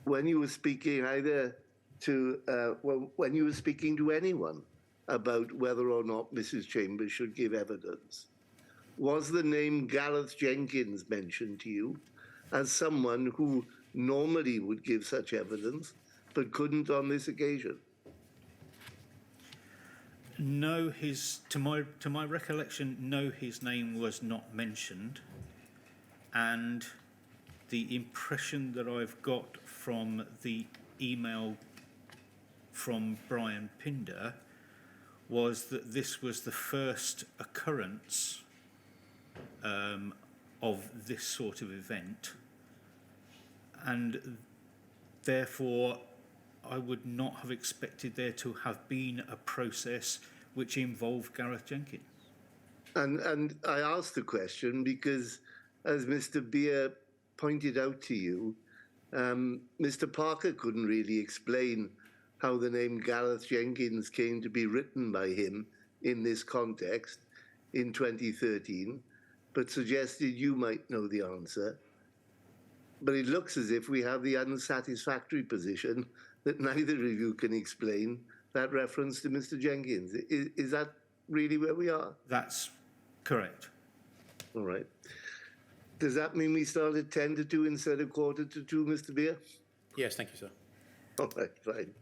when you were speaking either to, when you were speaking to anyone about whether or not Mrs. Chambers should give evidence, was the name Gareth Jenkins mentioned to you as someone who normally would give such evidence, but couldn't on this occasion? No, to my recollection, no, his name was not mentioned. And the impression that I've got from the email from Brian Pinder was that this was the first occurrence of this sort of event, and therefore I would not have expected there to have been a process which involved Gareth Jenkins. And I asked the question because, as Mr. Beer pointed out to you, Mr. Parker couldn't really explain how the name Gareth Jenkins came to be written by him in this context in 2013, but suggested you might know the answer. But it looks as if we have the unsatisfactory position that neither of you can explain that reference to Mr. Jenkins. Is that really where we are? That's correct. All right. Does that mean we start at 10 to 2 instead of quarter to 2, Mr. Beer? Yes, thank you, sir. All right, fine.